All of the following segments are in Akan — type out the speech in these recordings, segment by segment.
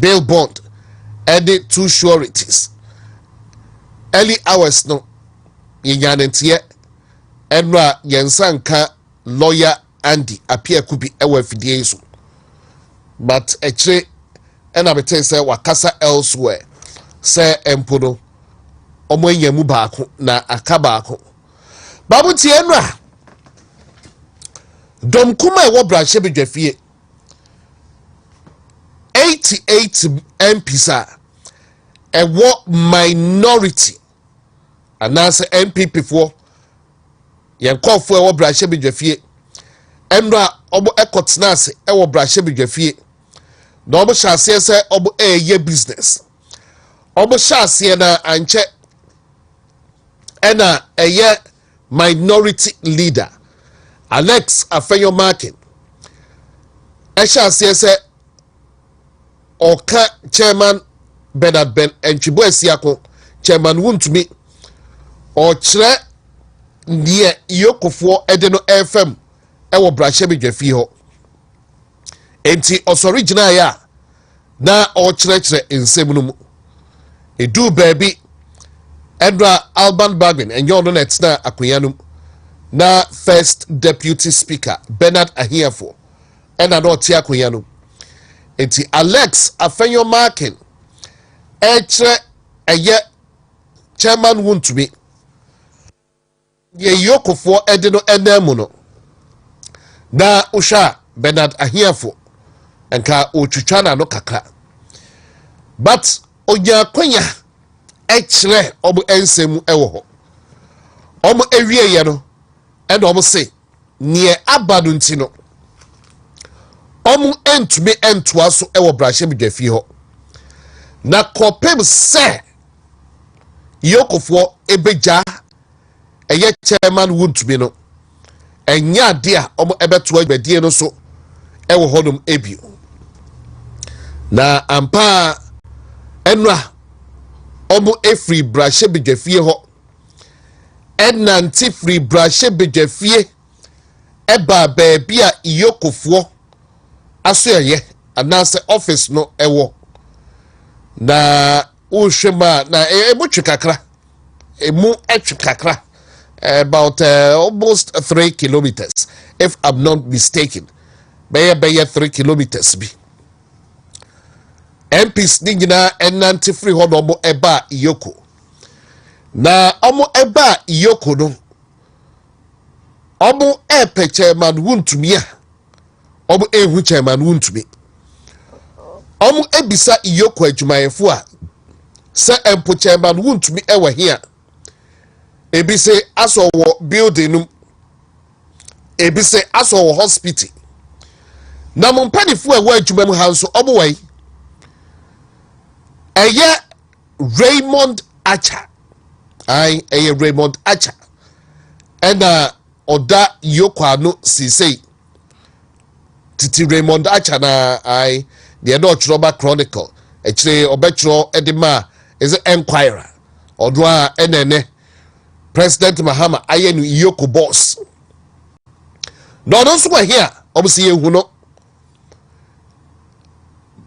bail bond edit 2 sureties early hours no yenyanentie enra yensanka lawyer Andy appear could be ewe fidie so but eche ena bete say wakasa elsewhere say empono omo enyamu baako na aka baako babu tie enra dom kuma ewo branche bedwafie 88 MPs ewo minority anase MPP for yenkofo ewo branche bedwafie enra obo ekotnase ewo branche bedwafie na obo hyase se obo eye business obo hyase na anche ena eye minority leader Alex Afenyo Markin hyase se oka chairman Bernard Ben Entwibo Asiako chairman Wontumi o kire nie yokofo ede no FM ewo branche bedwafie ho enti original ya na o kire nsem no mu edu baby Edra Alban Bagwin enyo no net na akoyanum na first deputy speaker Bernard Ahiafo ena no tie akoyanum enti Alex Afenyo Markin kire eye chairman Wontumi ye yokofo ede no enamu no na usha Bernard Ahiafo enka otwitwa na no kakra but onya kwanya kire obo ensemu ewo ho omo ewie ye no e do omo se nie abadu nti no omo entumi entoa so ewo branche bedwafie ho na kopem se yokofo ebeja eye chairman Wontumi no enya de a omo ebeto agbadie no so ewo hodom ebio na ampa enra omo efri branche bedwafie ho enanti free branche bedwafie eba baabia yokofo asoye anase office no ewo na uhwema na emutwe kakra emu etwe kakra about almost 3 kilometers if I'm not mistaken be 3 kilometers bi MPs ni nyina enanti free ho no mo eba yoko na omo eba yoko no omo epe chairman Wontumi a omo ehu chairman Wontumi omo ebisa yoko adwumayefo a se empo chairman Wontumi ewa hia ebise aso wo building num ebise aso wo hospital na mo mpanifo ewa adwumam hanso omo wai eye Raymond Acha eye Raymond Acha ena oda yokwa no sisei titi Raymond Acha na the no Chiroba Chronicle ekire obetro edema is Enquirer odwa enene President Mahama ayenu yoko boss no so here obisi yehu no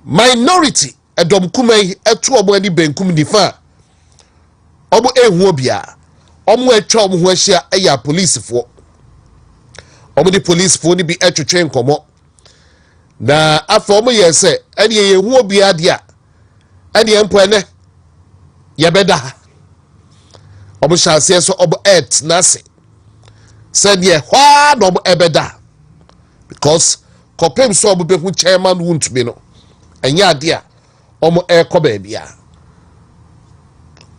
minority edom kumai etu obo ani benkum difa obo ehu obia omo etwa omo ho ahia eya police fo omo di police fo ni bi etwetwe nkomo na afa omo yese ene yehu obia dia ene empo ene yebeda omo shase so obo et nase said ye hwa no omo ebeda because kopem so obo behu chairman Wontumi no enya dia omo ekoba bia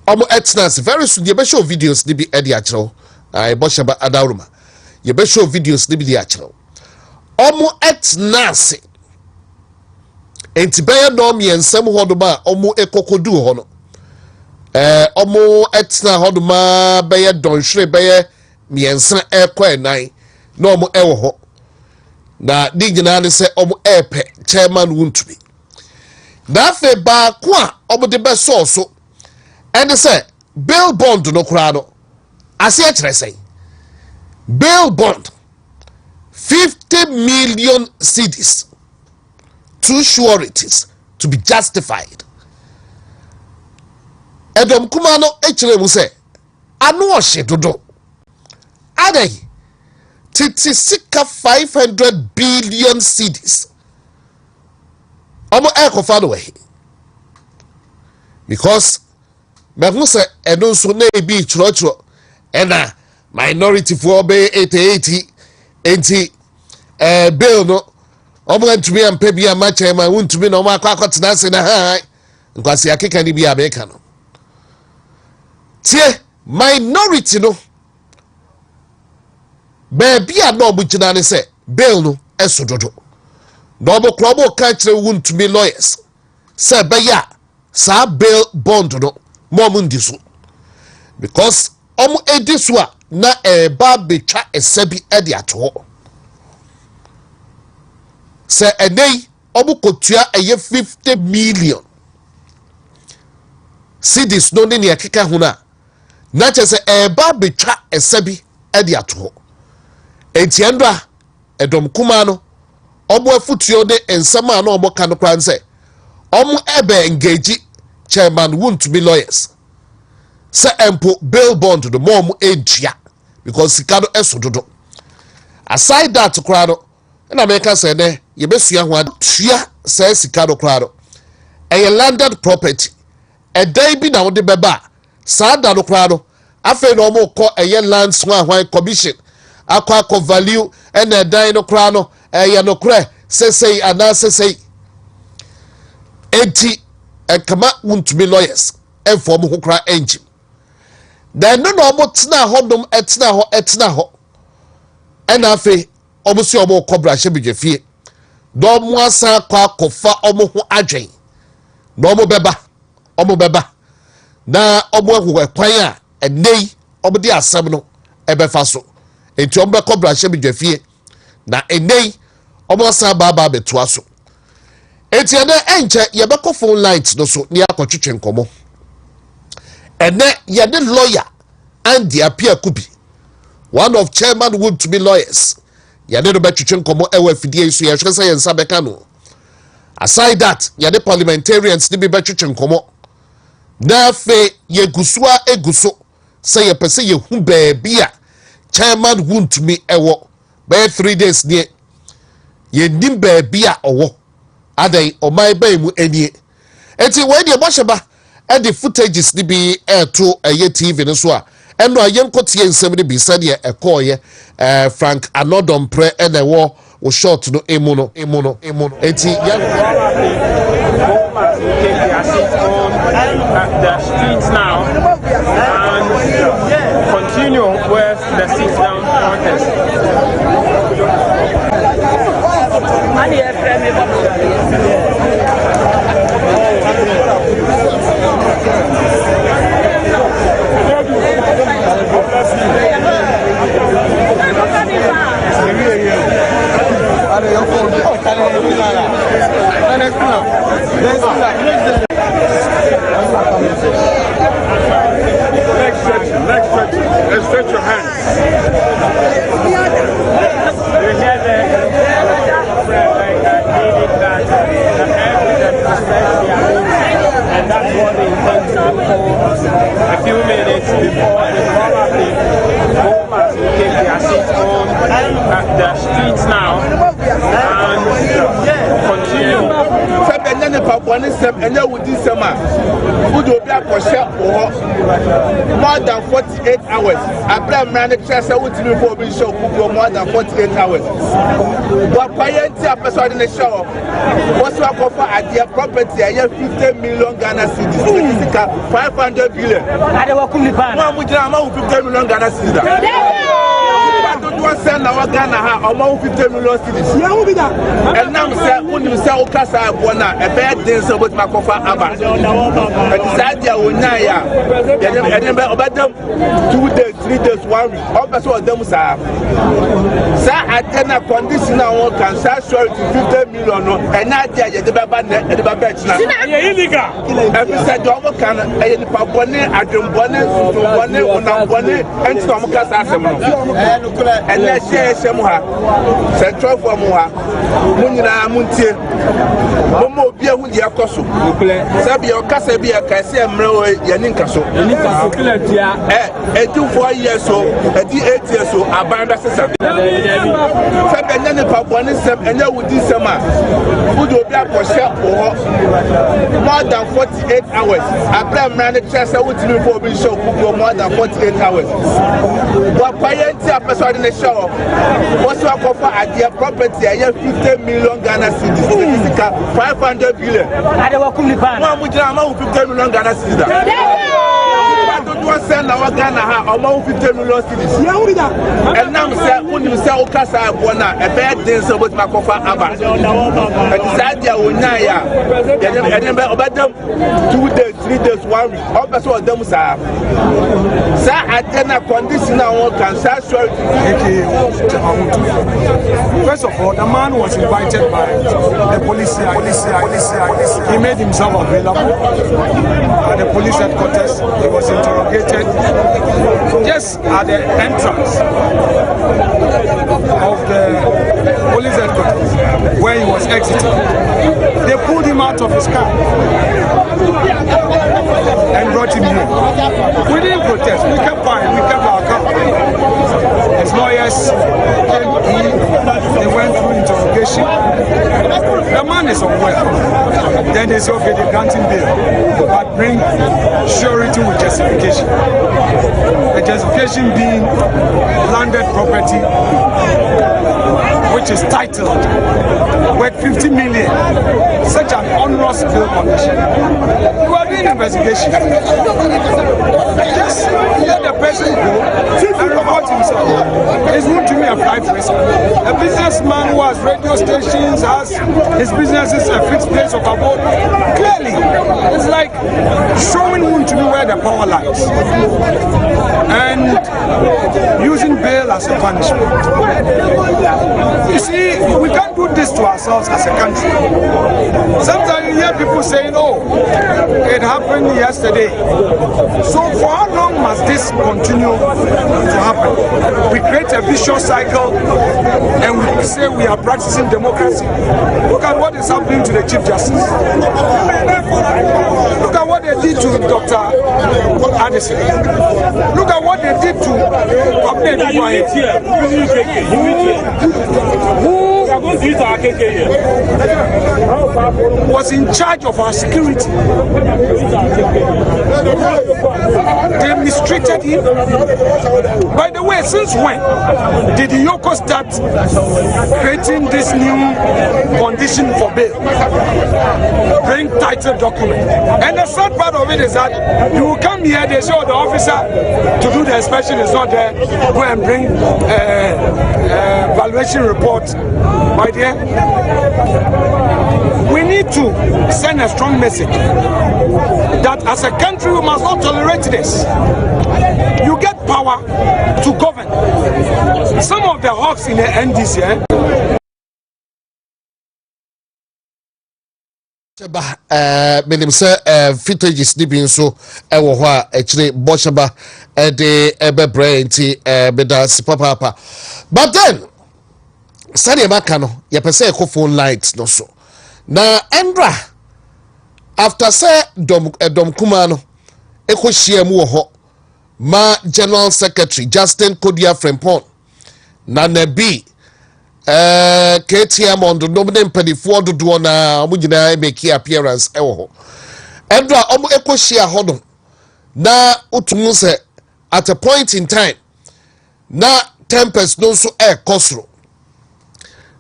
omo etnas very soon ye be show videos ni bi edi achiro bo sheba adaruma ye be show videos ni bi di achiro omo etnas enti be no me ensem hodoma omo ekokodu ho no omo etna hodoma be donhwere be me ensan ekọ enan na omo ewo ho na digina ne se omo epe chairman Wontumi na fe ba kwa omo de be so and say bail bond no kura no ase a kire say bail bond 50 million cedis 2 sureties to be justified. Edom kumano echere mu se anu ohye dodo adai titi sika 500 billion cedis omo ekofa no we because me hu se eno so na ebi chiro ena minority for be 80 enti bill no omo ntumi ampa bia ma chairman wontumi no ma akotena se na ha nkwasi akeka ni bia America no tie minority no baby a no bugina ne se bill no esododo no bo krobo ka kire wontumi lawyers se be ya sa bill bond no mom ndiso because edisu a na eba betwa esabi ede ato se enei kotua eye 50 million cedis no ne yakeka ho na chese eba betwa esabi ede ato entiandra edom kuma no afutuo de ensama na omoka no kran se ebe engage chairman Wontumi lawyers se empo bail bond do mom edua because sikado esododo aside that krado na America say ne yebesua ho atua se sikado krado a landed property dai bi na wode beba saa da no krado afa no mo ko land so ahwan commission akwa value and dai no krado no kre say ana say enti kama Wontumi lawyers form ho kra engine then no mo tena hodom etena ho ena afi omo si omo kobra hye bidwefie do mo asa kwa kofa omo ho adwen no omo beba na omo ho kwan a enei omo di asem no ebefa so enti omo be kobra hye bidwefie na enei omo asa baba beto aso enti ene enche ye be ko phone lines no so ni akotwetwe nkomo ene ye de lawyer and the appear kubi one of chairman Wontumi lawyers ye de betwetwe nkomo ewa fidie so ye hwese ye nsa beka no aside that ye de parliamentarians ni be betwetwe nkomo na fe ye gusua eguso say ye pese ye hu baabia chairman Wontumi ewo by 3 days nie ye nim baabia owo adai o mai ba mu enie enti we de boheba e de footages ni bi to eye TV no so a eno ayenkotie nsem ni bi sade e koye Frank Anodom pre ene wo short no emu no enti ya the streets now and continue with the sit-down protest. Let's stretch your hands. And that's what they intend to do for a few minutes before they probably go back to take their seats on the streets now and continue. More than 48 hours. I man the chest I would be for being show more than 48 hours. But paying a person in the show. What's your offer at their property? I have 50 million Ghana cedis. 500 billion. I don't want to 50 million Ghana cedis. Don't send our Ghana among 50 million cedis. And now when you say Okasa Bona, a bad dancer with Makofa Abba. And decide ya Unaya. And then about them 2 days, 3 days, 1 week. All that's what them say. Sir, I tell a condition now can show to 50 million and not yet the Baba and the Babette. Every said Domo can a Papone, Adam Bonnet, Bonnet, and Tomkas Assembly. and let's share some central for Moha, Munina Munti, Momo Bia Hundia Kosu, Sabio Casabia Cassia Mro, Yaninkaso, and 4 years old, 8 years old, Abanda Sessa. And then the Papuanism and then with this summer, who do be for share more than 48 hours. I blame Manchester with me for being show for more than 48 hours. But Payenti a person in the show was to offer at their property a 50 million Ghana cedis, 500 billion. I don't want 50 million Ghana cedis. Don't send our Ghana among 50 million cities. And now, when you say Okasa, a bad dance about Makofa Abba. And decide ya Unaya, and then about them 2 days, 3 days, 1 week. All that's what them say. Sir, I cannot condition our Nkansah. First of all, the man was invited by the police. He made himself available at the police headquarters. He was interrogated just at the entrance of the police headquarters where he was exiting. They pulled him out of his car and brought him here. We didn't protest. We kept quiet. We kept our car. His lawyers came in. They went through interrogation. The man is unwell. Then they say, okay, they grant him bail, but bring surety with justification. The justification being landed property, which is titled worth 50 million. Such an onerous bill condition. You are doing investigation. Just let the person go and report himself. It's not to me a flight risk. A businessman who has radio stations, has his businesses a fixed place of abode. Clearly, it's like showing Wontumi where the power lies and using bail as a punishment. You see, we can't do this to ourselves as a country. Sometimes you hear people saying, oh, it happened yesterday. So for how long must this continue to happen? We create a vicious cycle and we say we are practicing democracy. Look at what is happening to the Chief Justice. Look at what they did to Dr. Addison. Look at what they did to Abdel who was in charge of our security. They mistreated him. By the way, since when did Yoko start creating this new condition for bail? Bring title document. And the sad part of it is that you will come here, they show the officer to do the inspection is not there. Go and bring valuation report. My dear, we need to send a strong message that as a country we must not tolerate this. You get power to govern. Some of the hawks in the NDC, menim say footages ni bi nso ewo ho a ekire boshaba de ebebre nti beda sipapa. But then Sani Maka no yepese eko phone lights no so na Endra after say dom kuma no eko hia mu wo ho ma General Secretary Justin Kodia Frempon na nabi KTM on the nominate pedifo dodo na omo nyina make appearance ewo ho Endra omo eko hia ho no na utumu se at a point in time na tempest no so kosro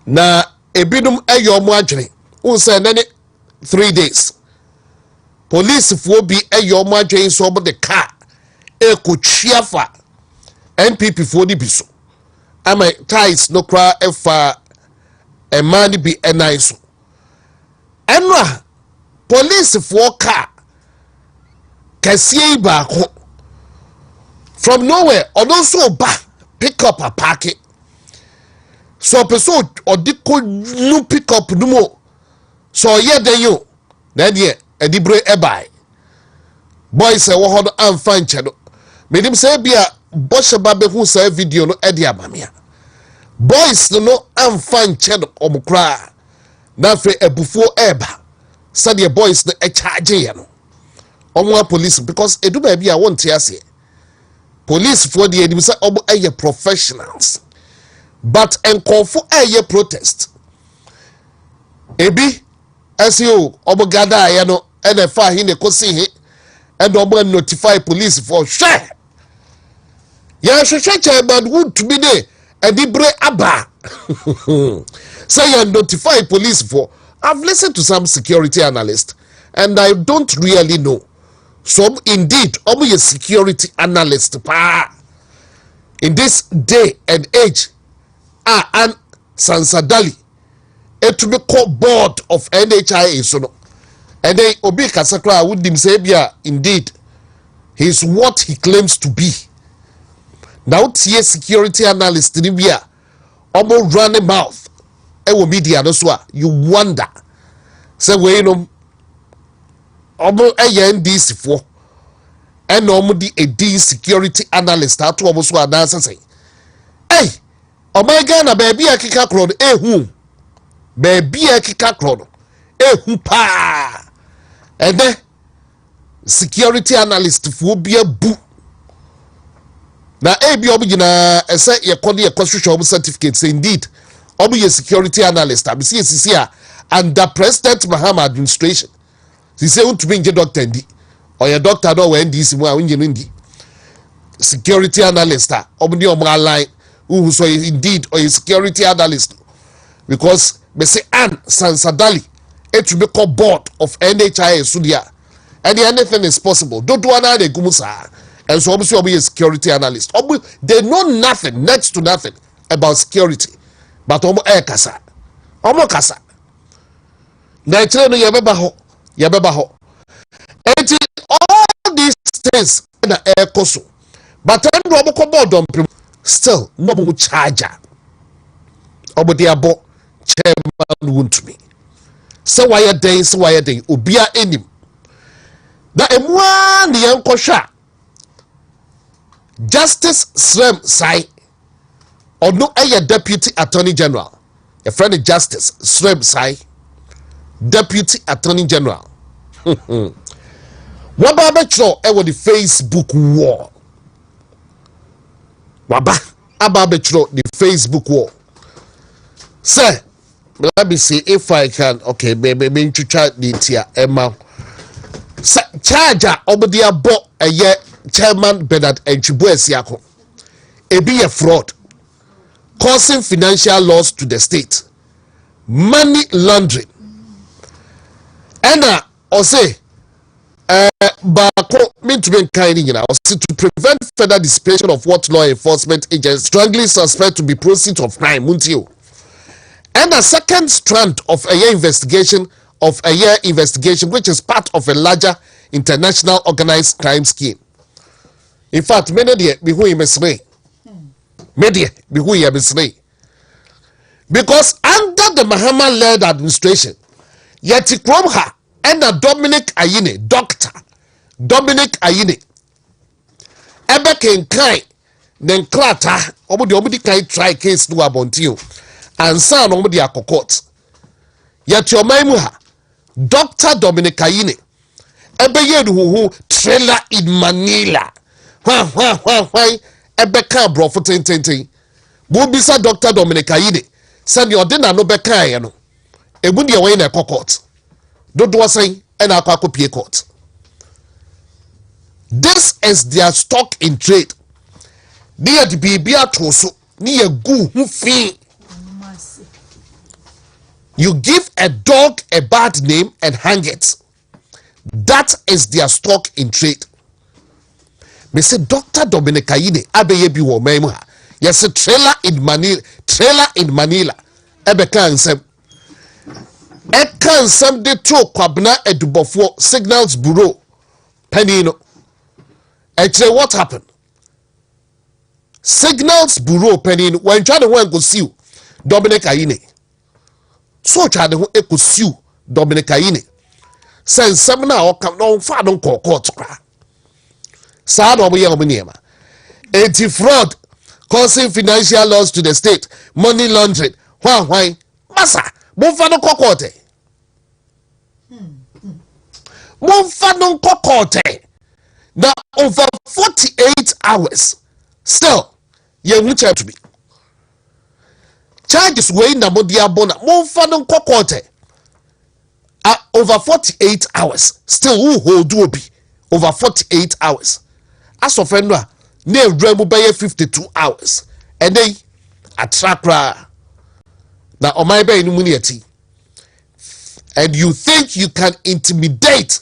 na ebinum eyo mo adwene unse nane 3 days police fo bi eyo mo adwene so obo the car ekotwiafa NPP fo di biso ama ties no kra efa emani bi enai so enwa police fo car kasie ba ko from nowhere odon so ba pick up a packet. So person or diko lu pick up numo. So yeah then you. Then yeah, edibre ebai. Boys say wo am fan chado. Medim say bia boshe babe hu say video no edi amamia. boys no amfa nche no omukra na fe ebufuo eba said boys no charge ye no omwa police because edu ba bia wonte ase police for the enim say omo eye professionals but enkofo eye protest ebi asio omo gada ye no ene fa hi ne kosi hi and omo notify police for share ya hwehwe chairman Wontumi de edibre aba say you notify police for. I've listened to some security analysts and I don't really know. Some indeed omo ye security analyst pa in this day and age and Sansadali to be called board of NHIA so no and then obi kasakra would him say bia indeed he's what he claims to be. Now tie security analyst ni bia omo running mouth ewo media no so you wonder say we no omo NDC for and omo di a security analyst ato omo so anasa say hey oh my Ghana baby akika kro no ehu baby akika kro no ehu pa and then security analyst for bia bu na ebi omo gina ese ye kode ye constitution omo certificate say indeed omo ye security analyst abisi esisi a under President Mahama administration he say Wontumi nje doctor ndi or your doctor no we NDC mu a unje ndi security analyst omo ni omo align who so indeed or a security analyst because me say an Sansadali it will be called board of NHIA Sudia and anything is possible don't do another gumusa and so obviously omo a security analyst they know nothing next to nothing about security but omo kasa omo kasa na chere no yebeba ho enti all these things na ekoso but endo omo ko board on still no omo charger omo de abo chairman Wontumi so why day obia enim na emwa ne yankosha Justice Srem Sai or no deputy attorney general a friend of Justice Srem Sai deputy attorney general waba betro e the Facebook wall waba aba betro the Facebook wall say let me see if I can okay maybe to try the tia emma charger obodia bo eye chairman Bernard Enchibuesiako ebi a fraud causing financial loss to the state money laundering and or say bako mean to be kind or to prevent further dissipation of what law enforcement agents strongly suspect to be proceeds of crime muntio and a second strand of a year investigation which is part of a larger international organized crime scheme. In fact, many be who mesre. Media be who mesre. Because under the Mahama-led administration, yet her and a Dr. Dominic Ayine, ebe ken kai then klata omudi kai try case no abontio and san omudi akokot. Yet your maimuha Dr. Dominic Ayine ebe yedu trailer in Manila. Why ebe kan bro for 10 Bubisa Dr. Dominic Ayine said your dinner no beka ye no ebu de we na court do say and akwa pie court. This is their stock in trade. Near the bibia toso near gu hu fi. You give a dog a bad name and hang it. That is their stock in trade. Me say Dr. Dominic Ayine abeye bi wo memu ha. Yes, trailer in Manila. Ebe kan sem. E kan sem de to kwabna edubofo Signals Bureau. Penino. Actually, what happened? Signals Bureau Penino when trying to go sue Dominic Ayine. So trying to go sue Dominic Ayine. Send some now come no fa don court. Sad obo ye obo niema. Anti fraud causing financial loss to the state, money laundering. Why? Masa, Monfano Kokote. Monfano Kokote. Now, over 48 hours, still, you will to be. Charges weighing the Modiabona, Monfano Kokote. Over 48 hours, still, who hold do be over 48 hours. As of Enra, near Remu by 52 hours, and they attract now on my bay immunity. And you think you can intimidate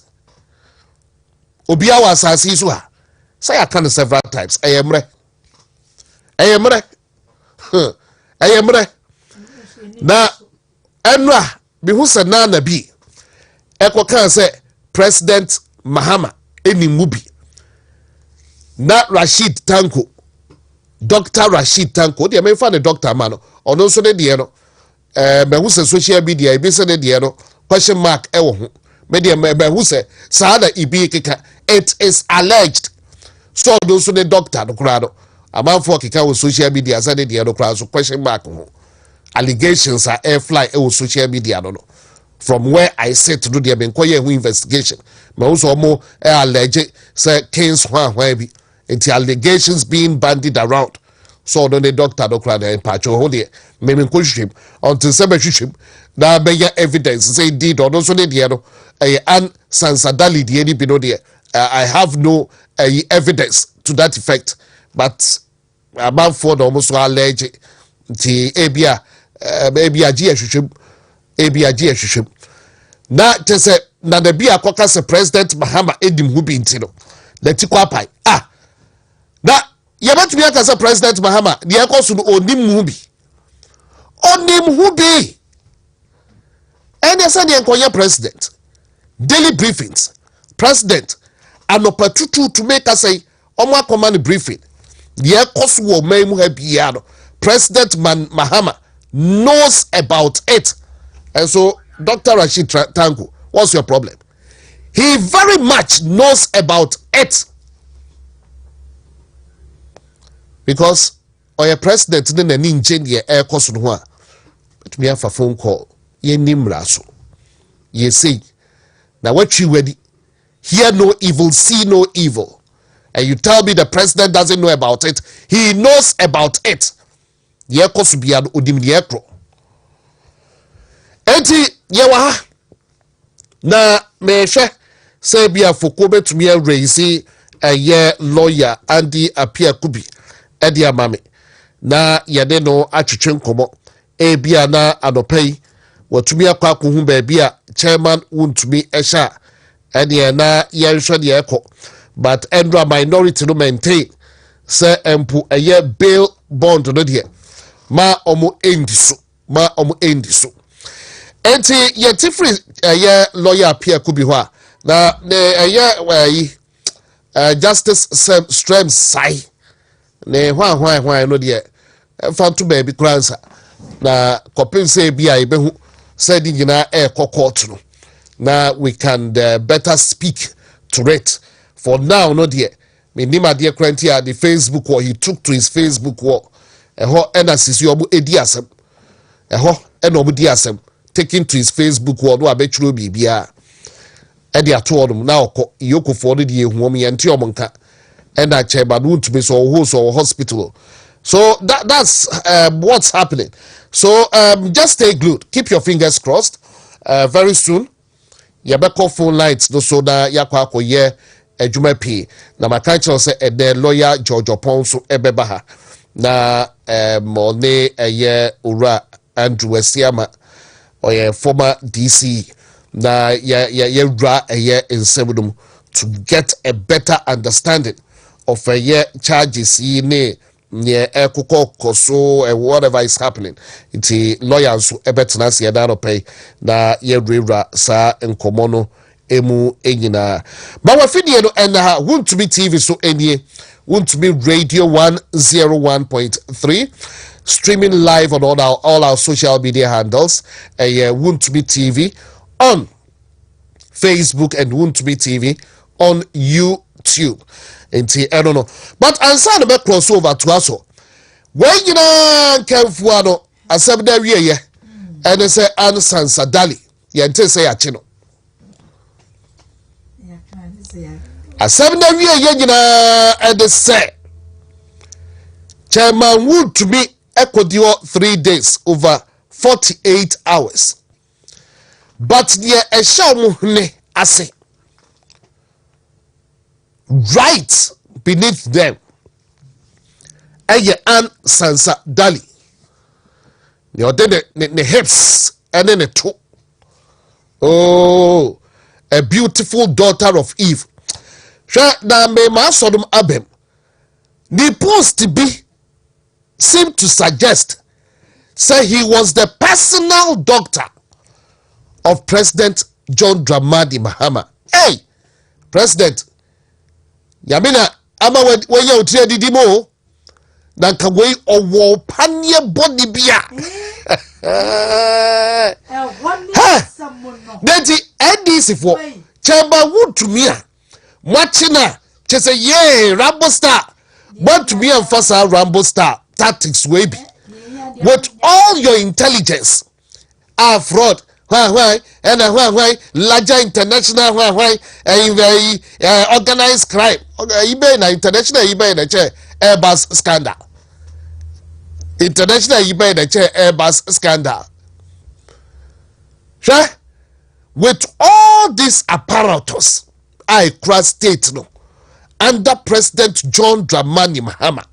Obiawa Sasiswa? Say I can several times. I am re. Now, Enra, Bihusa Nana B. Eko can say President Mahama any mubi. Na Rashid Tanko, Dr. Rashid Tanko, they may find a doctor man, or no so the diano. Who say social media, be said the diano, question mark, media who say, Sada Ibika, it is alleged. So those the doctor, the crowd, a man for Kika with social media, said the diano crowd, so question mark. Allegations are air fly, social media, I don't know. From where I said to do the investigation, but also more alleged say Kings be into allegations being bandied around. So don't the doctor and Pacho hold it, maybe push him until somebody him. Now be evidence say did or no so the diano and Sansadali the any bino there. I have no evidence to that effect, but about for the almost alleged the ABIG na tese na the bia koka se President Mahama edim hu bi ntino na tikwa pai na yebetumi aka se President Mahama de ekoso no onim hu bi ene se de enkoye president daily briefings president anopatutu to make us say omo command briefing de ekoso wo maimu ha bia no President Mahama knows about it. And so Dr. Rashid Tanko, what's your problem? He very much knows about it. Because our president didn't engineer air cost no one. But me have a phone call. Ye nimraso. Ye say, now what you ready? Hear no evil, see no evil. And you tell me the president doesn't know about it. He knows about it. Ye cost be an udim yekro. Enti yewa na mehwe say bia foko betumi raise a lawyer Andy Apia Kubi edi amame na yede no atwetwe nkomo bia na adopei watumi Kwaku hu ba bia chairman Wontumi ehya ene na yenhwe de ekọ but Endra minority no maintain say empu bail bond no de ma omo endiso enti yeti free lawyer Pierre Kubi ho na justice Strem sai ne hwan no de fanto baby Nkansah na kopinse bia ebehu said nyina court no na we can better speak to it for now no de me nima de krantia the Facebook wall he took to his Facebook wall eho enasisi obu edi asem eho enobu di asem taking to his Facebook wall no abetro bibia e de ato odum na okọ yokofo no de ehu om yente omonka and that chairman Wontumi so hospital. So that's what's happening. So just stay glued, keep your fingers crossed. Very soon yabeko phone lines no so na yakwa akoye adwuma p na makacho say the lawyer George Oponso ebeba ha na mone ura Andrew Esiama or former DC na ya ra in to get a better understanding of charges ne so whatever is happening. It's lawyers so ebetena se da no pay na ye rewra sa enkomono emu enyina ma wafidie no enha Wontumi TV so enie Wontumi Radio 101.3 streaming live on all our social media handles Wontumi TV on Facebook and Wontumi TV on YouTube. I don't know. But answer the crossover to us. when you know Kenfuano, a 7 year, and they say Nkansah Dali, Yente say a chino. A 7 year, and they say Chairman Wontumi Equadio 3 days over 48 hours. But near a shamu ase right beneath them. Nkansah Dali. You then the hips and then the toe. Oh, a beautiful daughter of Eve. Na me ma sodom abem. The post to be seemed to suggest say he was the personal doctor of President John Dramani Mahama. Hey, President, Yamina, ama when you tell the mo, na kaway owo panye body bia. Neti NDC for Chairman Wontumi Machina chese ye Rambo Star. Wontumi and Fasa Rambo Star tactics way be. With all your intelligence, fraud. Why? Larger international organized crime. eBay international eBay Airbus scandal. International eBay Airbus scandal. Sure? With all these apparatus, I cross state no under President John Dramani Mahama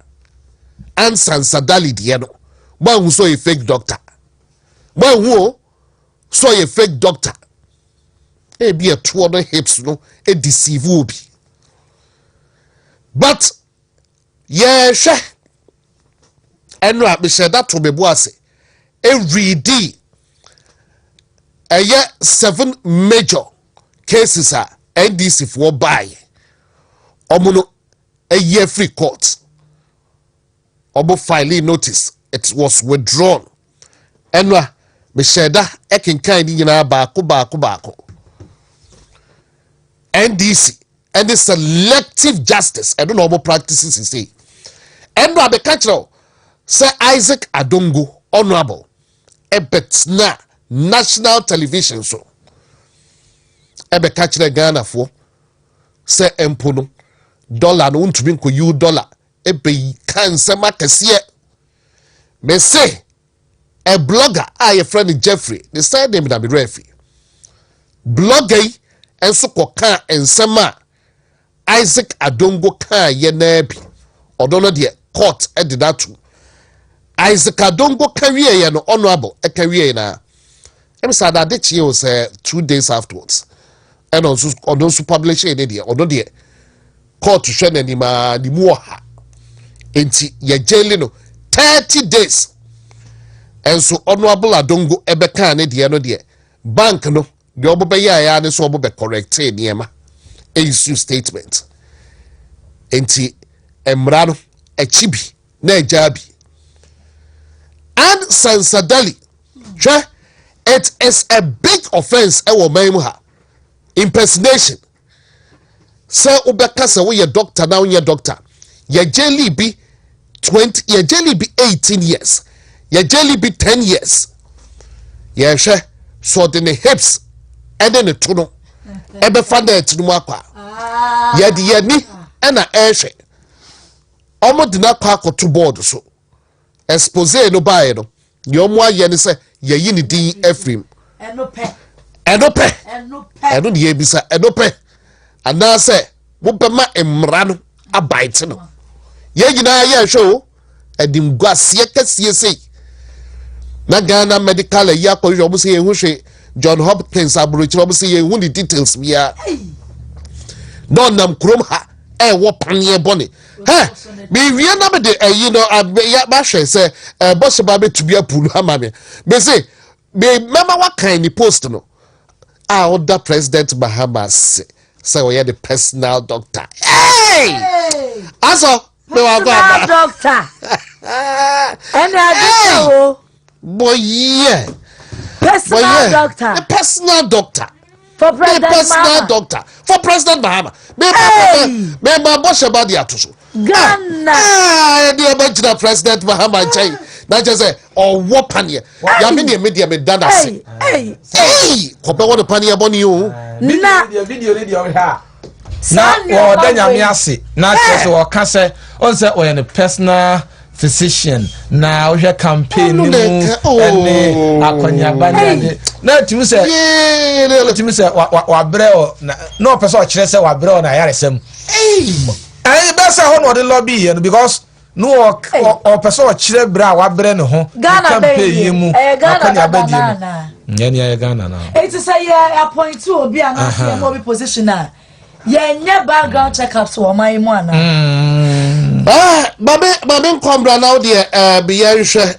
and Nkansah Dali Dieno. One who saw a fake doctor. One who saw a fake doctor. E be a 2 hips no a deceive be. But yeah, sure. And right, me share that to me boase. Every day, a year 7 major cases are NDC for buy. Omono a year free court. Obo filing notice. It was withdrawn. And me share that ekin kind yina bako. NDC and the selective justice. I don't know what practices you say. And the catcher, Sir Isaac Adongo, honorable, ebetna national television show. Ebe catcher Ghana for Sir Empono, dollar no Wontumi ko you dollar. Ebe Nkansah makasiye. Me say a blogger, a friend Jeffrey, the side name that be refi. Blogger and so koka and sema Isaac Adongo ka ye nebi. Odono de court e did that too. Isaac Adongo career ye no honorable a career na. Em say that de chi was 2 days afterwards. And also publish e dey odo de court to share ni ma di mu ha. Enti ye jail no 30 days. And so honorable Adongo ebeka ne de no de bank no the obobe ya ne so obobe correct niema issue statement. Enti emra no echibi na ejabi. And Nkansah Dali, it is a big offense ewo maimu ha. Impersonation. Say ubeka se we doctor now ye doctor. Ye jelly be 20, ye jelly be 18 years. Ye jelly be 10 years. Ye she so the hips and then the tuno. Ebe fanda etinu akwa. Ye di ye ni ena eshe. Omo dina kwa akoto board so. Expose no bae no. Ye omo aye ni se ye yi ni din Ephraim. Enope. Eno ni ye bisa enope. Ana se wo bema emra no abite no. Ye nyina ye show edim guasie kese sei. Na Ghana medical ya ko yo mo se ye hu hwe John Hopkins abrochi mo se ye hu the details bia. No nam krom ha e wo panie bone. Me wie na me de you know ya ba hwe se boss ba be tubia pulu ha ma me. Be say me mama wa kan ni post no. Order President Bahamas say we are the personal doctor. Hey! Also personal doctor. And I do boy, yeah. Personal doctor. A personal doctor. For President personal Mahama. doctor for President Mahama. Me boss about the atuso. Ghana. The about President Mahama chai. Na just say or what panye. Ya media me dada say. Hey. Kope what panye boni you. Video here. Na wo da nyame ase. Na chese wo ka se on say o a personal physician na wo hwe campaign ni mu ene akonyaba ni na timi se wa bre o na person o kire se wa bre o na yaresem be say ho no de lobby because no o person o kire bre a wa bre ne ho campaign yi mu akonyaba di mu nyani ya Ghana na it is say appoint to obi ana say mo be position a ye background checkups wo man mu ana Mame Kwambra now there be Yarisha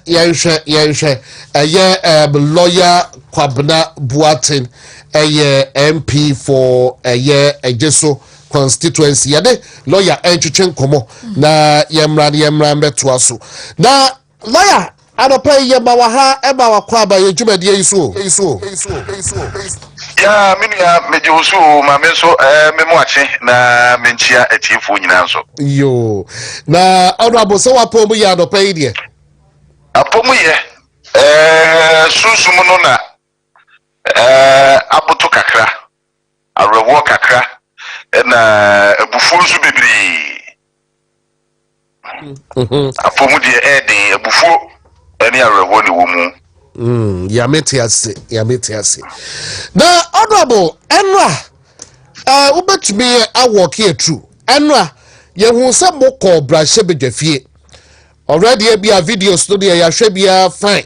lawyer Kwabna Buatin MP for a year a Jeso constituency yade lawyer Enchuchen Komo na yemran betwaso na lawyer adopa yemawaha ebawa kwaba yejumadi yiso ya minia mejusu mamenso memwache na menchia etifu nyina nso yo na honorable so wapomu ya adopa idie apomu ye sunsumu no na abutu kakra arewo kakra na ebufu nso bebiri apomu die edi ebufu eni arewo ni wo mu yameti ase na honorable enra ubetumi awalk here true enra yehu se moko brashe bedwafie already be a video studio ya hwe bia fine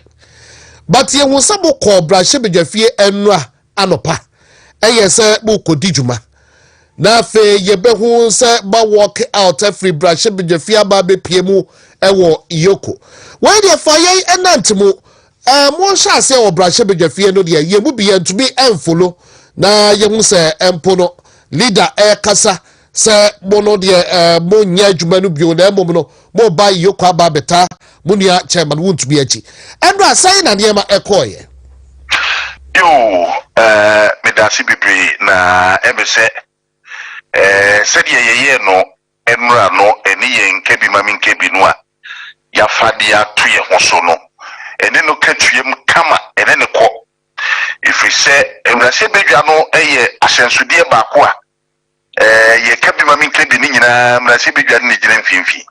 but yehu se moko brashe bedwafie enra anopa se moko dijuma na fe yebehu se ba walk out every brashe bedwafie aba be piemu ewo iyoko why dey for ye enantemu mo sha se obrashe bedwafie no de ye mu bi to be enfollow na ye hu se empo no leader kasa se mono de mo nya adwuma no bio na emom no mo ba yoko aba beta mo nua chairman Wontumi achi endo asai na ne ma ekoye yo medasi bibri na emese se de ye no enra no eni ye nkebi mami nkebi no a ya fadia to ye ho so no ene no katwiem kama ene ne kɔ if we say emrase bedwa no eye asensude baako a ye kabi mami nkebi ni nyina emrase bedwa ne gyina mfimfi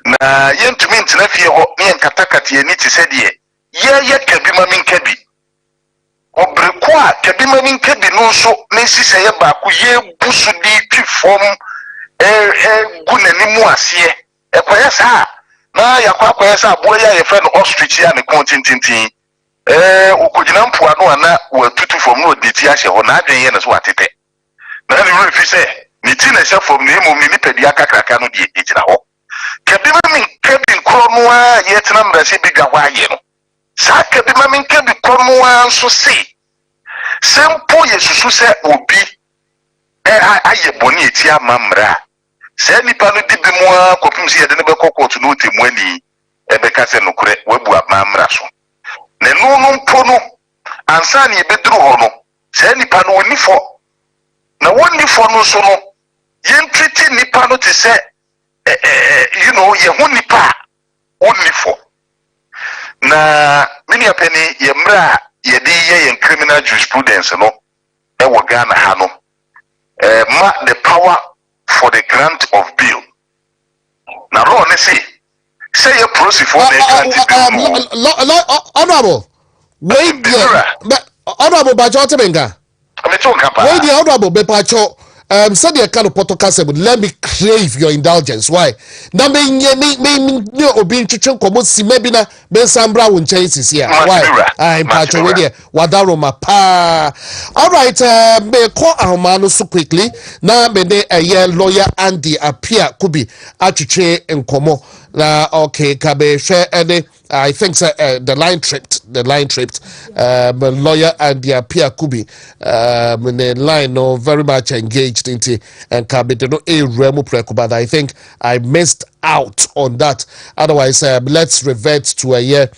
na ye ntumi ntena fie hɔ ne nkatakata ye ni ti sɛ de ye kabi mami nkebi obreko a kabi mami nkebi no so ne sise ye baako ye busu di twifom gu nanimu ase ekoya saa na yakwa yesa abo ya yefe no ostrich ya ne kontintintin ukugina mpo ano ana watutu fom no diti ahye ho na adwen ye ne so watete na ne refi se ni ti na hye fom ne mom ni pedi akakraka no de ejira ho kabima min kabi nkro no a ye tena mrase bi gwa aye no sa kabima min kabi kro no a so se sempo yesusu se obi aye boni eti amamra se nipa no di bi mu a kopim se ye de ne be kokotu no temu ani ebeka se nokure wabu amamra so ne no mpo no ansa ne beduru ho no se nipa no onifo na wonifo no so no ye treat nipa no te se you know ye ho nipa onifo na mini apeni ye mra ye di ye criminal jurisprudence no e wo Ghana ha no ma the power for the grant of bill. Now, law say a process for the honorable. Wait, honorable Bajotemenga. Wait, the honorable Bepacho. Said the kind of protocol let me crave your indulgence. Why? Now, me obin chuchu komo si maybe na ben sambra won chances here. Why? I'm Pacho with Wadaro mapa. All right, me call Ahmano so quickly. Now, me de a year lawyer Andy appear could be achuche and komo. Na okay, kabe share any. I think the line tripped. Lawyer and the appear could be the line no very much engaged into and kabe no a remo preko, but I think I missed out on that. Otherwise, let's revert to a year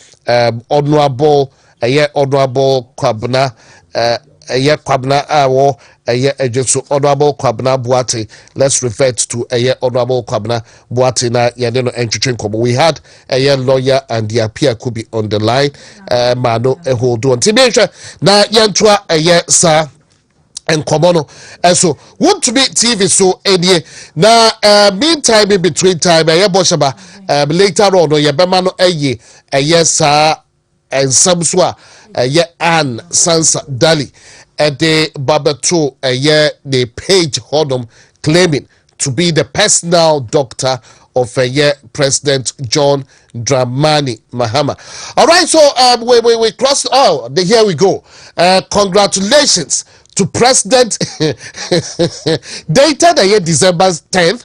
honorable Kwabna ɛyɛ kwabna awo ɛyɛ ejesu honorable kwabna buate. Let's refer to ɛyɛ honorable kwabna buate na yɛde no entwetwe nkomo. We had ɛyɛ lawyer and the peer could be on the line. Mano hold on tibehwe na yɛntoa ɛyɛ sa nkomo no so Wontumi TV so edie na meantime in between time ɛyɛ boshaba later on no yɛbɛma no ɛyɛ sa ensam so a ɛyɛ Nkansah Dali the babato the page hodom claiming to be the personal doctor of President John Dramani Mahama. All right, so we crossed. Oh, here we go. Congratulations to President. Dated December 10th,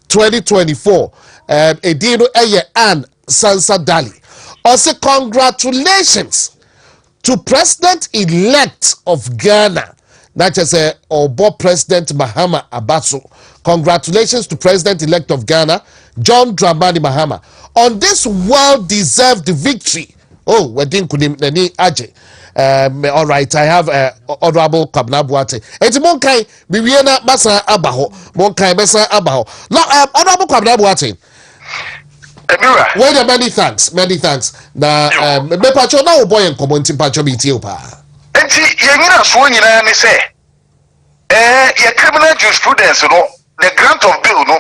2024. Edino Nkansah Dali. Also, congratulations to President-elect of Ghana, not just Obo President Mahama Abaso. Congratulations to President-elect of Ghana, John Dramani Mahama, on this well-deserved victory. Oh, we didn't Nani Aje. All right, I have Honorable Kwabna Buate. It's Monkai, Bibiana Masa Abaho, Monkai Masa Abaho. Now, Honorable Kwabna Buate. Well, many thanks. Na me pacho na oboy en komonti pacho biti pa. Enti ye nyina so nyina ne say ye criminal jurisprudence no the grant of bail no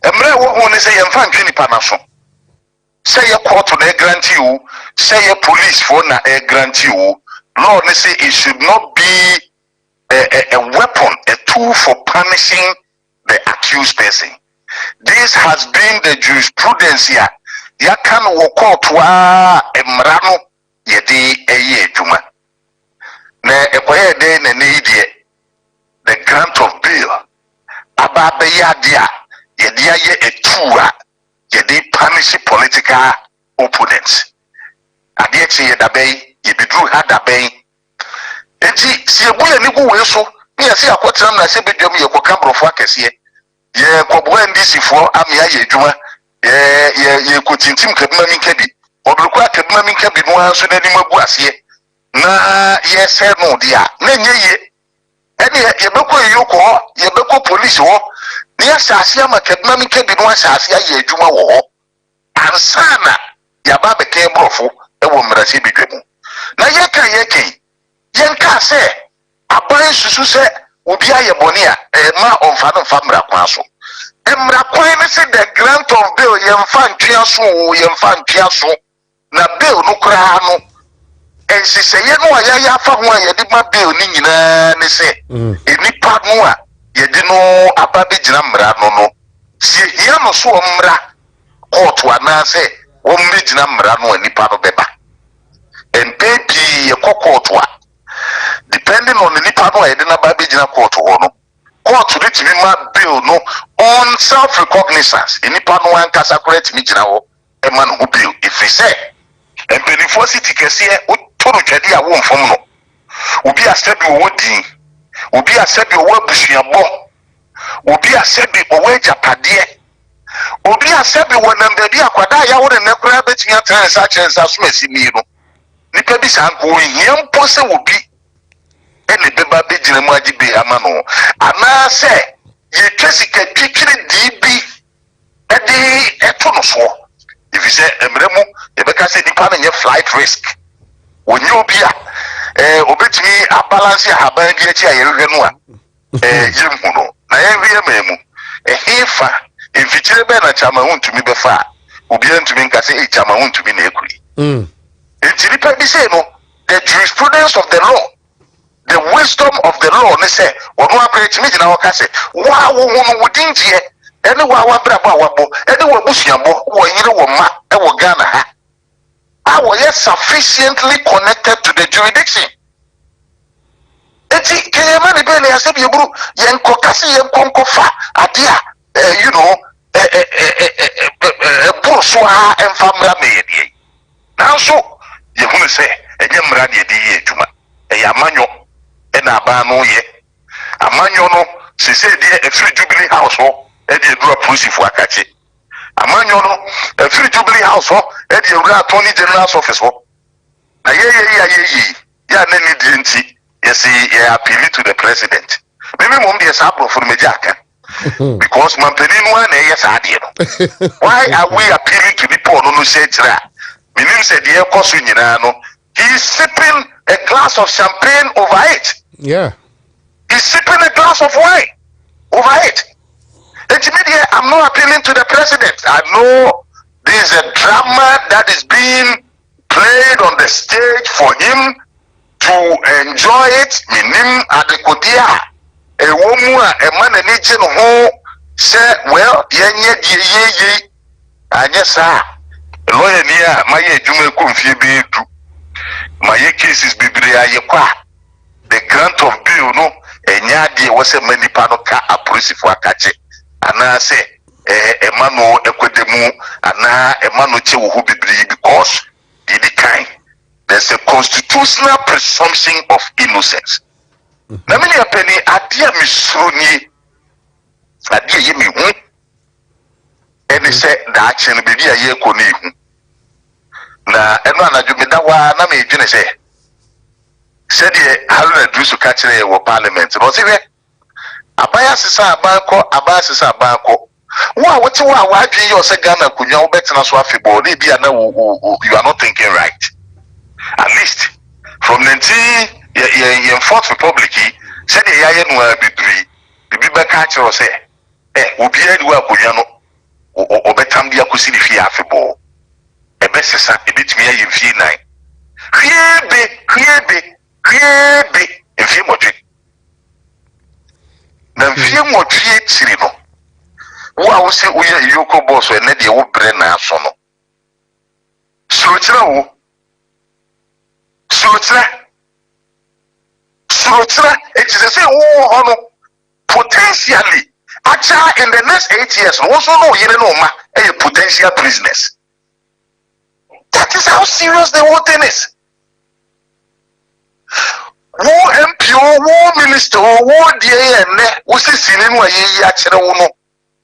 emre wo ho ne say ye mfa ntwe nipa na so. Say ye court na grant you, say ye police for na grant you. Lord ne say it should not be a weapon, a tool for punishing the accused person. This has been the jurisprudence here. Ya kan wo court wa emra no ye di eye adwuma. Na ekoye de na needie the grant of bail. Aba be ya dia ye di aye etua ye di punish political opponents. Ade che ye dabe ye bidru ha dabe. Enti si ebule ni gu we so, ni ya si akotra na se bedwam ye koka brofo akese. Ye kobo ndisi fo amia ye adwuma ye kotintim kaduma minkabi obruko akaduma minkabi no anso na nim agu ase na ye se no dia na nye ye ene ye beko yoko ye beko police ho ni asase ama kaduma minkabi no asase ye adwuma wo ho ansana ya ba beke brofo e wo mrase bedwemu na ye kan ye nka se aban susu se obi aye boni a ma onfa no fa mra kwa so emra kwan ne se the grant of bail yemfa ntwea so na bail no kra no ensiseye no ya fa ho a ye de ma bail ni nyina ne se enipa no a ye de no aba be gina mra no sie hia no so mra court ana se wo me gina mra no enipa no beba empepi ye court wa depending on the nipa no ye de na ba be gina court ho no court to the ma bill no on self recognizance enipa no Nkansah correct me gina ho e man ho bill if he say and benefit city kese o toro twade a wo mfom no obi asebi wo din obi asebi wo abusuabo obi asebi wo ajapade obi asebi wo namba bi akwada ya wo ne kura betia transa chensa so asimi no nipa bi sanko hia mpo se obi ene beba be gina mu agibe ama no ana se ye twesika twitwire dibi ede eto no so if you say emremu e beka se nipa na nye flight risk wonye obi a obetimi abalance haban bi achi ayerwe no a yemhu no na yewie memu hefa emfikyire be na chama Wontumi be fa obi antumi nka se chama Wontumi na ekuri enti nipa bi say no the jurisprudence of the law, the wisdom of the law, ne say ono apret mi gina waka say wa wo ho no wodintie ene wa brabo awabo ene wa busuabo wo yire wo ma e wo Ghana ha awo ye sufficiently connected to the jurisdiction eti kenya ni be ne asebi eburu ye nkokase ye nkonkofa ade a you know bursoa enfamra me ye nanso ye hunu say enye mra de ye adwuma e amanyo na aba no ye amanyo no se se de free Jubilee house ho e de dura polisifu akache amanyo no free Jubilee house ho e de ura attorney general's office ho na ye ya na ni di nti you see, appeal to the president. Maybe mom the sabro for me jaka. Because my penin one yes idea. Why are we appealing to the poor no say tra? Meaning said the cost no. He's sipping a glass of champagne over it. Yeah. He's sipping a glass of wine over it. Media, I'm not appealing to the president. I know there's a drama that is being played on the stage for him to enjoy it. Minim adekodia. A woman, a man, and each who said, well, ye. And yes, sir. Lawyer near my jume confuse my cases be the grant of bill no and yadi was a many panoka appreciate for catch. And I say, Emmanuel Equidemu, and now Emmanuel who be because the kind there's a constitutional presumption of innocence. Na many a penny adia misruni adia yemi and they say that action be a year koni na eno anadwumeda wa na me dwene say said ye Haruna Drusu catch your parliament no say abaya sisa abanko what you say Ghana kunya wo betina so afebo na bia na you are not thinking right. At least from 19 Fourth Republic said ye yaye no bibiri bibi be catch you say obi adi wa kunya no obetam dia kusi ni fi afebo ebe sisa ebitimi ya yimfi 9 hwebe mfi modwe na mfi modwe tiri no wo a se uye yoko boss ene de wo bre na aso no surochira it is a say wo hono potentially actually in the next 8 years no so no yere no ma a potential business. That is how serious the whole thing is. Wo MPO, wo minister, wo DA and wo se sinin wa ye ya kire wo no.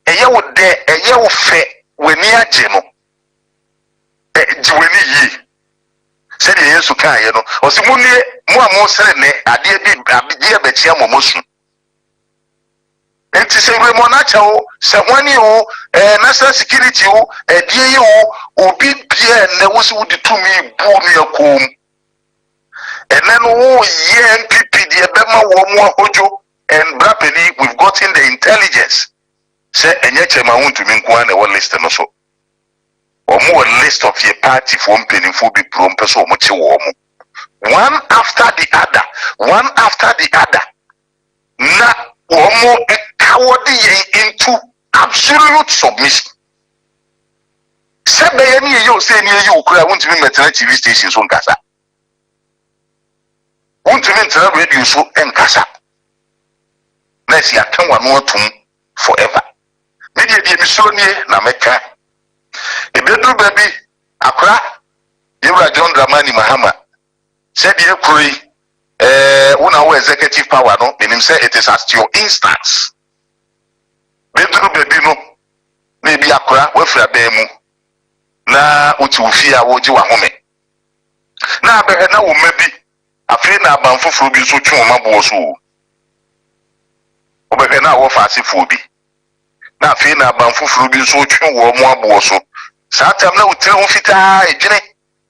Eye wo de, eye wo fe, weni aje no. Weni yi. Se de Yesu kan ye no. O se munnie, mo amo sere ne ade bi abije betia momosu. Enti se we mo na chawo, se hwani o, national security o, die o, obi bia na wo se wo de tumi bu no yakom. And then NPP the Bema Womo Hojo and Brapeni, we've gotten the intelligence. Say and yet Wontumi Nkwane one list and also. Or more list of your party for penny for be prom person much warm. One after the other. Na womo a cowardly into absolute submission. Said by any you say near you, I want to be maternity TV stations on Nkansah. Wontumi tell radio so Nkansah. Let's see, I can't want to forever. Maybe the emission na meka. A bedroom baby, Accra, Yura John Dramani Mahama said, you pray, one executive power, no, meaning say it is at your instance. Bedroom baby, no, maybe Accra, where for a bemu. Na utufia woji wa home. Na be na wo maybe afi na abanfoforo bi so twen mabo so. Obehwe na wo fa asefo bi. Na afi na abanfoforo bi so twen wo mo abo so. Satam na utire ho fita ejene.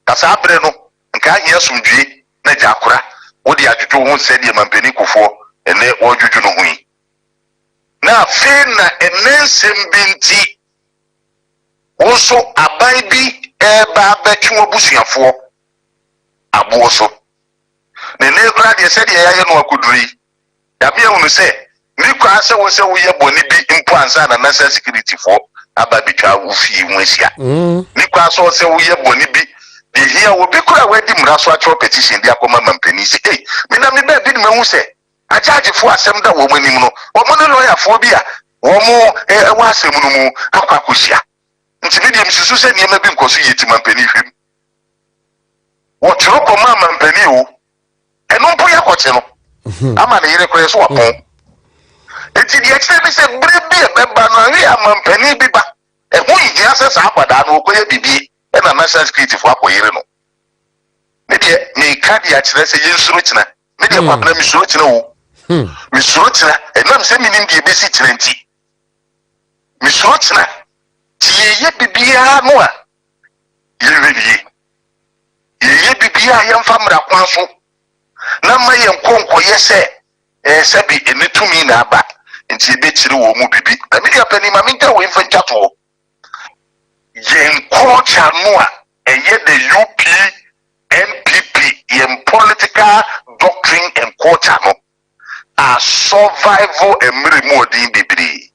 Kasa abre no nka ahia somdwe na jakora. Wo de adwodwo ho sɛde mampani kofo ene wo dwodwo no hui. Na afi na enensem binti also abai bi eba betwe obusuafo abo so ne ne kra de se de yaye no akuduri ya bia unu se ni kwa se wo se wo ye boni bi mpo ansa na national security for aba bitwa wo fi mu asia ni kwa so se wo ye boni bi de hia wo bi kra wadi mra so atro petition de akoma mampani se me na me ba bi me hu se ajaje fo asem da wo manim no wo mo ne lawyer fo bi a wo mo wa asem no mu akwakosia nti bi dem susu se niema bi nkoso yeti mampani hwem wo tro ko mampani o eno mpo ya koche no ama ne yire kore so wapon enti de ekse bi se bre bi e beba no ri mampani bi ba e hu yi ase sa akwada no okoye bibi na national security fo akoyire no ne de me ka de a kire se yensuro kina me de kwabena mi suro tena wo mi suro tena enam se minim de besi tena nti mi suro tena ti ye bibia no a ye bibia ye mfa mra kwan so na ma ye nkonkoye se sebi enetumi na aba nti be kire wo mu bibi na me de apani ma me nta wo mfa nchato ye culture no a eye the UP NPP in political doctrine and culture no are survival and more than degree.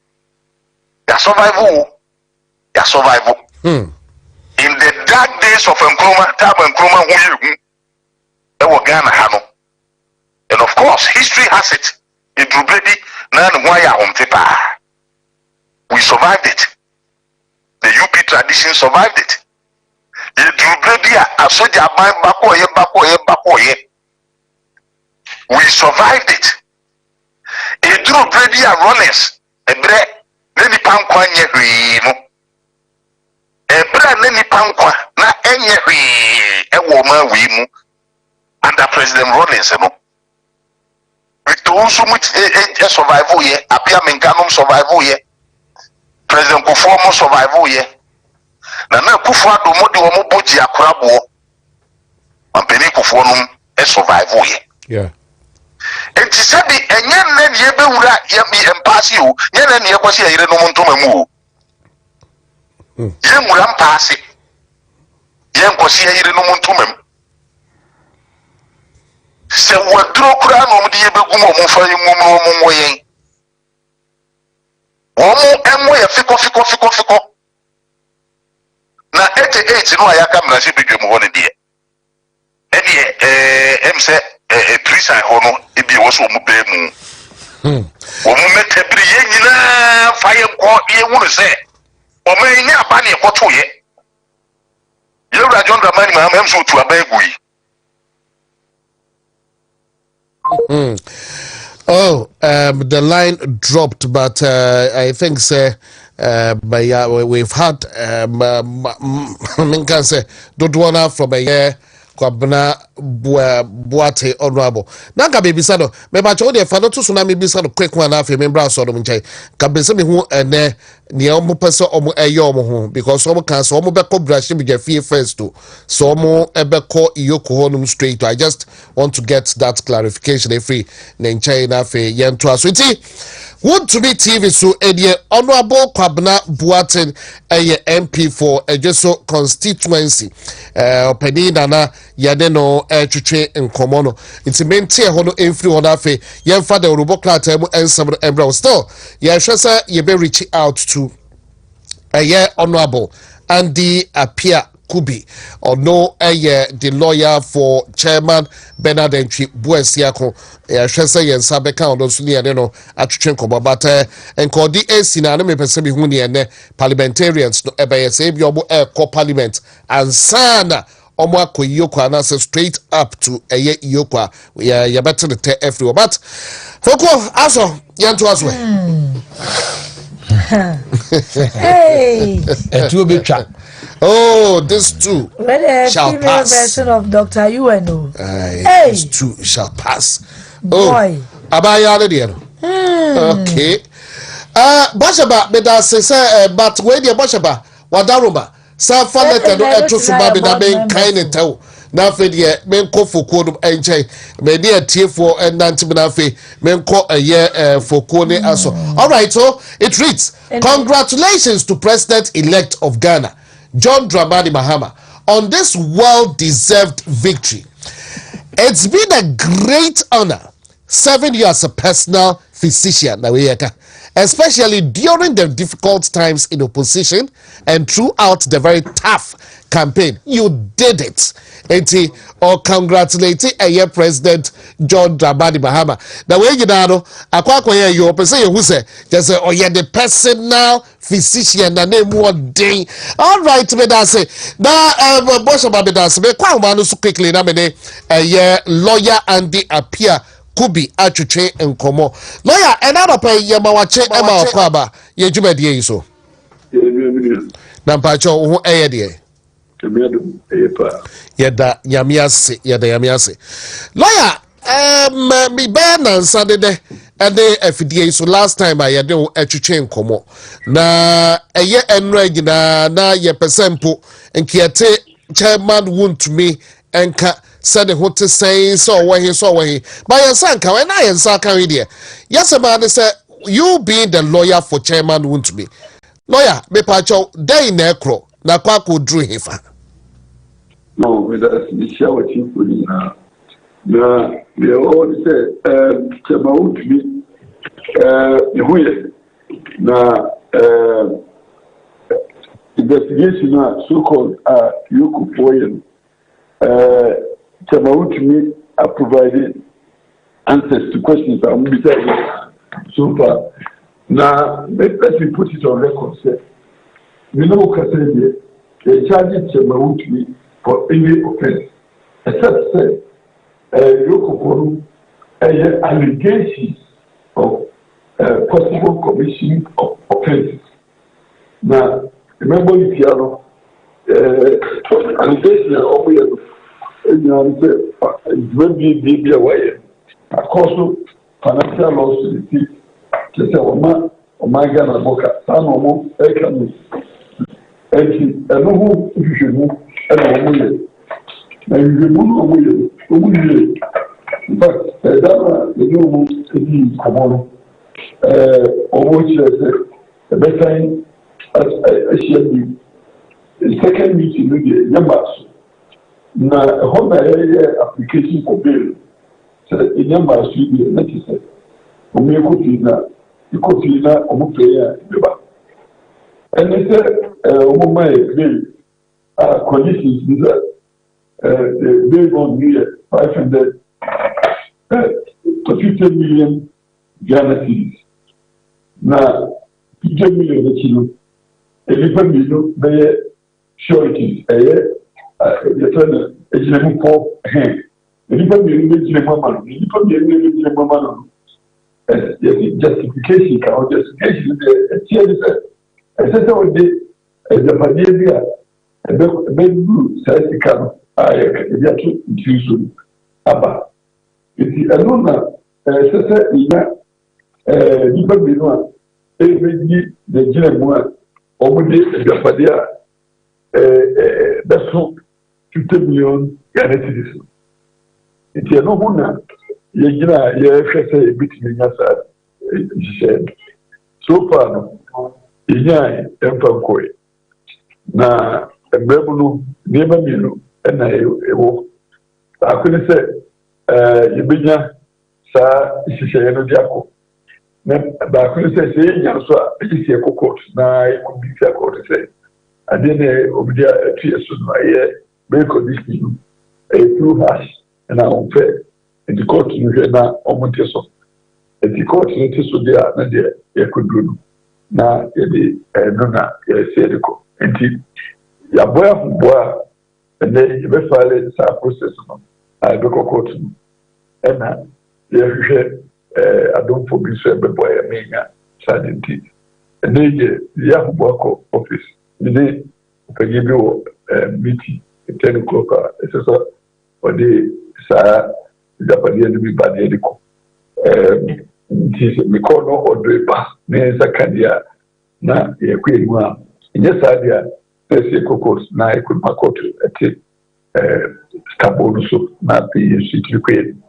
Their survival. In the dark days of Nkrumah, and of course, history has it. We survived it. The UP tradition survived it. We survived it. Runners, under President Rollins, we told so much a survival here, Apia Menganum survival here, President Kufuor survival here. Na Kufuor do mo de omo boji akrabo ampeni Kufuor num e survival here. Yeah. Enti sabi enye nne ne be wura ye mi empasi o nye na ne ye kwasi ayire no ntoma mu o ye wura mpasi ye kwasi ayire no ntoma mu se wadro kura no mo de ye be gumo mo fa yi mo yen omo emo ye fiko na 88 no ayaka mra se bedwem ho ne de em se Trisa hono ebi wo so mu be mu wo mu metabri ye nyina fa ye ko ye wuru se o me ni aba ne ko to ye Yewra John Dramani ma am so tu aba egui the line dropped, but I think we've had Nkansah Dodwana from a year. Kwabena Buate honorable. Nanga baby sado. Me ba cho de fa no to tsunami bi sado quick one afi me bra so do nchai. Ka be se me hu ene ne omo pese omo eyo omo ho because omo kan so omo be ko brashe bi jafie first to. So omo ebe ko iyoko ho num straight to. I just want to get that clarification free na nchai na afi yento aso ti. Wontumi TV so edie honorable Kwabena Buaten MP for Ejeso constituency. Penina na yade no twetwe nkomo no. Nti mentie ho no emfiri ho na afi yemfa the robo klata mu ensam no embra still. Ye hwesa ye be reach out to honorable Andy Apia Kubi or no the lawyer for chairman Bernard Entry Buesiako hwesa yen sabeka on so ne no atwetwe nkomo but enkodi AC na me pese bi hu ne ne parliamentarians no ebe say bi obo parliament ansana omo akoyoko anase straight up to iyoko ya better the te everywhere but foko aso yanto aso Hey etu betwa oh this too shall pass version of Dr. UNO hey this too shall pass boy abaya de no okay Bashaba me da say but we dey Bashaba wadaroma sa fa letter no eto so ba be da ben kind taw na fe de men ko foko no enchai me de atiefo enante me na fe men ko foko ne aso all right so it reads congratulations to President-elect of Ghana John Dramani Mahama on this well-deserved victory. It's been a great honor serving you as a personal physician, especially during the difficult times in opposition and throughout the very tough campaign. You did it. Or congratulating President John Dramani Mahama. The way you know, you say you say just say, oh yeah, the personal physician na name one day. All right, me that say now boss of me that say me kwa manu so quickly na me lawyer Andy Apia Kubi atwetwe nkomo lawyer enado pa yema wache ema okwaba ye dwumadie so na mpacho ho de yada yamiase lawyer Me ban and Saturday and the FDA. So last time I had no chain como na a year and regular na ye percempo and Kiate chairman Wontumi and said the hotel saying so where he saw where he by your son can I and Saka idea. Yes, a man said you being the lawyer for chairman Wontumi. Lawyer, me pacho day necro na Kwaku drew him. No, with us, we share what you put in now. They all say, about me, investigation, so called, Yoku Foyen, about me, are providing answers to questions that will be so far. Now, let me put it on record, sir. We know what they charge about me for any offense, except say, Yoko allegations of possible commission of offenses. Now, remember the piano, allegation of maybe away. Of course, financial loss to the thief. To say, oh my God, I'm almost economic. And who you should move and now you remove away. In fact, that the new is common. Almost the best time as I share you. The second meeting with the numbers. Now, a whole application for bail. So, the numbers should be necessary. We could see that almost player. And they said, my bail conditions is that. The bill on me 500 to 50 million Ghana cedis. Now, 50 million kilo. A little million, they sureties. The turn a gentleman for hand. A little million, a little million, justification, or justification, a certain day, the pandemia, a big blue, says I get to use Abba. It's alone, sister, you can be one. Every the general over the Padia, that's 50 million Ghana citizens. It's a no wonder, you say a bit in your so far, Yai, Emperor Koi. Now, a Bebulo, never knew. And I couldn't say, you bring sa Shayano Jaco. But I couldn't say, so it's a court. Now I could be a court to say. I didn't obey a 2 years soon. I make condition a true hash and I won't pay. And the court you hear now on Monteso. And the court in Teso there, and there could do. Now, Nona, Serico. And ya boy. And then you may file a process. I go court. And I don't forget to boy, I mean, certainty. And then you have work office. The day I give you a meeting at 10 o'clock. It's also for the Japanese enemy by the edico. We call no order pass. There's a candia. Now, you're queen one. Yes, idea. There's a cocos. Now I could make out a stable so not be city queen.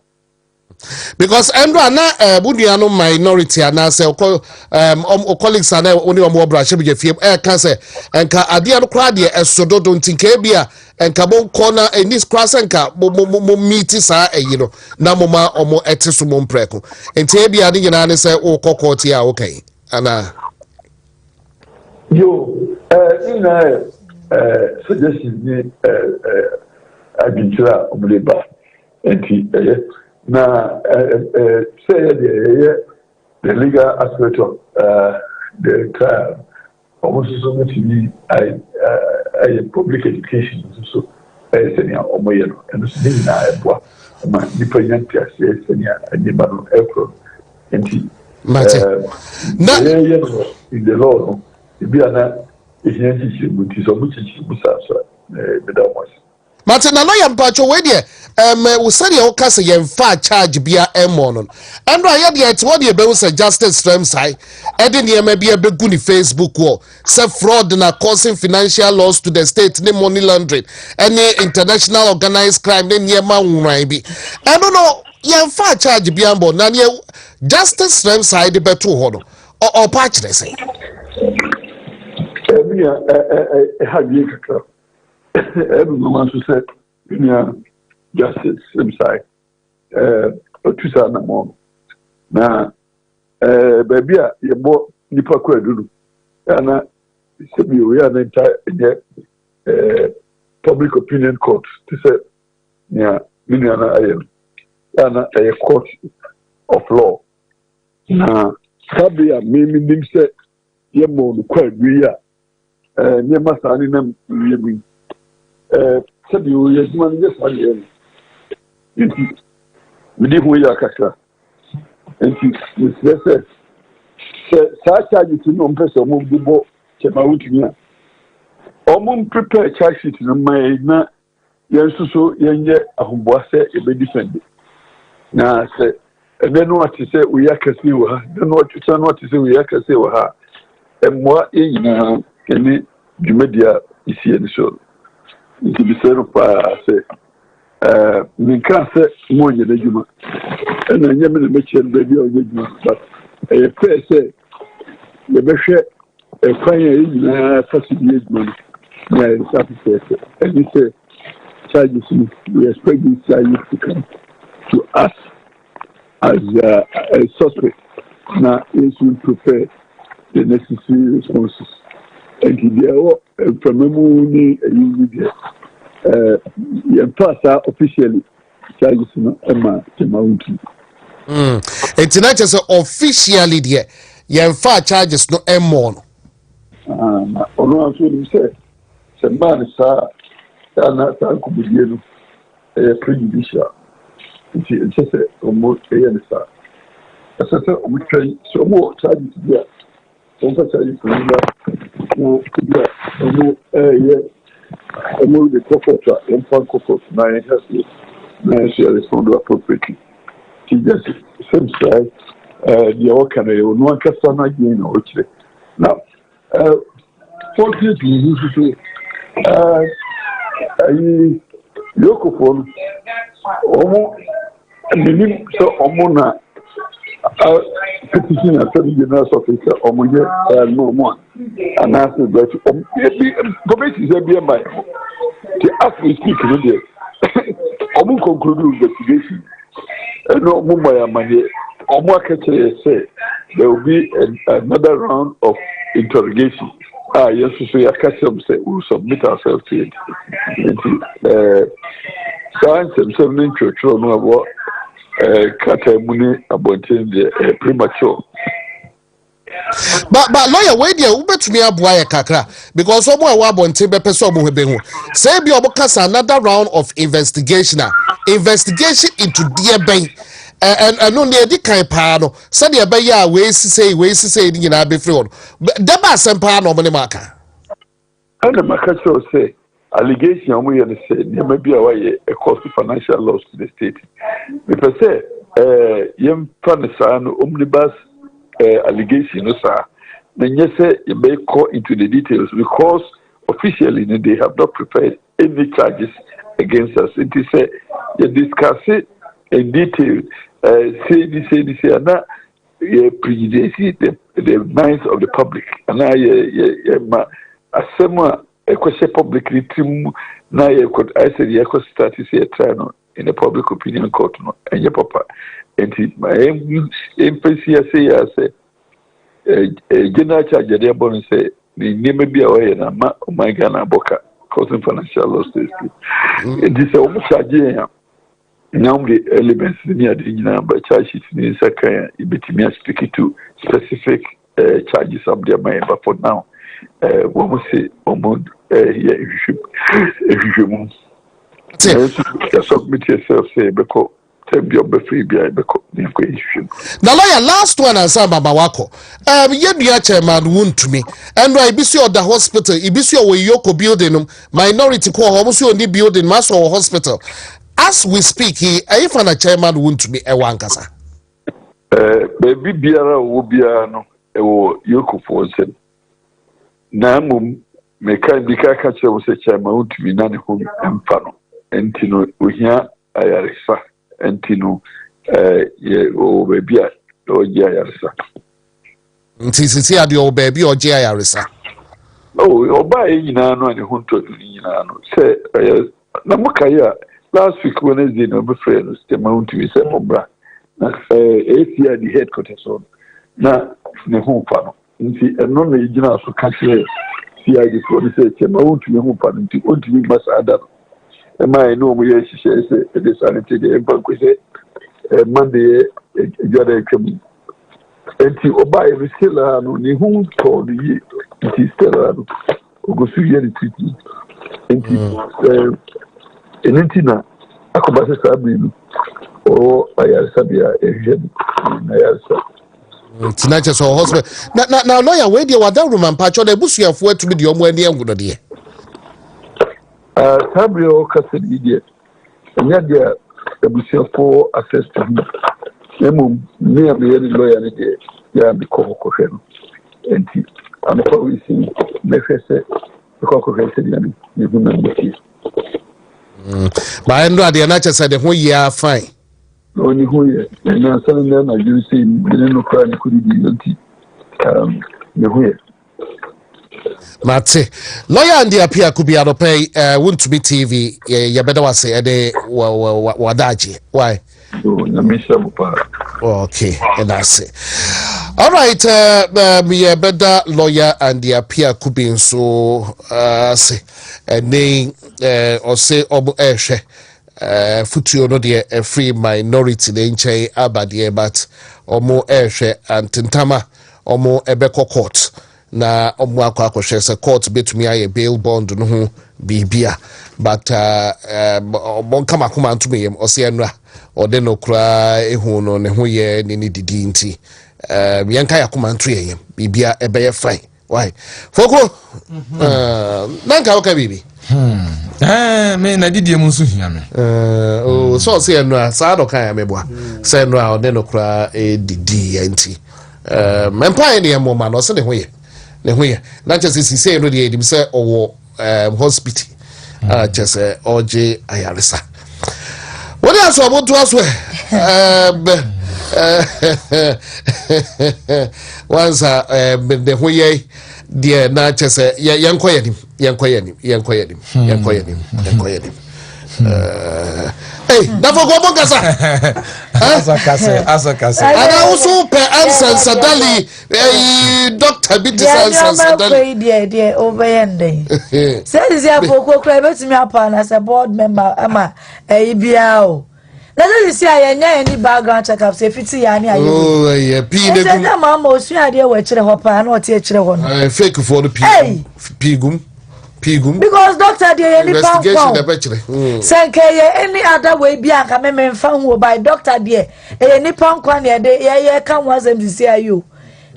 Because Andrew na budiano minority and say colleagues and only more brush be fie can say enka ade no kra de esodo don tinka bia enka bon corner in this class enka mo meet sa eyi no na mo ma omo etiso mo mpreko enti bia de nyina ne say o kokoti a okay ana yo suggestion ni agintra omleba enti now, say the legal aspect of the trial, almost so much in public education, so senior Omoyano, and the senior my different senior and the Banu April, and in the law, the Biana is so much in Musa, Medawas. Martin, no yam pacho we there. We said you cast a far charge bia emonon. And I had yet what you be say justice from side. Edin ye may be a big good Facebook wall. Say fraud and causing financial loss to the state, ne money laundering, any international organized crime, then ye man be. I don't know. Yam far charge bia bon. Nan ye justice from side the better hono or patch they say. Have you everyone to say justice inside to say no more na baby a ye bo nipa kwa dulu na se bi we are entire public opinion court to say yeah na a court of law na sabi a nim say ye mo kwa dulu a nye masani na yebi sabi o ye duma ni yes ali enti midi hu ya kakra enti se sa charge ti no mpese mo bubo chema Wontumi a omo prepare charge sheet no mai na yensuso yenye ahomboase ebe defend na se ebe no ati se we yakase wo ha no ati se we yakase wo ha emwa yina kene jumedia isi en so nti bisero pa se Nkansah mo ye na juma na nyame na meche baby o juma but pese le behwe kwan ya yina fasidi juma na satisfaction and say charges we expect these charges to come to us as a suspect now is to prepare the necessary responses and from memory pass officially charges no Emma Wontumi. It's not just officially there. Yemfa charges no Emma. Ono aso ni se man sa na could be prejudicial. It's just almost a sa. As I said, we try so more charges there. Some charges no the corporate and corporate now has to respond appropriately. She just seems like the organ no one can stand again or now. Fortunately, you should say Yokophone so Omona petition attorney general's officer no more and ask that probation is be by the ask we speak in there conclude investigation no more money say there will be another round of interrogation. Yes, so you say we submit ourselves to it. Science and seven church no about Katamuni about the premature. But lawyer, wait there, Ubetumi Abuaya Kakra, because someone wabonte be person who be who. Say be obokasa another round of investigation into dear bank. And no near the kind pano. Said ya be ya we say you know be free on. Deba sempa no money marker. And the market say allegation we say there may be a cost of financial loss to the state. Because say yem fan omnibus allegation no sir. Then you say you may go into the details because officially they have not prepared any charges against us. It is say you discuss it in detail. Say and that prejudice the minds of the public. And I question publicly now I said you could start to see a trial in a public opinion court and your papa. And my emphasis I say general charge there born say the name be away and my Ghana boka causing financial loss to the state. It is almost charge now the elements near the number charges in second you speak to specific charges of their mind, but for now what we say almost you should submit yourself say because bi obefri bi ebeko ni ko issue na lawyer last one answer baba wako yedua chairman Wontumi and I be see the hospital I be see we Yoko building minority ko ho so ni building maso hospital as we speak if an chairman Wontumi e wankasa baby biara wo biara no e wo Yoko for nsem na mum meka bika ka che wo se chairman Wontumi na ne ho emfa no enti no ohia ayaresa enti no ye o baby a o je ayaresa nti sisi ade o baby o je ayaresa oba nyina no ane ho to nyina no se na mukaya last week Wednesday no be friend Mr. Wontumi se obra na ACI the headquarters on na ne ho fa no nti eno na yina so ka se CI for the se Wontumi ho fa nti Wontumi masada e mai no mo ye hihye se e de sanity de empa ko se Monday ejade kwam enti oba e risela no ne ho to yi nti stela no ogosu ye ni treatment enti enentina akoba se sabi no o ayaresa bia ehye na ayaresa tinache so hospital na lawyer we dey wada room and patch the busuafo atumi de omo ani angudo de sabi o kasedi de nya de busuafo access to emu me am ye lawyer ni de ya bi ko hwe no enti amfa we see me fese ko hwe se dia ni hu na bi ba endo ade na chese de ho ya fine oni hu ye na san na na you see ni no kwa ni kudi di enti ni hu ye Mate lawyer and appear could be pay Wontumi TV ya better was say de wadaji why okay and that's it all right me better lawyer and the appear could be so say and name or say obo ehwe futuo no de free minority de nche abade but omo ehwe antintama omo ebeko court na omo akwa se court betumi aye bail bond no ho bibia but omo kama kuma antumi yem ose enra ode no kura ehu no ne ho ye ni didi nti yenka yakuma antu yem bibia ebeye fine why foko nanka oka bibi me na didi mu nso hia me so se enra sa do kan ya meboa se enra ode no kura didi nti mempa ne yem ma no se ne ho ye na just say no dey say owo hospital just oje ayaresa what else about to us once the hoye there na just yankoyanim hey never go bongasa asakase ana also per answer sadali doctor bitis sadali there overending says ya for cry betimi apa as a board member ama bia o na do you see any background check up say fiti ya ni aye oh yeah pin na mama osu ade we kire ho pa na o tie kire ho no fake for the pigum because doctor dey any investigation senke any other way bi anka me mfa hu by doctor dey any pankwa na ye kan wazem di see ayo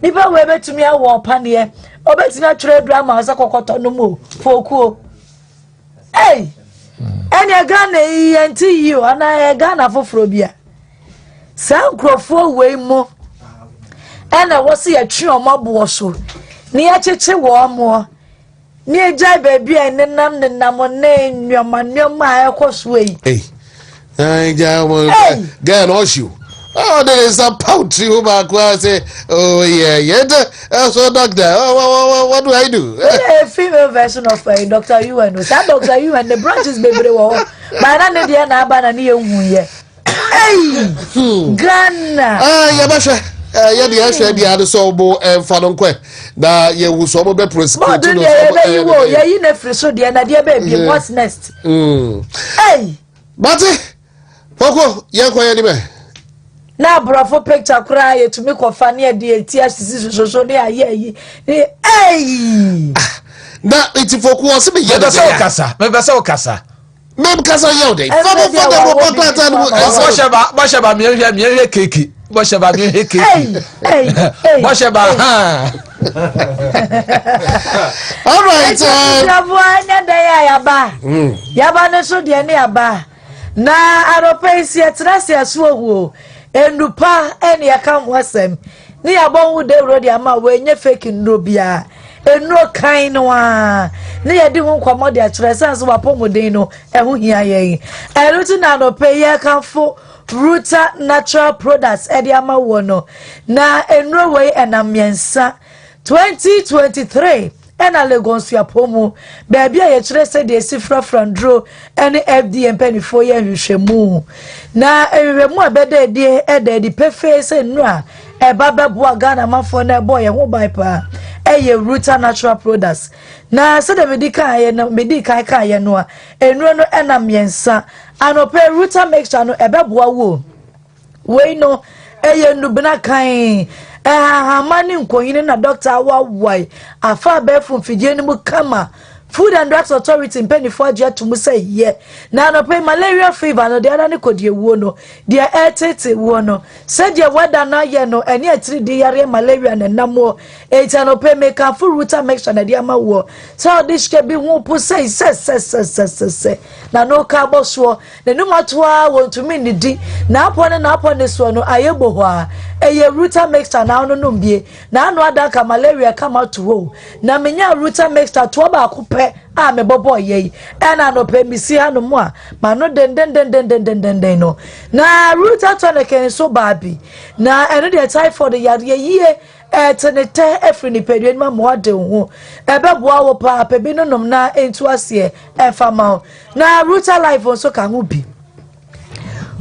nipa we betumi awo pa ne obetumi atwere drama asa kokoto no mo fokuo hey any Ghana enti you ana Ghana foforo bia sankrofo we mo ena wo se atwe omabo so ne ya cheche wo mo ni ejai baby enenam ne nyoma ekosue eh ja wo gan oshu oh there is a pouch who back say oh yeah so doctor what do I do a female version of a Dr. UN that Dr. UN the branches baby wo ba na ne dia na aba na ne ehun ye Ghana ya ba hwe ya de ahwe de ade so bo emfa no nkwe na ye wu so mo be prosecute no so ya yi na free so de na de baby what's next hey but foko ye kwa ye ni be na brofo picture kura ye to me kofa na de tia sisi so de aye hey na iti foko o se be ye me be se okasa Mem kasa yode. Fama Bosheba me keke. Bosheba me keke. Bosheba ha. All right. Yaba no so de ne aba. Na aropa isi etrase aso endupa ene aka mwasem. Ni yabon wo de rodi ama we nye fake nro bia. Enro kan no a. Ni yedi ho kwamo de atrase anso wapomodin no eho hia yen. Eruti na aropa ye kanfo Ruta Natural Products edi ama wo no. Na enro we enamiensa 2023 ena Lagos ya pomu baby a yekire se de sifra frandro ene FDM penifo ye hwehwemu na ewemu abede de ede pefe se nura e baba bo Ghana mafo na boy ye ho bipa eye Ruta Natural Products na se de medical ye no medical kan ye no a enuro no ena miensa anope Ruta mixture no ebeboa wo we no eye nubna kan mani nkoyine na doctor awawai afa befu mfidie ni mu kama Food and Drugs Authority penifo agye to mu say ye na no pay malaria fever no de ana ne kodie wo no de etete wo no say de wada na ye no ene atiri de yare malaria na namo eta no pay make a full Ruta mixture na de ama wo so this ke bi hu po say na no ka boso na no matoa Wontumi ni di na apone so no ayebo ho a eye Ruta mixture na no mbie na anu ada ka malaria kama to wo na menya Ruta mixture to ba akupe a me bobo ye ena no pe misi hanu mu a ma no den no na Ruta toneke so babi na eno de typhoid yare ye tenete efri ni pedwe ma mo ade ho ebeboa wo pa pebi no nom na entu ase efama na Ruta life so ka ho bi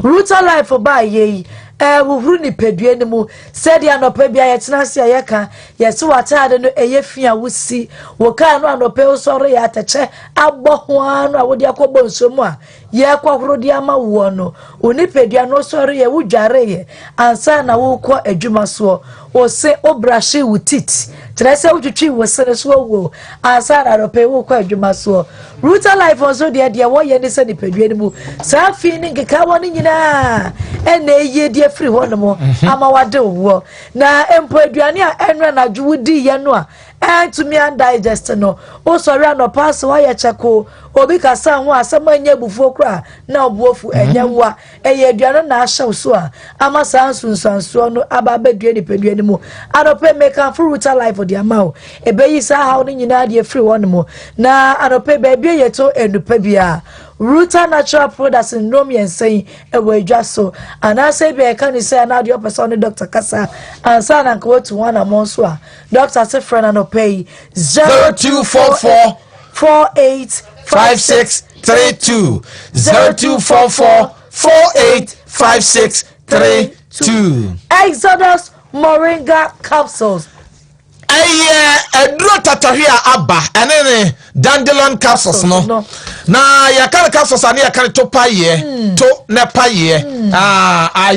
Ruta life ba ye wuhuru ni pedue ni mu said ya no pe bia ye tena se ye ka ye se watade no eye fia wusi wo ka no anope usoro ya tache agbo ho anu awodi akobo nsomu a ye kwahoro di ama wo no oni pedua no soro ye wudware ye ansa na wo kọ adwuma so o se obrashi wutit trese wutwitwi wo sere so wo ansa na anope wo kọ adwuma so Ruta life also de wo ye ni se ni pedue ni mu sa fi ni nkeka wo ni nyina ene ye die free ho no mo ama wade wo na empo aduane a enra na dwudi ye no a entumi and digest no o sorry no pass wa ye cheko obi kasa ho asema anya bufuo kra na obuofu enya wa eye aduane na ahye so a ama sansu no aba badue ni pedue ni mu adope make am for Ruta life of the amount ebeyi sa ha no nyina de free ho no mo na adope baby ye to endupa bia Ruta Natural Products in Rome and saying a way so and I say be can say another person Dr. Kasa and son and go to one among swa Dr. say friend and pay 0244 485632 0244 485632 Exodus Moringa capsules edro tatahia aba enene dandelion capsules no na yakare capsules ani yakare to paye to ne paye I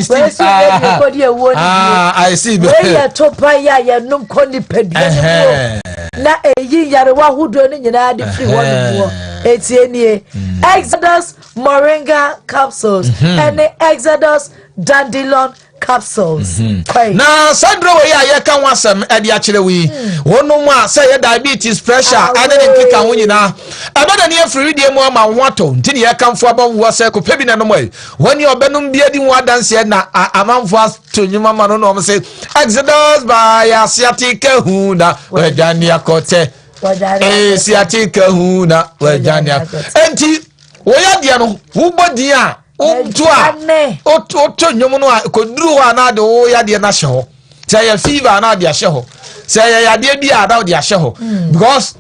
see we to paye ya num koni pedue na eyi yare wa hudo ni nyina de free one etienie Exodus Moringa capsules and Exodus dandelion capsules na Sandra we ya kan wasem e de akire wi wonu mu a say diabetes pressure ane ne kika ho nyina abada ne afiri die mu ama hoato ntini ya kanfo abawo say ko pebi na no mai woni obenum bia di mu adanse na amanfo atonyuma ma no no say Exodus by asiatic huna we jani akote asiatic huna we jani enti wo ya dia no wo bodi a Otua oto nyomu no akoduru ho ana de wo ya de na hye ho say ya fever na de hye ho say ya de bia na de hye ho because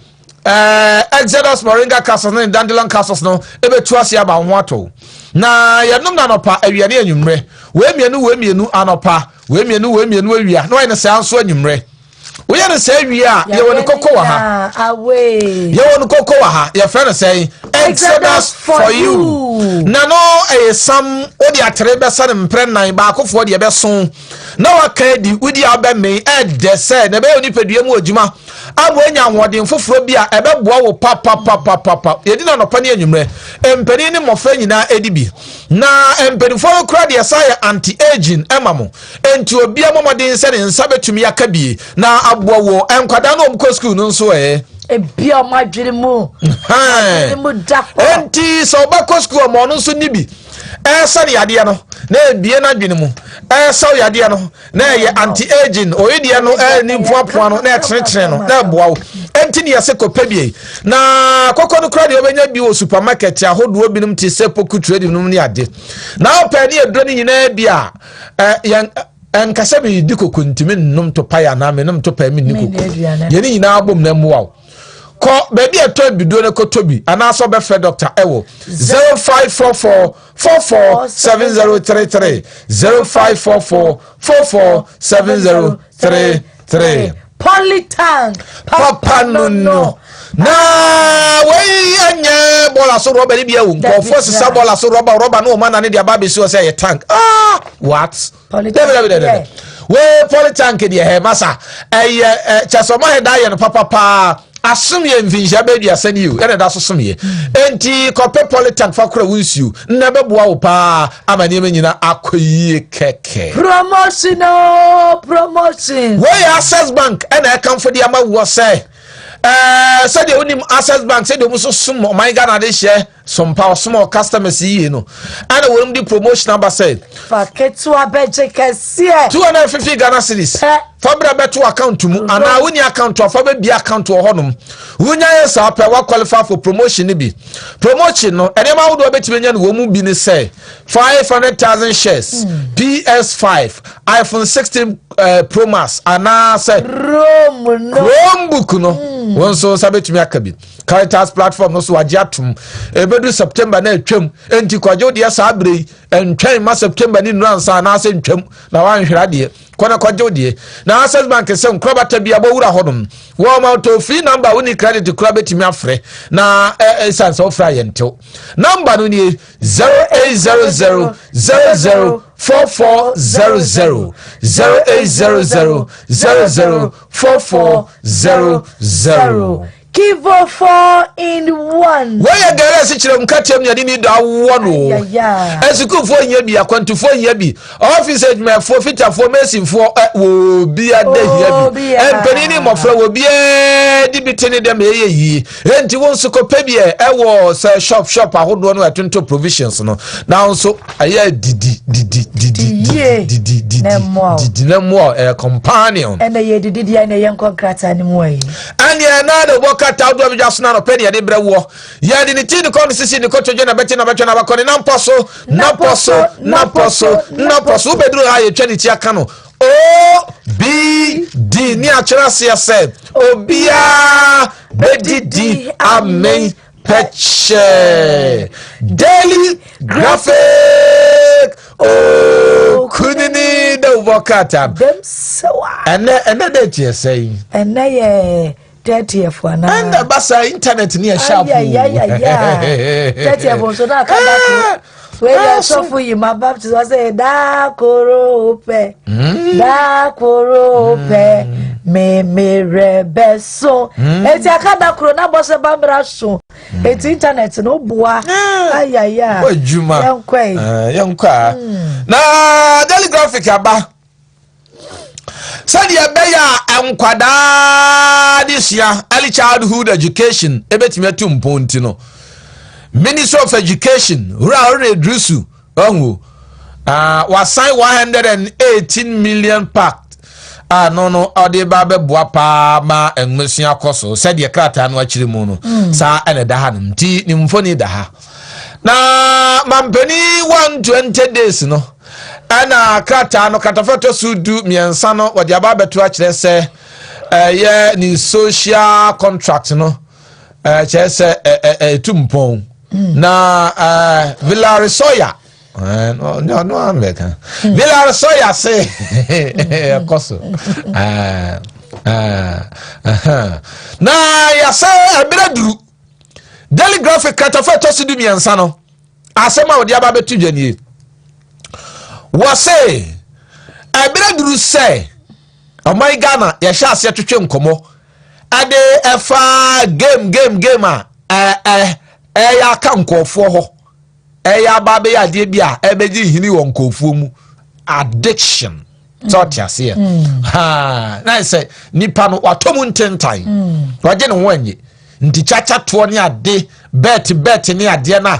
Exodus Moringa capsules no dandelion capsules no ebetu ase aba ho ato na yenum na nopa awiane anwumre we mienu anopa we mienu awia no ene say anso anwumre we ene say awia ye woni kokko wa ha ye woni kokko wa ha ye friend say Exodus for you na no sam odi atere be sa ne mprennan ba akofo de be so na waka di udi aba me de say na be oni padua mu adwuma abwenya wodin foforo bi a ebeboa wo papa yedi na no pani anwumre empani ne mofra nyina edibi na empani for kura de say anti aging emamo enti obi amomodin se ne nsa betumi akabie na aboa wo enkwada na omko school no nso ebia madwiri mu dako enti so ba school mo no nso nibi sani yade no na ebie na dwene mu saw yade no na ye anti aging oyedie no ni poapoa no na etrere no na boa wo enti ne yese kopabie na kokko no kra de obenya bi wo supermarket ahodo binum ti sepo kutrade binum ni ade na opani edro ni nyina bia Nkansah bi dikoko ntimi nnum to paya na me nnum to pa mi nikoko ye ni nyina abom na muwa ko baby eto bido ne ko tobi ana so be fe doctor ewo 0544 447033 0544 Polytank papa no na wey anya bola so rubber bia wo ko force sa bola so rubber no man na ne dia ba be so say tank what Polytank we Polytank dia he masa chasoma he da ye no papa asum ye mvinja be dia sani you ene da so sum ye enti kope Polytank fa kura wunsu na be boa wo pa amane nyina akoyie keke promotion we Access Bank ene kan fo dia ma wo say said the only Access Bank said the so sum my Ghana de share some power small customers you know and the one the promotion number said faketu abeje kese 250 Ghana cedis fabra beto account mu ana woni account to fa be account to honum wunya yesa pa wa qualify for promotion ni bi promotion no ene ma wodo betimenya no wo mu bi ni say 500,000 shares PS5 iPhone 16 Pro Max ana say Chromebook no won so sabetumi akabi Caritas platform no so agiatum ebedu September na atwam enti kwajo de sa abrei entwen ma September ni nuansa na ase ntwam na wan hwera de kwana kwajo de na Access Bank se nkrobata bia bo wura hodom wo ma to free number woni credit kura betimi afre na essence of fry ento number no ni 0800 004400 0800 004400 Kivo 4-in-1. Why you get us chirem katem ya ni da wono. Esiku fo nya bi akwantufo nya bi. Office me forfeiter for mesin for wo bi ade hia bi. Empani ni mofra wo bi di bitene dem yi. Enti won so kopa bi wo say shop ahodo no atonto provisions no. Now so aya didi na mo companion. And ye didi ya na yen contract ni mo yi. And ya na do kata do just na no pe de brewo ya de ni ti ni kon sisi ni ko toje na beti na ba koni na mposo bedru ha ye twani ti aka no o b d ni achira se said obia bedidi amen peche daily graphic kunini do vokata dem sewa and that you say and na 30th one and the basa internet near sharp 30th so na kada we ya so for you my baptist was say da korope me rebeso eti akada koro na bo se bambra so eti internet no boa ayaya ojuma yankwa na daily graphic aba said ya beya enkwada this year early childhood education ebetimi atum ponti no Minister of Education Ura Drusu onwo was signed 118 million pact no ode ba be boa pa ma enmesia koso said ya krata no akire mu no sa ene da ha nti ni mfoni da ha na mampani 120 days no ana krata no katafato sudu miensa no wode aba beto a kire se ye ni social contract no kire se tumpon na Villarreal no America Villarreal say koso na ya say abiradu daily graphic katafato sudu miensa no asema wode aba beto dwanie wase abiradu say oh my Ghana ya sha ase twetwe nkomo ade efa game ya ka nkofo ho ya ba be ade bia ebeji hini won nkofo mu addiction so tiase ha na say nipa no watomu ntentan waje ne ho anye nti chacha to ne ade bet ne ade na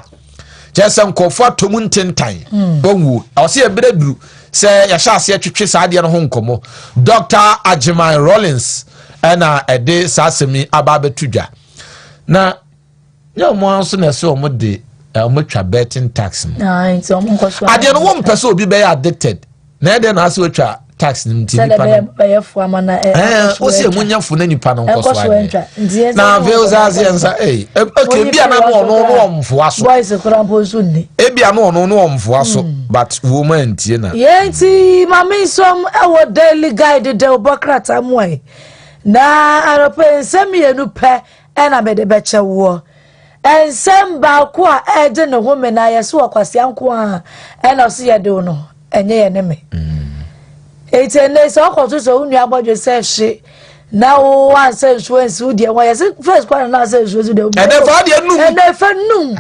jese nkofo atomu ntentan bonwu awse ebreduru say ya sha se atwetwe sa ade no ho nkomo Dr. Ajiman Rollins ana ede sasemi ababetudwa na yo mo so na so mo de mo twa betting tax na nti o mo nkoso ade no wo mpese obi be addicted na ede na so twa tax nim ti nipa na be fu amana o se munyafo na nipa no nkoso ade na veils azienza okay bia na no omfo aso boys krampo so ni bia no omfo aso but woman tie na yenti mama som e daily guide de obokrata moy na arope nsem yenu pe na me de beche wo ensem ba ko a ede ne ho me na yeso akwase anko a na so ye de no enye ye ne me etene so akoto so unu abodwe se hye na wo wan se influence wo de wo yes first kwa na se influence de ene fa de num ene fa num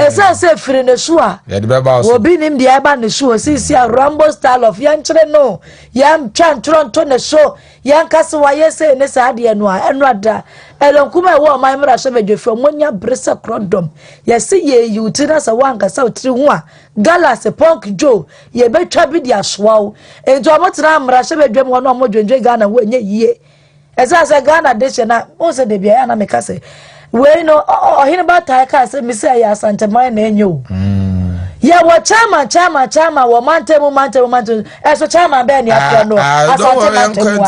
esa se firi ne so a ye de be ba so obi nim de eba ne so sisi a rambo style of yan kire no yan twan toronto ne so yan kase wa yese ne sa de no a eno ada elonkuma wo man mra so bedwefo monya bresa krodom yese ye yuti na sa wan kase otiri ho a galas punk joe ye betwa bi dia soawo ento amotra mra so bedwem ho no mo dwendwe Ghana wo enye yie esa se Ghana de chena o se de bia na me kase we no ohine ba ta kase mi se ya Santa Maria na enyo ya wo chama wo mantemu eso chama be ni afia no asante mantemu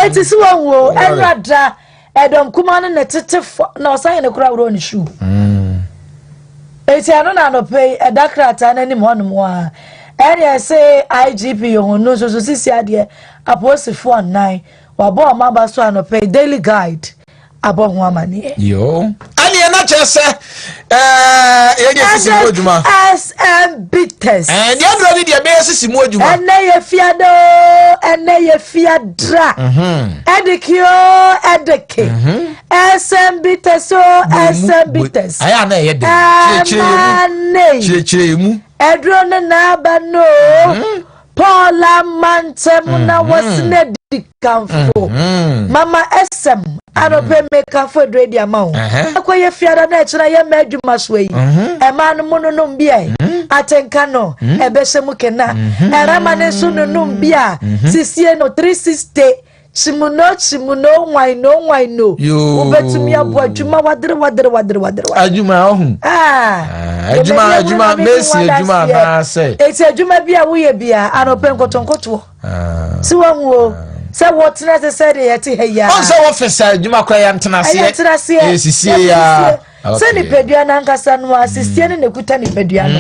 eti si wo enrada edom kuma no ne tetefo na osan ne kura woro ni shu eti ano na no pay edakrata na ni mo no mo a ene say IGP yo no so sisi ade apostle 49 wabo ma ba so ano pay daily guide abo ho amane yo ani na chese ye dey sisi mo adwuma SMB test and you do dey be sisi mo adwuma ene ye fiadra edikio edike SMB test SMB test aya na ye dey chire mu edro na ba no Paula mantem na wasne dikamfo mama SM anope meka for ready amount akoye fiada na ekira ye madwuma so yi e ma no no bia atenka no e be hemu kena erama ne so no bia sisie no 360 chimuno why no ubetumi abo adwuma wadre adwuma ohun adwuma mesi adwuma na say eti adwuma bia wo ye bia anope nkotonkoto si wanwo se wotena se de yete heya on se office adwuma kwa ya ntena se esisie ya se ni pedua na Nkansah no asisie ne nekuta ni pedua no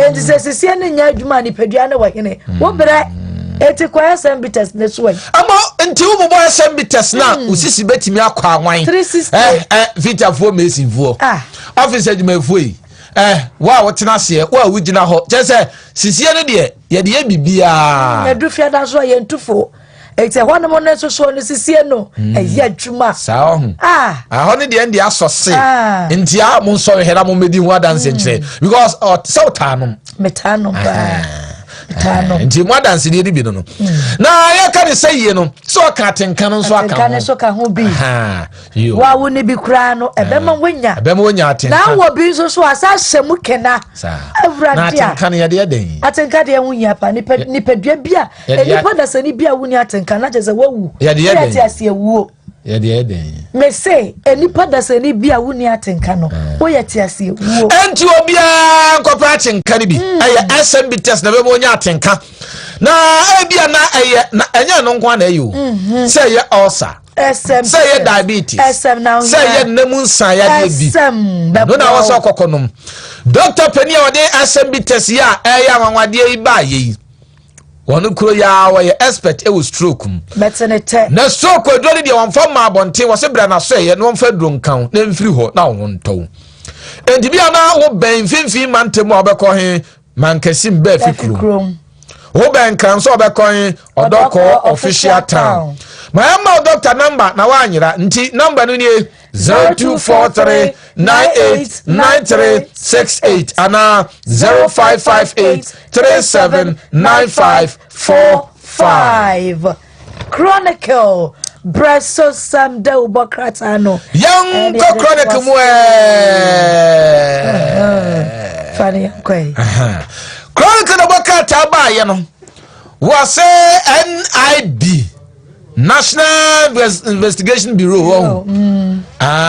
enti se sisie ne nya adwuma ni pedua ne wahene wo bre eti kwa SMB test ne so ama nti wo bo SMB test na usisi betimi akwa anwan vita fo mesi fo office adwuma fo yi wa wotena se wa wugina ho je sisie ne de ye de bibia edu fiada so ye ntufo ete ho no ne so no sisie no eya adwuma sa ho ho ne de ndi asose nti a mo so hera mo medi ho adanse nkire because so tanom metano ba nti mo adanse de bi no na ya ka ne saye no so ka atenka no so aka ho so ka ho bi wa wo ne bi kura no ebema wonya atenka na wo bi so asa hyemu kena na atenka ne ya de den atenka de wonya pa ni pedua bia enipa da sani bia woni atenka na je se wawu ya de den ya ase wuo ya de den me say enipa da sani bia woni atenka no wo ya ti ase wuo enti obia nkopra atenka ni bi aya SMB test na be mo nya atenka na ebia na na enya no nkwa na eyo say ye ulcer say ye diabetes say ye nemunsan ya de bi no na wo so kokonom Dr. Penny o de SMB test ya eya wanwade yi ba yi wonu kuro ya wo ye expert e wo stroke betenete na stroke odori de won fam ma bonte wo se bra na so ye no mfa duro nkan na mfiri ho na wo nto enti bia na wo ben finfin mantem obekọ he mankasim ba fikru Oben Nkansah obekon Odoko official town. My ama doctor number na wanyira nti number no nie 0243989368 ana 0558379545 Chronicle Breso Samde Ubokratano Young Chronicle mu Funny kwai Chronicle Ubokratano ba ye no was NIB National Investigation Bureau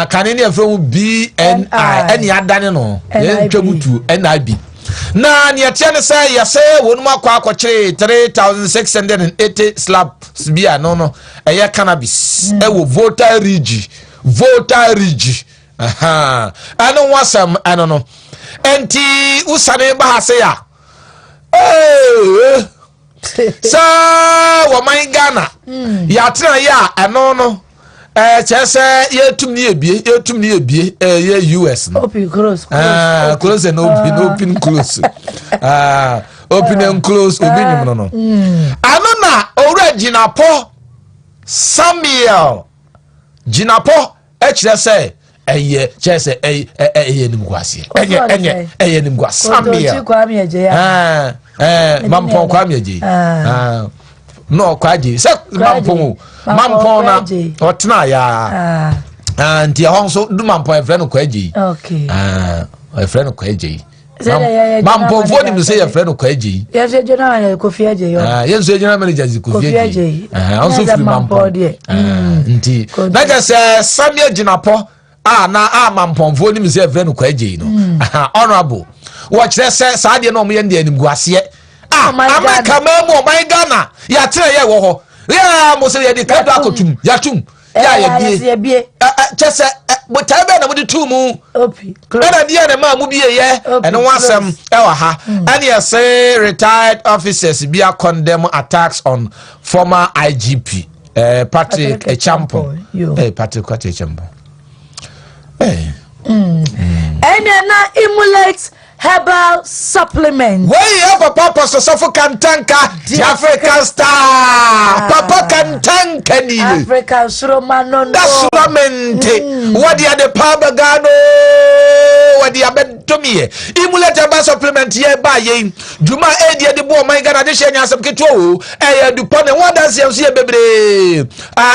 kanini from BNI any adane no ye ntwabutu NIB na ne atiane say ya say wonu makwa akwache 3680 slabs bia no eye cannabis e wo voter rigi ano wasam ano no enti usane ba ha say ya sa wo man Ghana ya tena ya ano no chese yetum ni ebie ye US no open close close and open close open and close obinyum no ano na owura Jinapo Samuel Jinapo kire say eye chese eye nimguase eye nimguase Samuel mampon kwa meje no kwaji se mampon na otna ya nti honso du mampon e friend kwaji okay e friend kwaji mampon fodi mi se e friend kwaji ye se jona ya Kofi Aje yo ye so jona manager Kofi Aje honso fi mampon nti na ka se Samuel Jinapo na mampon fodi mi se e friend kwaji no honorable watch say saade no mo ye ndie nimguase America memo my Ghana ya tire ye wo ho ya mo se ye di kado akotum ya tum ya ye bie chese bo tabe na mo di tumu opi na dia na ma mu bie ye eno wasem e wa ha and you say retired officers be condemn attacks on former IGP Patrick Echampo Patrick Echampo na emulate herbal supplement. Where you have a papa so Kantanka, the African star. Papa Kantanka ni. African Suromano. That's Suramente. What the other Pabagano? What the Abentomie? Emulate herbal supplement here by ye. Juma Edia the boy, my God, addition as some kito. Du pone what does you see, baby?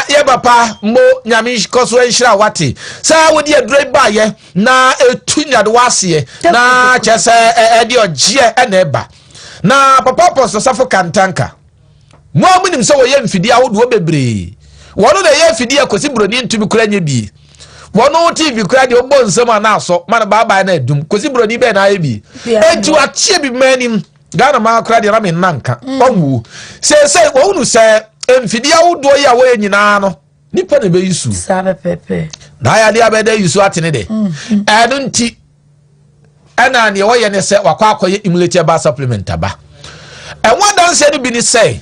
Ye papa, mo Yamish Koswensha Wati. Sa would you drive by ye? Na a tunya wasi na chese edio jie eneba na papa poso safo Kantanka mo munim so wo ye mfidi awodo bebre wono na ye mfidi akosi broni ntumi kura nya bi wono TV kura de obo nsem na aso man baba na adum kosi broni be na bi eju achie bi manim Ghana ma kura de rame nanka onwu se wo unu se mfidi awodo ya wo nyina no nipa na be yisu sabe pepe na ya dia be da yisu atene de enu nti ana ne woye ne se wakwa akoye emulate ba supplement aba enwa dan se ni bi ni say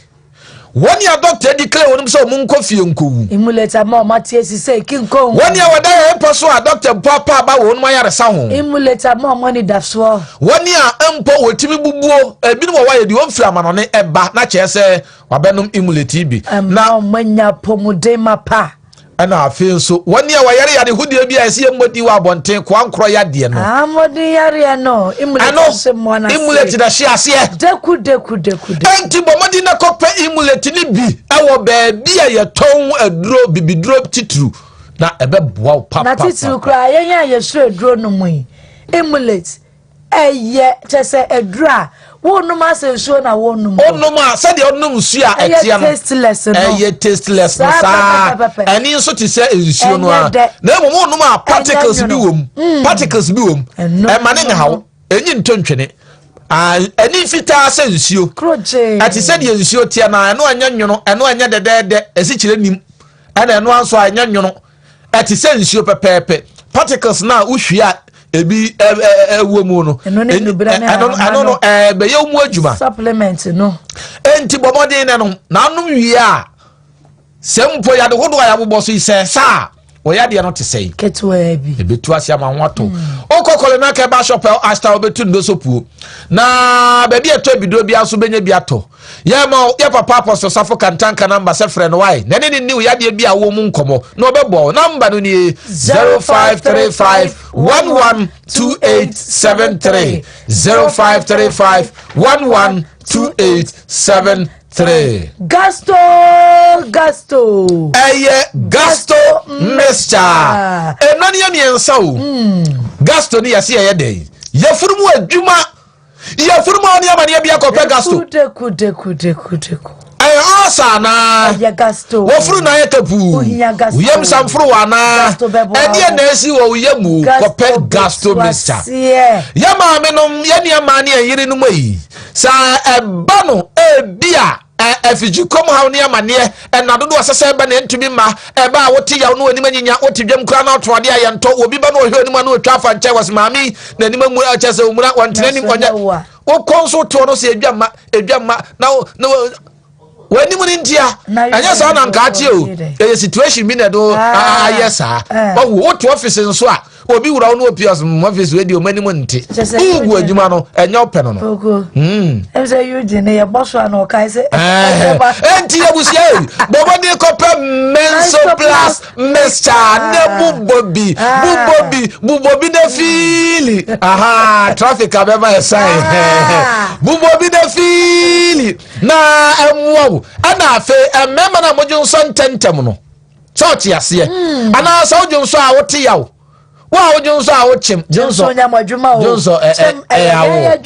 woni a doctor declare wonim so mun kofie nkowu emulate ma ma tie si say kinko woni a wada e poso a doctor papa ba wonum ayare sa ho emulate ma mo ni daso woni a empo wotimi bubuo ebi no waye di wonfira ma no ne eba na che se wabenum emulate bi na manya pomoden mapa ana afi so woni a wayare yade hudie bi a ese mmodi wa bonten kwa nkro yade no amodi yare no emulate mo na emulate da hye ase deku enti bomodi na kope emulate ni bi ewo ba bia ye ton aduro bibiduro titru na ebe boa papa na titru kra yenya ye sure aduro no mu emulate eye chese adura wonum asensuo na wonum onum a se de onum su a etia no tasteless no sa ani nso ti se ensuo no a na emu onum a particles bi wom e mane ne hawo enyi ntontwene ani fita se ensuo ati se de ensuo tia na eno anya nwono eno anya dedede esi kire nim ana eno anso anya nwono ati se ensuo pepepe particles na uhwia ebi ewumu no ano be ye mu adwuma supplement no enti bomodin ne no na anum wi a sempo ya de hodo ya bobọ so ise sa oya de no te sei ketwa bi ebetu asia ma nwato okokole na ka ba shop asta obetu ndo sopu na ba bi eto ebido bi aso benya bi ato ye ma ye papa apostle safo kantanka number se frɛ no why na ne ni oya de bi awo mu nkomo na obebo number no ni 0535112873 0535112873 Gasto Gasto Mr. Enani ya miensa o Gasto ni yasi ya dey yafurumu adwuma yafurumu oni amani ya bia kope Gasto kude asa na ya Gasto wofuru na yekapu uyem samfuru wana ede na esi wo uyemu kope Gasto Mr. Ya ma menom ya ni amani yiri no mai sa eba no ebia efiji kom ha oni amane na dodo asese ba na ntumi ma eba wote ya no anim anyinya wote dwam kra na oto ade ayento obi ba no ohwe anim na otwa fa nche was maami na anim mu achese omura wantene ni konya wo konso to no se edwama na wani mu ntia anya sa na nka atie o e situation bi na do ayesa wo to office nso a obi wura no opias office radio mani mu nti ugu adwuma no enya openo no say you dey na your boss one o kai say enti abusia bobo ni kope menso plus mr ne bubobi na fili aha traffic abeba sign bubobi na fili na emwo ana afe emema na mojunso ntentem no church yase ana so ojunso a wote yawo wa ojunso a wochim junso nyamadwuma o junso yawo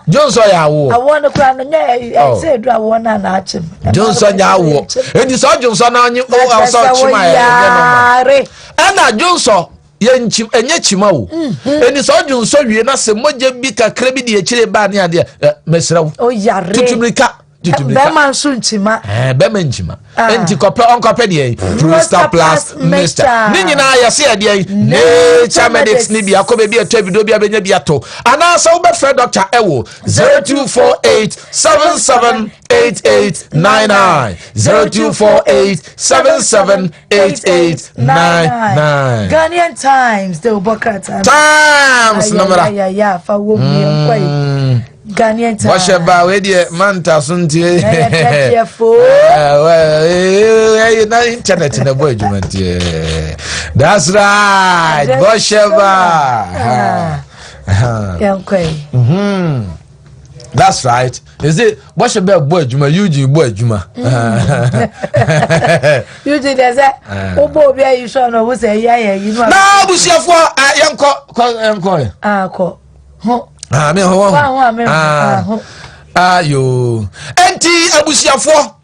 junso yawo awo no kra no nya say do awo na achim junso nyawo edi so junso na anyi o so chima ya ana junso yenchim enye chima o eni so junso wie na se moje bi kakra bi de akire ba ne ade mesrawo o yare tutumrika Bema nsunchima bema nchima enti kope onkope de Crystal Plus Mr. Ni nyina yase de Nature Medics ni bia ko be bia to bido bia benya bia to ana so be free doctor ewo 0248778899 0248778899 Ghanaian Times the Bokata Times number ya fa wo mi enkwai Ghanaian Times. What's about we dey manta sunti na internet na boy jumanti. That's right. Bosheba. That's right. Is it Bosheba boy juma Eugene boy juma. Eugene is that obo bia you sure no we say ya you know. Na busiafo yanko ko. Me ho ayo enti abusiafo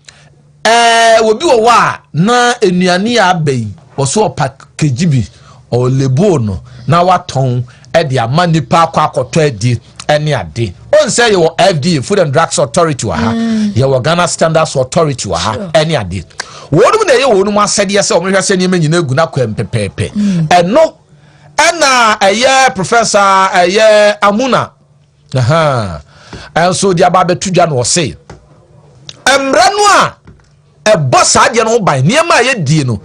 obi wo wa na enuane ya abai wo so package bi o lebo no na waton e de amanipa akoto adi ene ade on say your FDA Food and Drugs Authority wa ha your Ghana Standards Authority wa ha ene ade wonum na ye wonum asede ye se o mehwe se nyima nyina gu na kwempepepe eno ana eye professor eye Amuna and so dia ba betu dwa no say emra no a e boss ade no ban niam a ye die no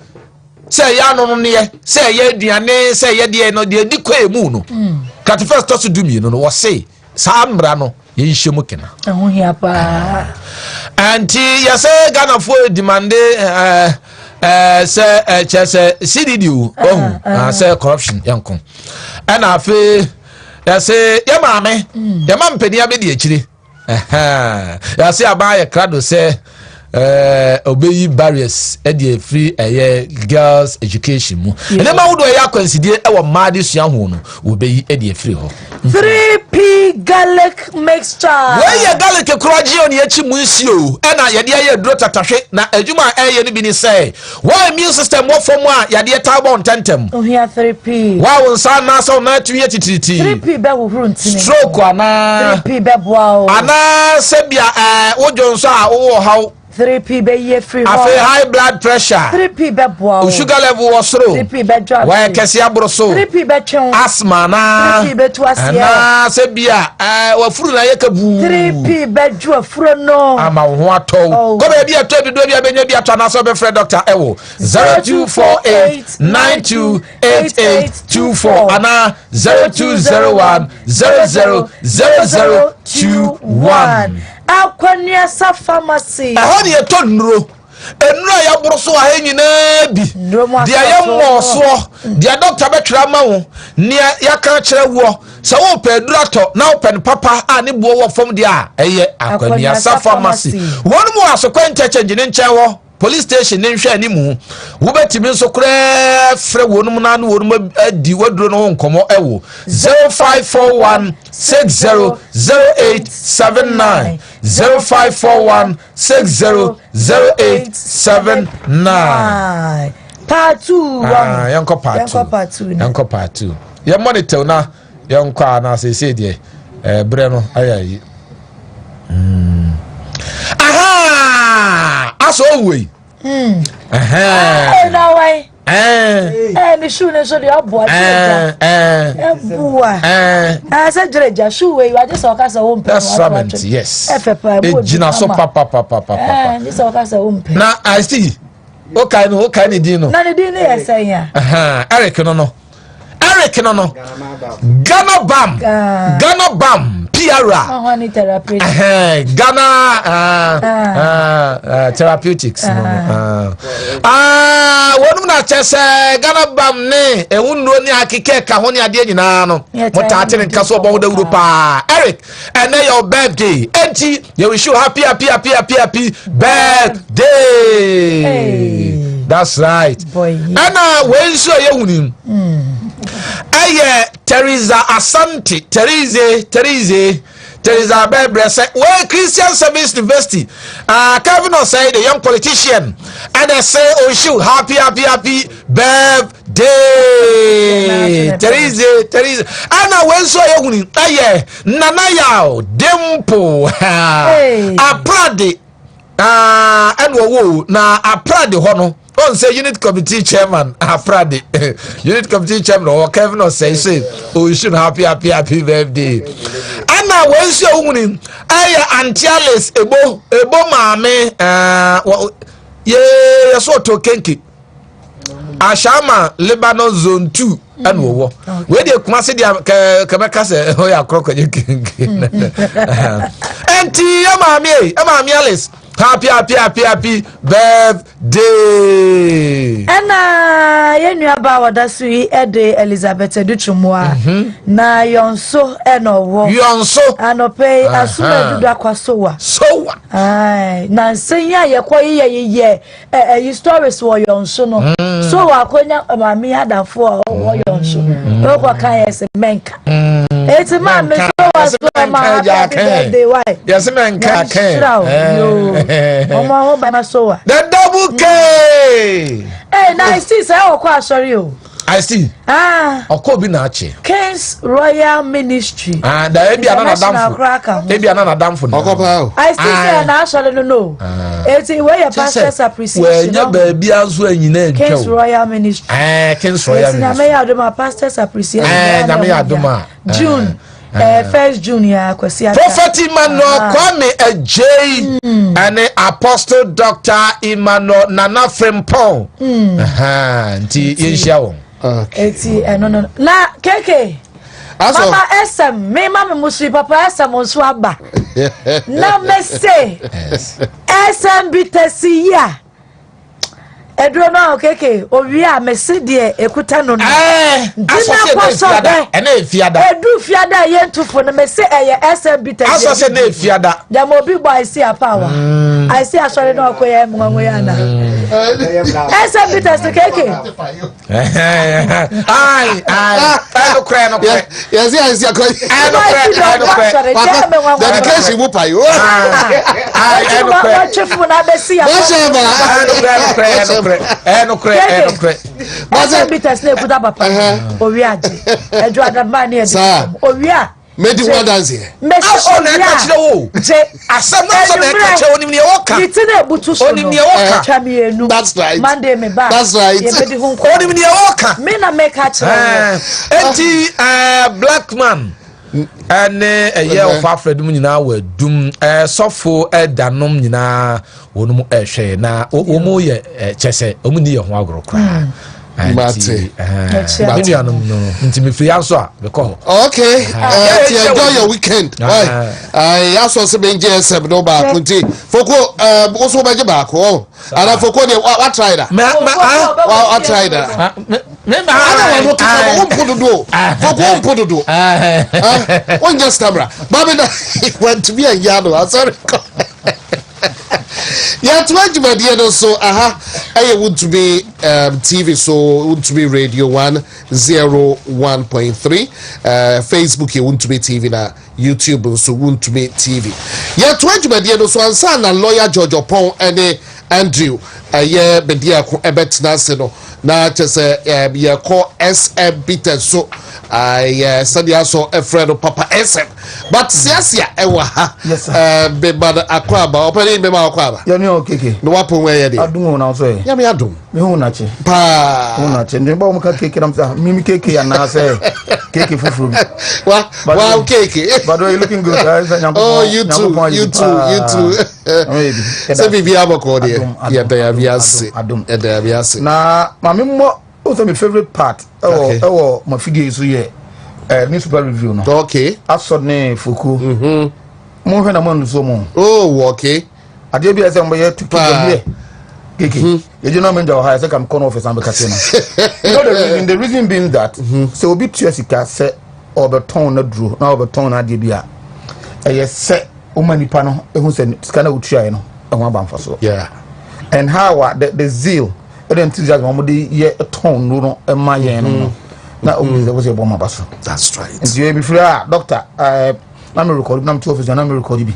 say ya no ne say ye aduane say ye de no de di kwa emu no kat first to do me no wo say sa emra no ye nhemu kena ehun hia pa anti ya say Ghana for demand say chese CDD say corruption yankon and afi ya say ya maame ya mampeni abedi akire ya say abaye krado say obey barriers e dey free girls education mu ene ma wodo ya kwansidie e wo maade sua ho no obey e dey free ho 3p garlic mixture we ye garlic kroji oni achi mu nsio e na ye de ye duro tatahwe na adwuma ye no bi ni say why immune system wo fom a ye de tabo ntentem o hia 3p wow nsa na so na tuye titiriti 3p be wo huru ntini stroke ana 3p be boa o ana sebia wojo nso a wo haw 3p be ye free. Afe high blood pressure. 3p be boa. Sugar level was low. 3p be drop. Why kesi abroso? 3p be chon. Asthma na. 3p be tuasia. Na se bia wa furu na yekabu. 3p be ju furu no. Ama ho ato. Ko be bia to bi do bia benya bia to na so be frɛ doctor ewo 0248928824 ana 0201000021. Akwanua pharmacy. Ɛhɔ ne yɛtɔ nnuro. Ennura ya boro so ha nyina bi. Dia ya mo so. Dia doctor betwera ma wo. Nia ya ka kyerɛ wo. Sɛ wo pɛ durato na wo pɛ papa a ne buo wo fam dia ɛyɛ akwanua pharmacy. Wɔn mu asokɔ nkyɛkyɛ ne nkyɛn wo. Police station ne nhwɛ animu wo betimi nso kra frɛ wonum na no wonum adi waduro no nkomo ɛwo 0541600879 0541600879 part 2 yanko part 2 ya monitor na yanko na se de bre no ayayi aso we na why ni shoe ne so de obo bua asa jereja shoe we wa just okasa wo mpe yes e jina so papa ni so okasa wo mpe na I see okay ni din no na ni din e sen ya Eric no Ghana Bam Piara Ghana therapeutics wonu na chese Ghana Bam ne ewunro ni akike ka ho ne ade nyina no motate ne kaso obo da Europa Eric and your birthday enti you wish you happy birthday. Hey. That's right boy and when so ye hunim Teresa Asante Teresa Bebre say well Christian Service University Kevin say the young politician and they say oh shoot happy birthday Teresa and when so ye huni nana yao Dempo aprade and wo na aprade ho no on say unit committee chairman Aprade unit committee chairman or Kevin say oh you should happy birthday and now when so wuni Antiales ebo maame ye so to kenki Ashama Lebanon zone 2 and wo we dey kuma se dia kebeka se ho ya krokoje kenki enti maame Alice happy birthday. Ena yenu aba wadasu ede Elizabeth Duchumwa na yonso enowo yonso anope asuma dudu akwasowa sowa ai na nsenya yekwo ye stories wo yonso no so wakonya mami adafo wo yonso o kwa kan yes menka eti ma me so was ma happy birthday why yes menka kan Omo by my sowa. The double K. Hey, now I see say okwa sorry o. I see. Okobi na ache. King's Royal Ministry. Da ebi anana damfo. Ebi anana damfo. Okopa. I see say na sorry no. Eti we your pastor's appreciation. We nya ba bia so anyina etwa. King's Royal Ministry. King's Royal Ministry. Na me ya do my pastor's appreciation. Na me ya do ma. June 1st June ya kwasi ata. Prophet Emmanuel Kwame Ejay and Apostle Dr. Emmanuel Nana Frempong. Nti yinhia won. Eti no na keke Mama SM me mama musu papa SM onso aba na me say SM bitasiya edro na keke owia me se de ekuta no dina kwasoda ena efiada edu fiada yentufo na me se eye SM bitasiya aso se na efiada da mo big boy see power I see asore na okoye mwanwe ya na SM bitasiya keke ai no cry yes I cry no cry the case you pai I no cry chifu na be see no cry Masa bitas na ekuta papa owi aje ejo adaba na e owia Medi one dance here. Aso na catch the wo. Asam na so na catch oni me woka. Itina butu so. Oni me woka. That's right. Monday me back. That's right. Oni me woka. Me na make catch. Enti black man. Ane eye of Alfred mu nyina wa dum sofo danom nyina wonum ehwe na omo ye chese omu ni ye ho agro kra. Mate. No. Inti free answer because okay. Enjoy your weekend. Why? I also say be GSM no ba kunti. Foko also be ba ko. Ana foko dey what try that. What try that. Remember I don't want to do. Foko put do. One just camera. Baby went to be a yano. I'm sorry. Yeah, so I want to be TV, so want to be Radio 101.3, Facebook you want to be TV na YouTube so want to be TV. Yeah, so ansa na lawyer George Opon and Andrew yeah bedia ko ebetna se no na chese ye call SM Peter so I said so Efredo Papa SM but siasia ewa ha be bad akwaba opere be ma akwaba ya ni okeke no wapo we ye de adum na so ya me adum me hu na che pa hu na che ndeba mo ka keke na msa mimi keke ya na se keke fufuru wa keke but you looking good oh you too se bibi abako de ya da biase da biase na mami mo also my favorite part my video so here newspaper review no okay aso ne fuku mo hwe na mo nso mo oh okay ade bi ese mo ye to keep keke you do not mean the high second corner office and bekate no the reason being that so obi tuasika se obeton na duro na obeton na ade bia eye se o manipa no ehun se scanner utua no ehun abamfa so yeah and how the zeal and enthusiasm omode ye ton no ema yen no na obi there was a bomb abaso that's right and you be free doctor na me record na me to office na me record bi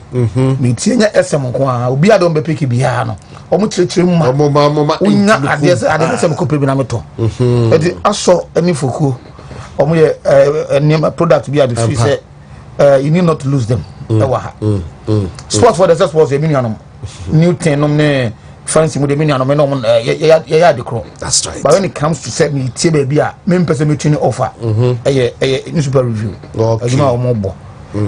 me tie nya SM ko a obi adom be pick bia no omo kirekire mu ma unya ade SM ko prebi na me to e aso ani foku omo ye product bi ade free say you need not to lose them sport for the sports e mi nuanom new ten nom ne fancy mu de me nuanom no ya de kro that's right but when it comes to set me tie ba bia me mpese me tuni offer newspaper review ajuma omo bo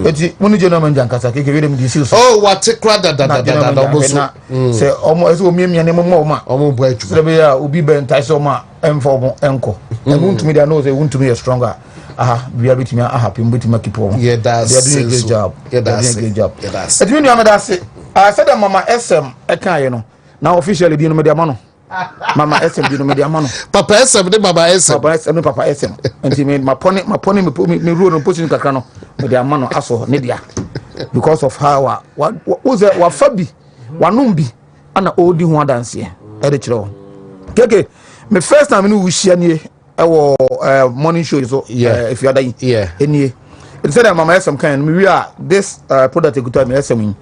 eti muni je no manja Nkansah keke we dem di see so oh what take da oboso say omo eso omiemia ne mo ma omo bo atu so be ya obi ben tai so ma emfo mo enko and Wontumi they know say Wontumi is stronger we are betting happy betting keep on yeah that's a good job that's a good job yeah that's it mean you am that say I said that mama SM e kan you know now officially di no media mano mama SM di no media mano papa SM de baba SM papa SM and me my pony me rule no position kakra no media mano aso ne dia because of how what was it wa fabi wanum bi ana odi ho adanse e de kire keke me first time no wuhia nie morning show so if you are dying any it said that mama SM kind we are this product ekuta me SM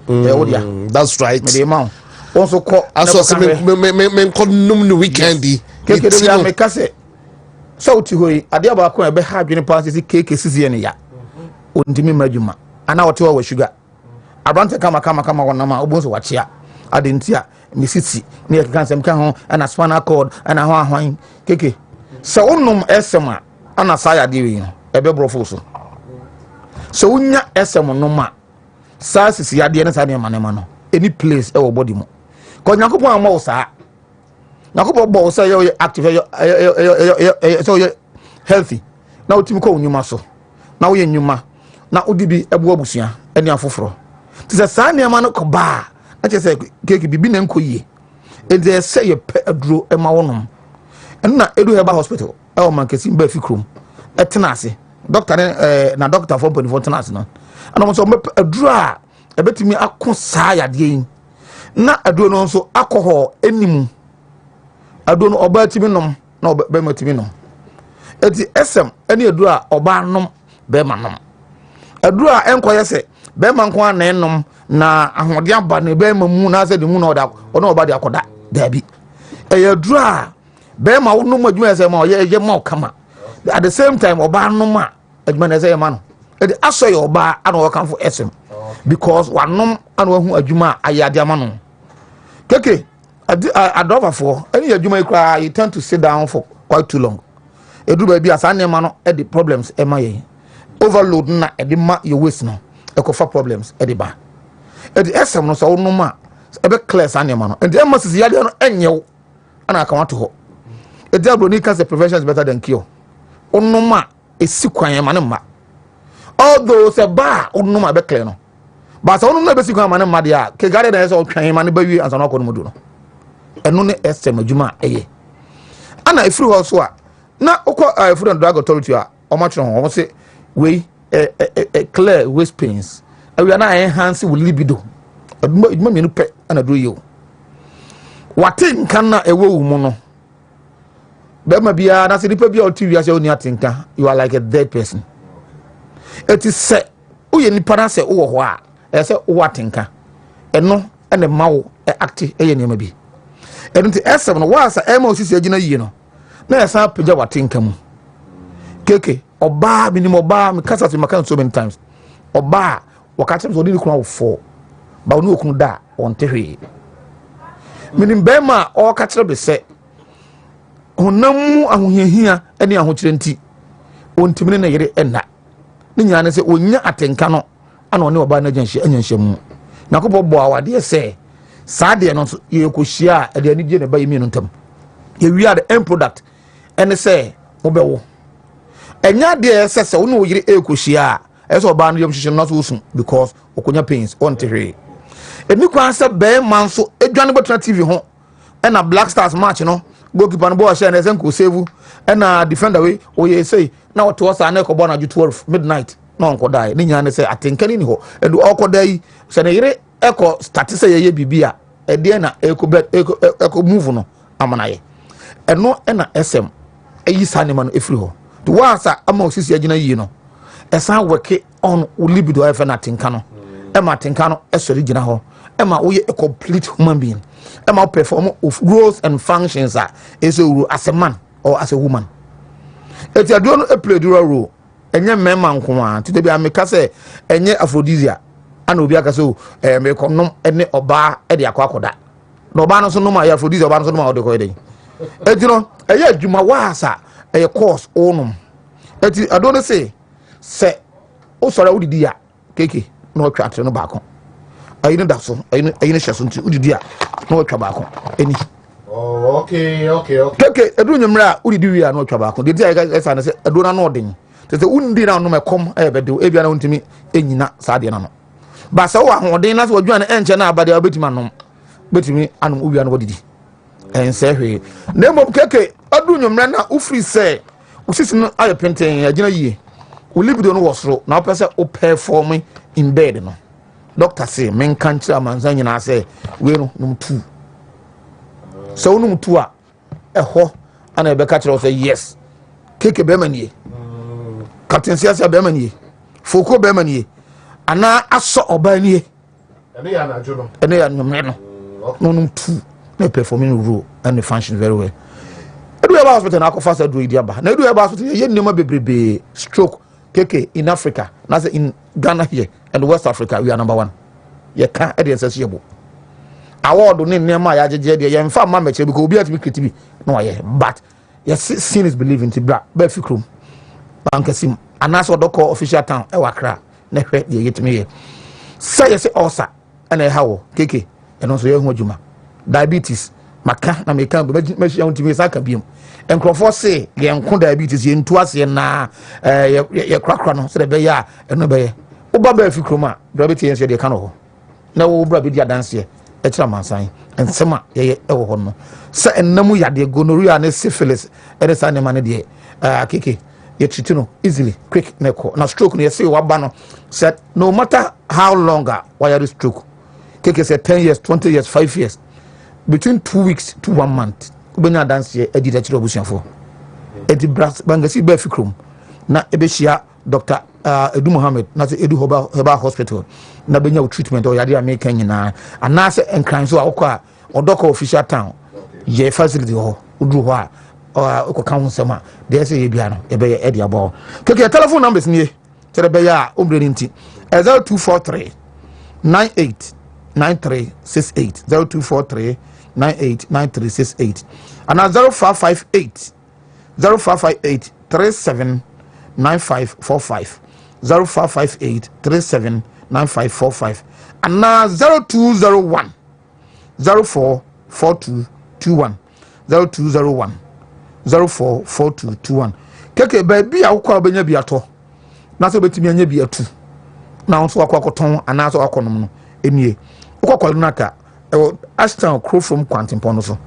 that's right me the amount also call aso se me num no weekend keke de ya me kase so ti hoyi ade ba ko e be ha adwene pass si keke sisi ne ya ontimi madwuma ana wote wa sugar abrante kama wona ma obonso wachia ade ntia me sisi ne ya kansem kan ho ana spinal cord ana ho ahwan keke so unum SM ana saya de wi ebe brofo so unya SM no ma sa sisi ya de ne sa ne ma no any place e wo body mo ko nyakopon ama wo sa nyakopon bo so you active so you healthy na utimi ko unyuma so na wo ye nyuma na odibi ebo abusua eni afoforo ti se sa ne ma no ko ba na che se keke bibi na nkoyie e de se ye pe aduro e ma wonom na edu heba hospital e o man kesi mba fikrom etenase doctor na doctor for 24 tenase no ana mo so aduro a ebetimi akọ saa yade yin na aduro no so alcohol enimu aduro no oba timi nom na oba matimi nom eti SM eni aduro a oba nom be ma nom aduro a enkoye se be ma nko an nom na ahode aba ne be ma mu na se de mu na oba de akoda dabi aduro a be ma wo nom adwuma se ma ye ma kama at the same time oba nom a adwuma na se ye ma no edi aso your ba and we kan for SM because wanom and we hu adwuma ayade amano keke adova for any adwuma ikra you tend to sit down for quite too long edu ba bi asane ma no e the problems e ma ye overload na e the ma your waste no e ko for problems e the ba e the SM no so wonom a e be clear sane ma no and the emphasis yade no enyew ana aka wato ho e the abro ni can say prevention is better than cure wonom a esi kwan ma ne ma although say ba wonom a be clear no but wonom na be si kwan ma ne ma dia ke gare na say otwan ma ne ba wi ansa na ko no mudu no eno ne SM adwuma eye ana ifiri ho so a na okọ food and drug authority a omatro ho say we clear waste pains we are na enhance with libido adwuma mienu pe ana do yo watinka na ewo wu mu no be ma bia na se dipa bia otiwi ase oni atinka you are like a dead person it is say uye nipa na se wo ho a se wo atinka eno ene mawo active eye niam bi enti SM no wa sa ema osisi agina yi no na esa pija watinka mu keke oba minimum oba me kasa fi makan so many times oba wakatem so di kuna wo fo ba onu okunu da on tehwe minim bema o ka kire be se honam ahohiahia ene ahokyere nti ontimine na yere enna ne nyane se onya atenka no ana one oba na anyanhye mu nakobo bo awade se saade no ye kohia e de ani die ne ba yemi no ntam ye wi are the end product ene se obewo enya de se wo no yire e kohia e so oba no yem hwehwe no so usun because okonya pains on tehwe emi kwan se be man so edwane botna TV ho ena Black Stars match no goalkeeper no ball share na zen ko save ena defender we oye say na what was na ko ball na 12 midnight na onko dai ni nyane say atenkani ni ho and oko dai se na yire eko start say ye bibia e de na eko move no amana ye eno ena SM eyi sanema no efiri ho to wasa ama osisi agina yi no esa work on libido efe na atenka no ema atenka no esori gina ho ema we a complete human being ema perform of roles and functions as a man or as a woman it you don't play the role enye mema nko to be ameka say enye aphrodisia ana obi aka so me konom ene oba e de akwakoda no oba no so no ma ya aphrodisia oba no so no ma o de ko eden eti no eye adwuma wasa eye course onum eti I don't say o sora udidi ya keke no twa atre no baako ayine da so ayine hyeso nti udidi a no twa baako eni okay keke edu nyumra udidi wi a no twa baako de dia esa na se edu na no den te undi na no mekom bedo ebia na untimi enyina saade na no ba se wo ahoden na se wadwan na enche na abade obetima no betimi anum uwia no wodidi ense hwe na mom keke edu nyumra na ufri se usisi no aye penten agina yie ulibido no wosro na opese o perform in bed no doctor say men kan kira manzan nyina say we no num tu so num tu a eho ana ebe ka kira say yes keke be manie captain siasa be manie foko be manie ana aso oba nie ene ya na jo no ene ya no num tu na performing role and the function very well edu eba hospital na akofa sa do idi aba na edu eba hospital ye nnema bebrebe stroke keke in Africa na say in Ghana here and West Africa we are number 1 ye ka e de sesebo award ne nnema ya jeje de ye mfa ma meche because obi atimi kritibi no ye but yes sin is believing to bra ba fikrum bankasim anas odoko official town e wakra na hwe de yetimi ye say yes ulcer and e hawo keke eno so ye hu adwuma diabetes maka na meka mechi ya ntimi saka biem enkrofo se ye nko diabetes ye ntu ase na ye krakra no se de be ya eno be ye oba ba fikroma diabetes ye de ka no ho na wo bra be dia dance ye e kira mansan ensema ye wo ho no se ennamu yade gonorrhea na syphilis e de sane mane de keke ye treat no easily quick na stroke no ye say waba no said no matter how longer why you stroke keke say 10 years 20 years 5 years between 2 weeks to 1 month ubenya dance ye edita chiro busuafo edi bangasi ba fikrum na ebehia Dr. Edu Mohammed na se Edu Herbal Hospital na benya treatment o yade America nyina anase enkran so akwa odoko official town ye facility ho udu ho a ko kan sema de se ye bia no ebe ye edi abo keke telephone numbers nie kyerɛ bɛyɛ a ombre nti 0243 98 9368 0243 98 9368 and 0558 37 9545 0558 37 9545 and now 0201 044221 0201 044221 keke baby akwa obenya bi ato na so betimi anya bi atu na so akwa koton ana so akonom no emie ukokole naka Ashton crow from Quantum Ponoso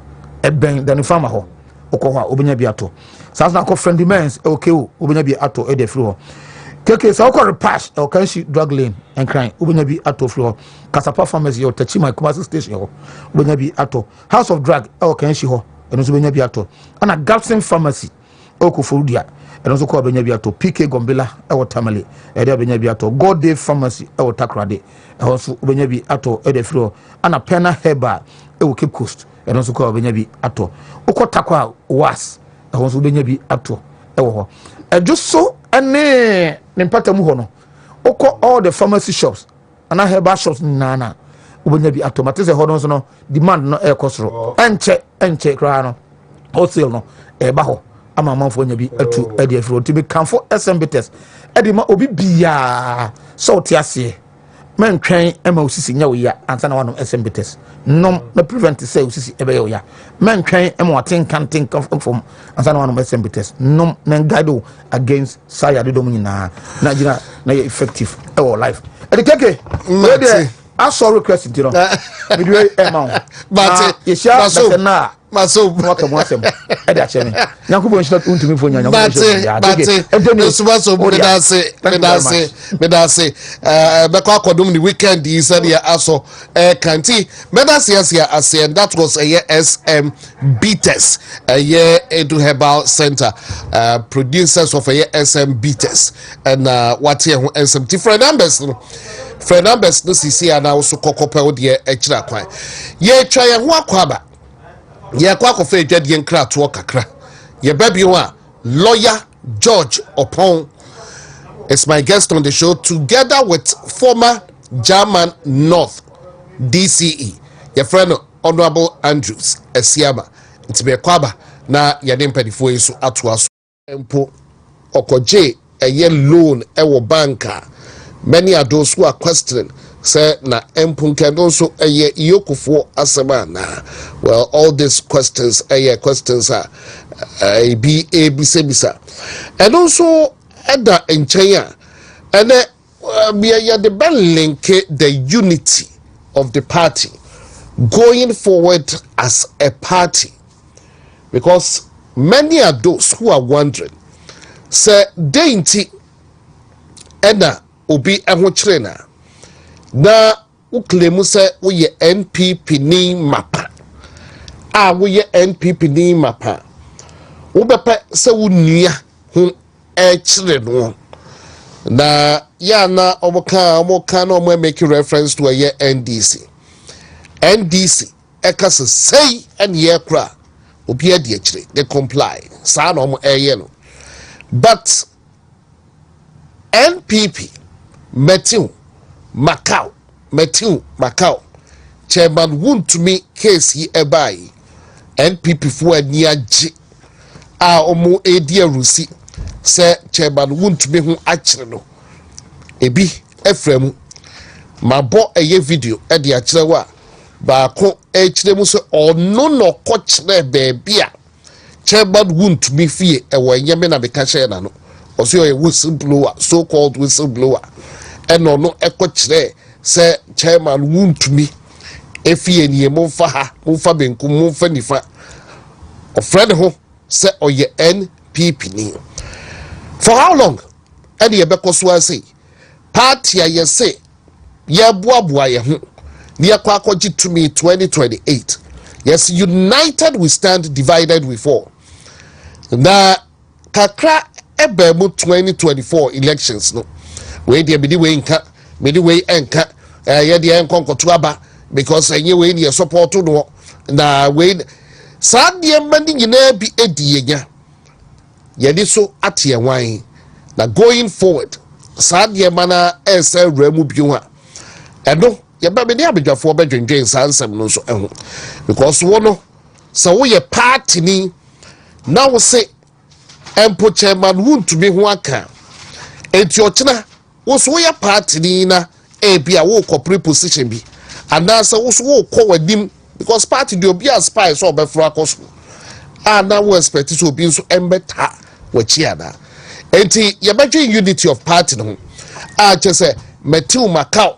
eben then farmer ho okwa obenya bi ato sa na ko friendly mens okay obenya bi ato e de fro keke so ko repass o kan shi drug lane and crying obenya bi ato fro kasapa pharmacy o tachi my commercial station ho obenya bi ato house of drug o kan shi ho eno so obenya bi ato ana Galson pharmacy o ko forudia eno so ko obenya bi ato PK Gombela e wo tamale e de obenya bi ato God Day pharmacy e wo takrade e so obenya bi ato e de fro ana Pena Heba e wo Cape Coast eno so ko obenya bi ato ukotakwa was e so obenya bi ato e wo ho e juso ene ne mpata mu ho no uko all the pharmacy shops ana Heba shops nana obenya bi ato matese ho no so no demand no e kosoro enche kra no wholesale no e ba ho ama manfo nya bi atu e de afro tibi kanfo SMBTS e de ma obi bia so te ase man twen e ma osisi nya wo ya ansa na wanom SMBTS nom na prevent say osisi e be yo ya man twen e ma waten kanten from ansa na wanom SMBTS nom na guide against saya de dom nyina na jina na effective e wo life e de keke we de aso request ntiro video e ma but ye sha na maso waka mwasem e da cheme nyakubo nshita untumi fo nyanya but subaso medase beko akodum ni weekend is ya aso kanti medase ase and that was a SM Beaters a year Edu Herbal Center producers of a SM Beaters and what here SM different numbers Fernandez no sisi ana also kokope ode echira kwan ye twa ye ho akwaba ye Kwaku fe dwadie nkra to kakra ye baby wa lawyer George Opon is my guest on the show together with former German North DCE your friend Honorable Andrews Esiama ntime kwaba na ye de mpadifo yi so atoa so empo okoje eye loan ewo banka. Many are those who are questioning say na empunken also eye iyokufo asema na well all these questions questions are bisa and also ada enchenya and the bell link the unity of the party going forward as a party because many are those who are wondering say dainty ena obi eho kyerena na uklemu se wo ye NPP ni mapa wo ye NPP ni mapa wo bepe se wo nua ho kyere no na ya na omoka na omo make reference to a ye NDC ekase say and ye kra obi ade kyere they comply sa na omo no but NPP Matthew Macau Chairman Wontumi case yi ebai NPP fo ani age a omo edi arusi se Chairman Wontumi ho akire no ebi efremu mabo eye video e de akire wa ba ko ekire mu so ono no ko kire beebi a Chairman Wontumi fie e wo nyame na beka hye na no also a whistleblower so called whistleblower and no eko kire say Chairman Wontumi efie nie momfa ha momfa benku momfa nifa ofred ho say oye NPP ni for how long and ye beko so say party ye say ye boaboa ye ho ne akwa akogye to me 2028 yes united we stand divided we fall na kakra ebemu 2024 elections no we dey be the way enka ye dey enkonkoto aba because enye we dey support no na we sadie mani nyina bi edi yenya ye dey so ate wan na going forward Sadia mana ese remu biwa. Edo yeba me dia bedwafo bedwendwen sansem no so eho because wono so wo ye party ni na wo se empo chairman Wontumi ho aka enti ochina wo so ye party ni na e bia wo corporate position bi anasa wo so wo kɔ wadim because party de obi aspire so obefro akoso na wo expect so obi so embeta wachi ada enti yebadwe unity of party no a chese metiu makao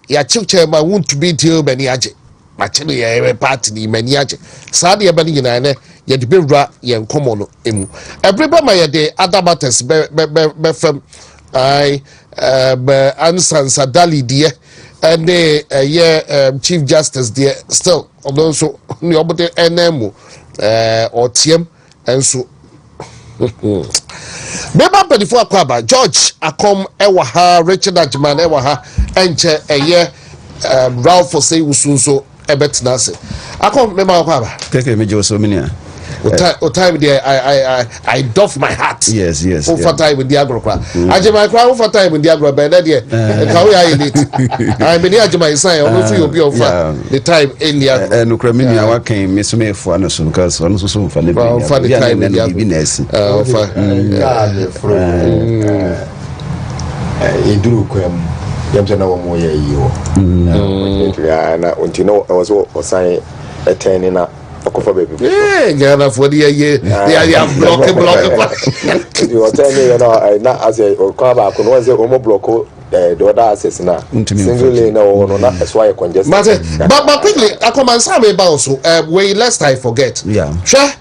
ya chairman Wontumi deal bani age machine ye party ni mani age saade ye bani nyina ne ye de bewura ye nkomo no emu everybody ma ye de other matters be fam ai Nkansah dali die and Chief Justice there still although so ni obote enemu otiem enso Beba pedifo akwaba George akom ewa ha Richard Ajman ewa ha enche Ralph for say usunso ebetna se akom mema akwaba keke meje so minia o time there I doff my hat yes for time with the agrokra Ajman kwa for time with the agro be na there ka we ayi late I mean Ajman sign on so you be of the time earlier no kra minia wa kan me so me fo anaso because on so fa ne for the time in the business induru kwam yamse na wo mo ye yiwo na untino wazo osan eteni na okofa baby Ghana for the year block you are telling me na as a okaba ko no say o mo block the other access na single no that's why congested but quickly Nkansah me ba also we lest I forget sure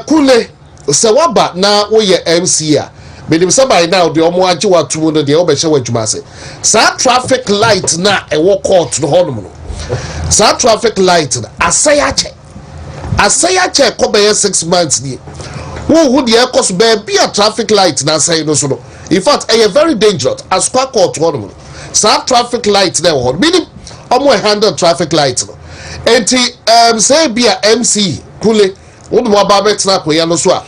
kule se waba na wo ye MC a benim say now the omo age watu no de obehye wadwuma se sa traffic light na e wo court no honum no sa traffic light asayache ko be 6 months ni wo de ekos be a traffic light na say no so no in fact a very dangerous as court honum no sa traffic light na wo meaning omo handle traffic light no enti say be a MC kule wo mo ba betra ko ya no so a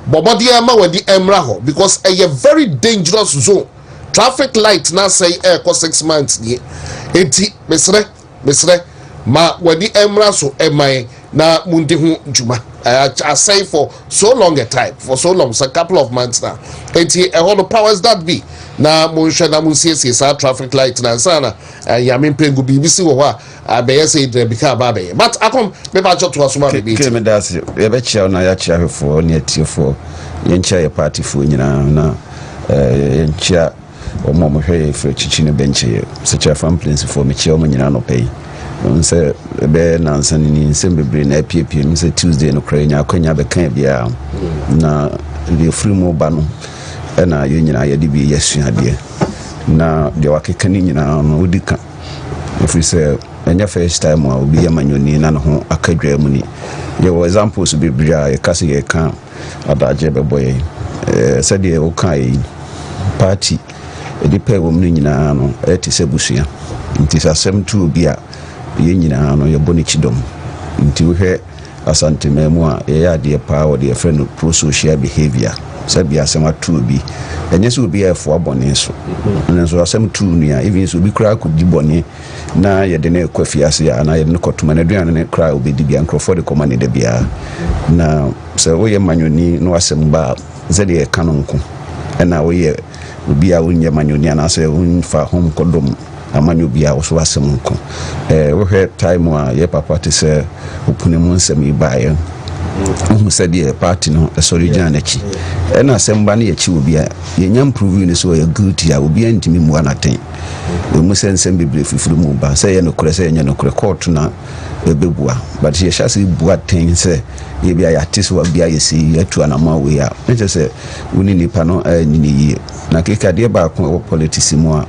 bobodi ama wadi emra ho because a very dangerous zone traffic light na say ko 6 months ni enti mesre ma wadi emra so emai na mundi hu juma I say for so long a time for so long so a couple of months now enti all the powers that be na munhwe na munsiesi sa traffic light na sana ya mempengu bibisi wo ho a be say de bika ba be but akom me ba choto asoma be bi me das ye be chia na ya chia hwefo ne atiefo ye nchia ye party fo nyina na ye nchia omo mo hwe fre chichi ne benche ye se chia fan place fo me chia omo nyina no pay say be Nkansah ni nsem bebre na apiepie no say Tuesday no kra nya akwanya be kan bia na the free mo ba no na ye nyina ye de bi yesuade na de wakeka ni nyina no odika if we say enya first time a obi amanyoni na no ho akadwa mu ni ye examples bebre a ye kase ye kan adaje be boy said ye o kai party edi pe wo mu nyina no eti se busua nti sasem tu obi a ye nyina no ye boni chidom nti wo hwe asante memu a ye ade pa wo de friend pro social behavior sabi asema tu obi enye so obi e fo abone so nso asem tu nua even so obi kra ko di bone na ye de na kwafiase ya na ye de kotuma na duane ne kra obi di bia nkrofo de komane de bia na se wo ye manyoni no asem ba zede ye kanonko na wo ye obi a wonye manyoni na se wonfa home kodom amanyo bia wo so asem nko wo hwe time a ye papa te se opune mu nsem ibaye who said the party no sorry janachi na semba na yachi obi a yenya improve ni so ya guilty a obi antimi mu anaten we mu sensem bebre fifuru mu ba say ye no kure say yenya no kure court na bebua but ye sha say bua ten say ye bia ya tiso bia ye si atu anama we a nche say woni nipa no ni yi na keka de ba ko politics mu a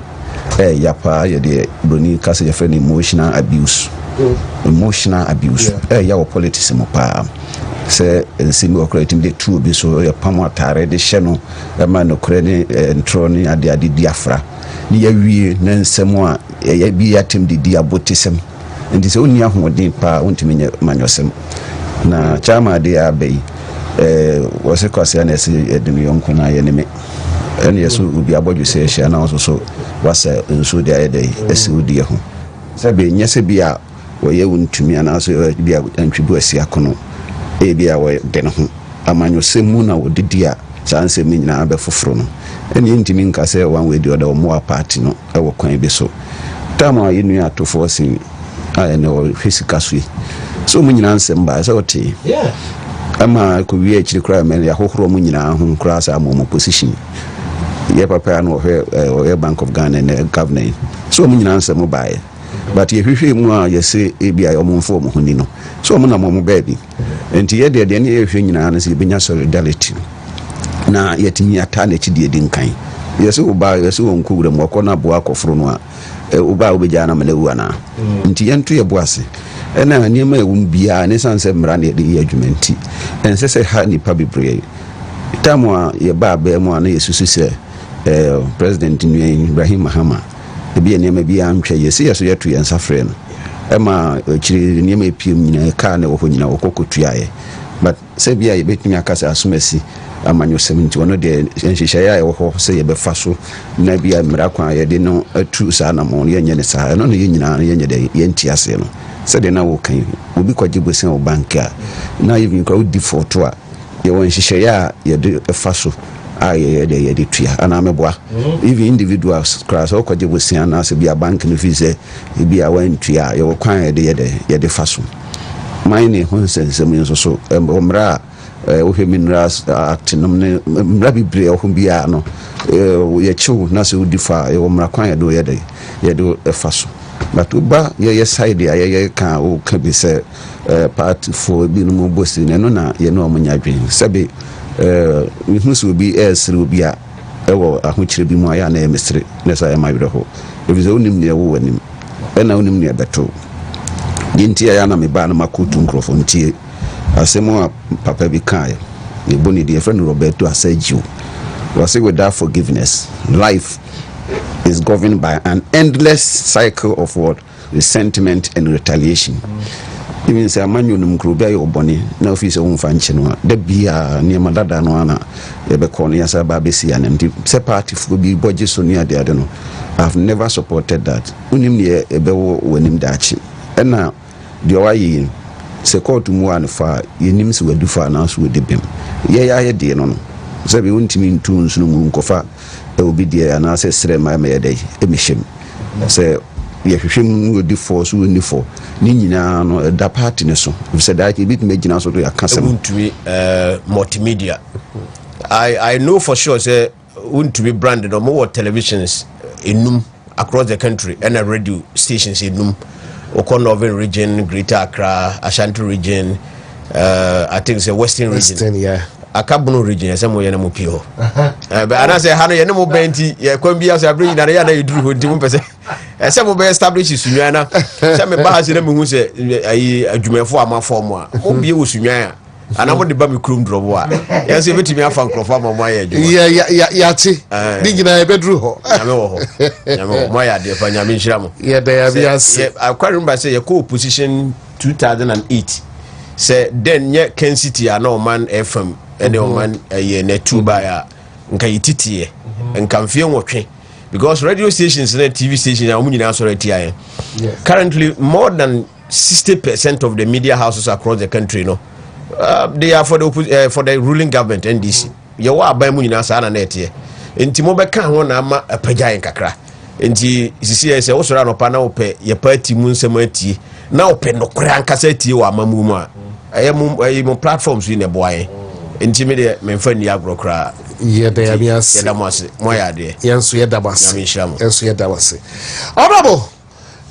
yapa ye de broni kase ye friend emotional abuse ya wo politics mu pa se nsimi okretim de tuo bi so ya pamo atare de hye no ma no kre ne ntro ne ade diafra ni ya wie na nsem a ya bi yatem de di abotisem ndi se oni ahoden pa ontimi nya manyosem na chama de abai wo se kwase na se edumi yonko na ye ne me ɛne yɛ so obi abɔdwo sɛ ahyia na ɔso so wasa nsuo de ayɛ dɛ asi wodiɛ ho sɛ nyɛ sɛ bi a wɔyɛ Wontumi anaasɛ bi a antwibu asi akono bi a wɔyɛ de ne ho amanyɔsɛm mu na wɔdedi a saa nsɛm no nyinaa bɛfoforo no ɛne ntumi nka sɛ one way the other ɔmmoa party no ɛwɔ kwan bi so tam a yɛnua atofoɔ sen a ɛne ɔhwɛ sika so yi so mu nyinaa nsɛm baa sɛ wɔtee ama kɔwie akyiri koraa mɛne ahohorɔ mu nyinaa ho koraa sɛ ama ɔmɔ position yɛ papa no ɔyɛ Bank of Ghana ne governor so mu nyinaa nsɛm baeɛ but yɛhwehwɛ mu a yɛsɛ ebi a ɔmomfo ɔmo ho ni no so ɔmo na ɔmo baabi nti yɛdeɛ deɛ ne yɛhwɛ nyinaa no sɛ yɛbɛnya solidarity na yɛtumi ata n'akyi deɛ di nkan yɛsɛ woba yɛsɛ wɔnkɔ wura mu ɔkɔ no aboa akɔforo no a woba wobɛgyaa no ma no awu anaa nti yɛnto yɛbo ase ɛna nneɛma ɛwom biaa ne sane sɛ mmara ne yɛde yɛ adwuma nti ɛnsɛ sɛ ha nnipa bebree tam a yɛbaa bɛɛ mu a na yɛsusu sɛ President Nua Ibrahim Mahama ebi yɛ nneɛma biaa ntwɛ yɛsɛ yɛ so yɛto yɛn nsa frɛ no ɛma akyiri nneɛma ɛpiem nyinaa ɛkaa ne wɔ hɔ nyinaa wɔkɔkɔtuaeɛ but sɛ bia yɛbɛtumi aka sɛ asomasi amanyɔsɛm nti ɔno deɛ nhyehyɛeɛ a ɛwɔ hɔ sɛ yɛbɛfa so na bia mmara kwan a yɛde no atu saa namɔ yɛnyɛ ne saa ɛno no yɛ nyinaa no yɛnyɛ dɛ yɛnti aseɛ no sɛdeɛ na wɔkan obi kɔgye bosia wɔ bank a na yɛbi nkora wodi foto a yɛwɔ nhyehyɛeɛ a yɛde ɛfa so a yɛde tua anaa mɛboa even individuals koraa sɛ wokɔgye bosia anaasɛ bia bank no fi sɛ ebi a wantua a yɛwɔ kwan a yɛde fa so man ne ho nsɛnsɛm nso so mmara a wohwɛ Minerals Act no ne mmara bebree ɛwɔ ho biara no yɛkyew na sɛ wodi fa yɛwɔ mmara kwan yɛde ɛfa so but woba yɛyɛ side a yɛyɛ ka woka bi sɛ partyfoɔ bi no mu bosi no ɛno na yɛne ɔmo nya adwene sɛbe mehu sɛ obi ɛɛsere obi a ɛwɔ ahokyerɛ bi mu a yɛ a na ɛmesere ne sɛ ɛma werɛ hɔ ɛfiri sɛ wonim neɛ wowɔ anim ɛna wonim neɛ bɛto deɛ nti a yɛ na mebaa no makɔtu nkurɔfoɔ ntie asɛm a papa bi kaeɛ yɛbɔ ne deɛ ɛfrɛ no Roberto Asagio wɔse without forgiveness life is governed by an endless cycle of what resentment and retaliation even sɛ amanyo no mkuro bi ayɛ ɔbɔne na ofi sɛ womfa nkyɛ no a da bia nneɛma dada no ana yɛbɛkɔ no yɛsɛ ba bɛsi anem nti sɛ partyfoɔ bi bɔgye so ne adeade no I've never supported that wonim ne ɛbɛwɔ w'anim daakye ɛna deɛ wayɛ sɛ court mu a no fa yɛnim sɛ wadu fa anaasɛ wɔde bem yɛyɛ deɛ no no sɛ bi wontumi ntu nso no mu nkɔfa obi deɛ anaasɛ srɛ ma yɛ dɛ ɛmɛhyɛm sɛ yɛhwehwɛ mu wɔdi fɔ so wɔni fɔ ne nyinaa no ɛda party ne so sɛ daakye ɛbɛtumi agyina so to yɛaka sɛm Wontumi multimedia I know for sure sɛ Wontumi branded or more televisions enum across the country and radio stations enum Oko Northern region, Greater Accra, Ashanti region, I think it's a Western region. Yeah. Akabuno region, yes, I'm going to move here. But I say, Hannah, you know, Benty, you can be as a bring that you do with 2%. And some will be established in Sunyana. Some bars in them who say, I do for my form. Won't be with Sunyana. And I want the baby crew drop. Yes, if it's me, I found from my age. Yeah, Digging a bedroom. My idea for Yamin Shram. Yeah, I quite remember say a co-position 2008. Say then yet Ken City are no man FM and no man a year net 2 by Nkaititi and can feel watching because radio stations and TV stations are moving answer currently more than 60% of the media houses across the country, no. They are for the ruling government NDC. You are by Munina Sana net here. In Timobe can one ama a pajay kakra. Inti CCS also ran up an ope your party moon semeti now pen no crank cassette or mamuma. I am platforms in a boy. Intimidate men friend Yagrokra. Yeah, they are yes. My idea. Yes, we had that was. Yes, we had that was. Honorable.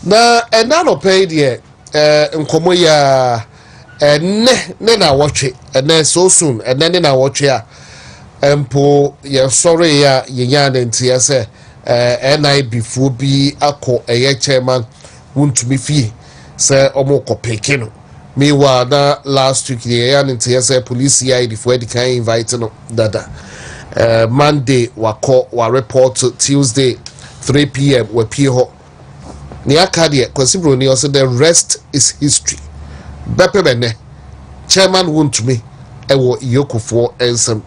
Na and now paid ye Nkomoya. Ne na watch it and then so soon and then na watch ya empo ye sorry ya yenyan ntia se NI before bi akọ chairman Wontumi fie se omo kopeke no mewa na last week ye yan ntia se police ya before the kind invite no dada Monday wako wa report Tuesday 3 p.m. we pie ho ne akade kwasibro ni also the rest is history Bepebene chairman Wontumi ewo Yokofo ensem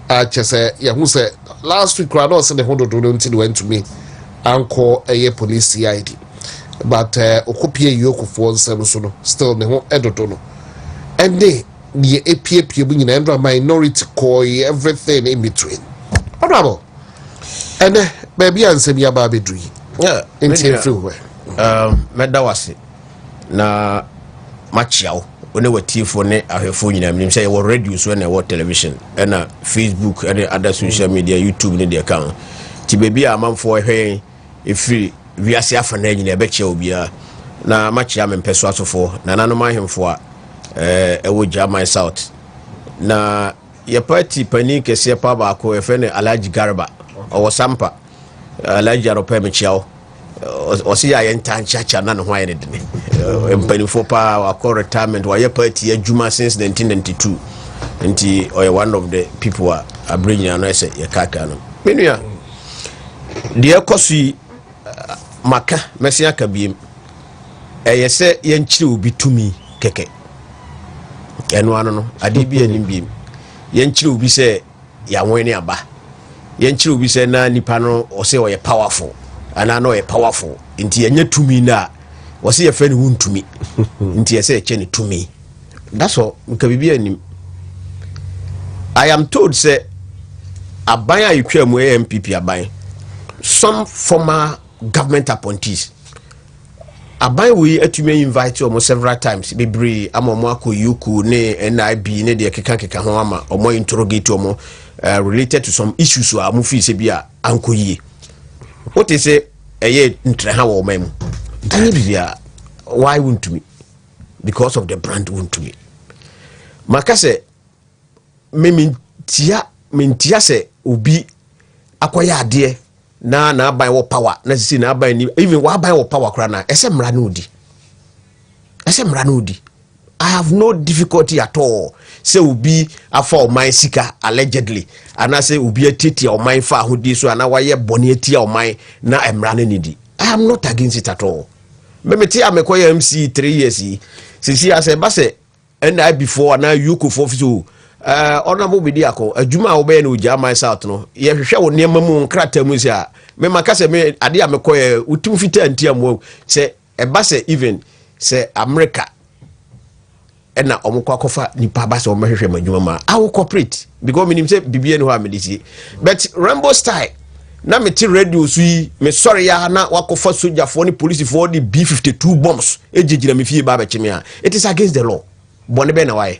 a chese ye hu se last week I don't say the hundred don't went to me and call a police CID. But okopie yoko for nsem so no still ne ho edodo no and they the APP bring in minority call everything in between honorable and baby answer me about bedri yeah in everywhere medawase na machiao one wati for ne ahefo nyina mnim say we radio so na we television and Facebook and other social media YouTube ne dey kan ti baby amanfo ehwe efiri wiase afa na nyina ebeche obia na machia mempeso asofo na nanom ahemfo a ewo German South na ye party pani kese pa ba ko efe ne Alhaji Garba owo Sampa Alhaji Aropa mechiao osi ya yenta chacha na no hwan ne de empani fo pa wa ko retirement wa ye party adwuma since 1992 nti one of the people a bring ya no ese ye kaka no menua de ekosi maka mesia kabiem eyese yenchire obi tumi keke eno ano no ade bi anim biem yenchire obi se ya woni aba yenchire obi se na nipa no o se o ye powerful ana no ye powerful nti yenye tumi na o se ye fe ne Wontumi nti yese eche ne tumi that's all nka bibi anim. I am told say abaya yitwa mu MPP aban some former government appointees abai we atumi invite almost several times bebre amomo akoyuku ne NIB ne de keka ho ama omo interrogate omo related to some issues so amufi se bia ankoyie what is say eye ntre ha wo mem bia why Wontumi because of the brand Wontumi makase mentia se obi akoya ade na aban wo power na sisi na aban ni even wa aban wo power kra na ese mra na odi I have no difficulty at all say obi afa o man sika allegedly ana say obi atiti o man fa ahodi so ana waye bone atia o man na emra na nidi I am not against it at all memeti amekoya MC 3 years sisi ase ba se na before na yuko for office ona mo bidi akọ adwuma wo be na German South no ye hwehwe wo ne mamu nkrata mu sia me makase me ade amekoye utum fita antiam se eba se even se America ena omukwa kofa nipa ba se o mehwehwe madwuma ma I will cooperate because minim se bibie ne ho amedisi but Rainbow Style na meti radio so yi me sorry ya na wakofa soldier for ni police for the B52 bombs ejejira me fie ba ba cheme a it is against the law bone be na why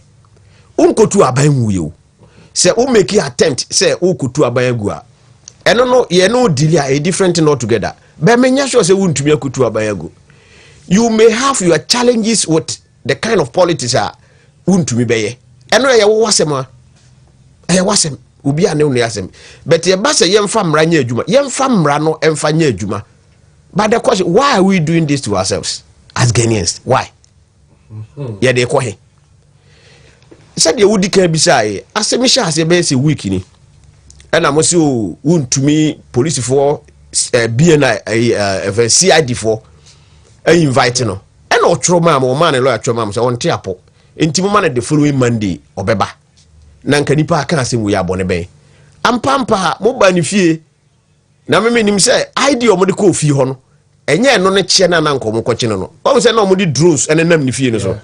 unkotu aban wuye se o make attempt se ukotu aban agu a eno no ye no deal a different thing altogether but menya sure se Wontumi akotu aban agu you may have your challenges with the kind of politics a Wontumi beye eno ye wo wasem wasem obi ane no yasem but ye ba se ye mfa mra nya adwuma ye mfa mra no emfa nya adwuma but the question why are we doing this to ourselves as Ghanaians why ye de ko he said ye wudi kan bisae asemisha ase be se week ni ena mo se Wontumi police for BNI CID for invite no ena otro ma ne lawyer tro ma so wonte apo enti mo ma na the following Monday obeba na nka nipa aka asem we abone ben ampampa mo ba ni fie na me nim se ID o mo de ko fie ho no enye no ne kye na nka mo ko kye no o se na mo de drones ene nam ni fie no so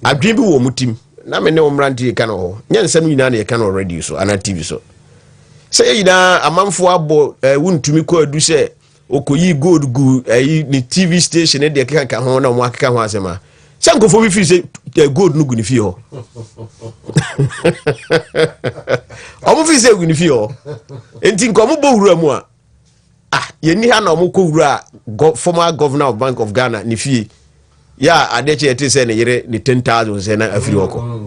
adwen bi wo mutim na me ne omranti ka no ho nyansa no nyina na ye ka no radio so ana TV so say yina amanfo abo Wontumi ko adu se okoyi gold gu ni TV station e de ka ho na mo akeka ho asema sankofo bi fi se gold no gu ni fi ho omo fi se gu ni fi ho enti nko mo bo wura mu a ye ni ha na omo ko wura former governor of Bank of Ghana ni fi ya adeche ete se ne yere ni 10,000 se na afiri oko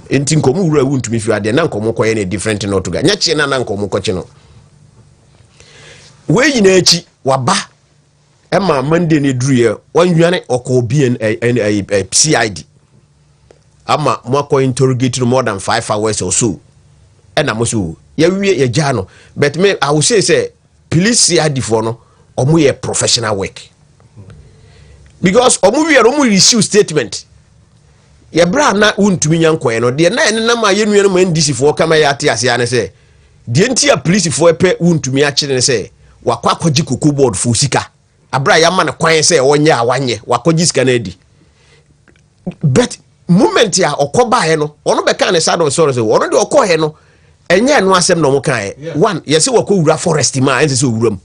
enti nko mu wura Wontumi fi ade na nko mo koye ne different no to ga nya chi na nko mo koche no we yina echi waba ema Monday ne druye wanwane oko BN CID ama mo ko interrogate more than 5 hours or so ena mo so ya wie ya jano but me I will say police CID for no omo ye professional work because omo wie omo issue statement ye bra na Wontumi nyankoe no de na ene na ma ye nua no ma NDC for kama ya ate ase ane se the entire police for a Wontumi akyere say wakwakoji koko board for sika abra ya man kwan say onya awanye wakoji sika na edi but moment ya okoba he no ono be kan side of sorry say ono de okọ he no enye no asem no mo kan one yesi wakowura forest ma ense se owuram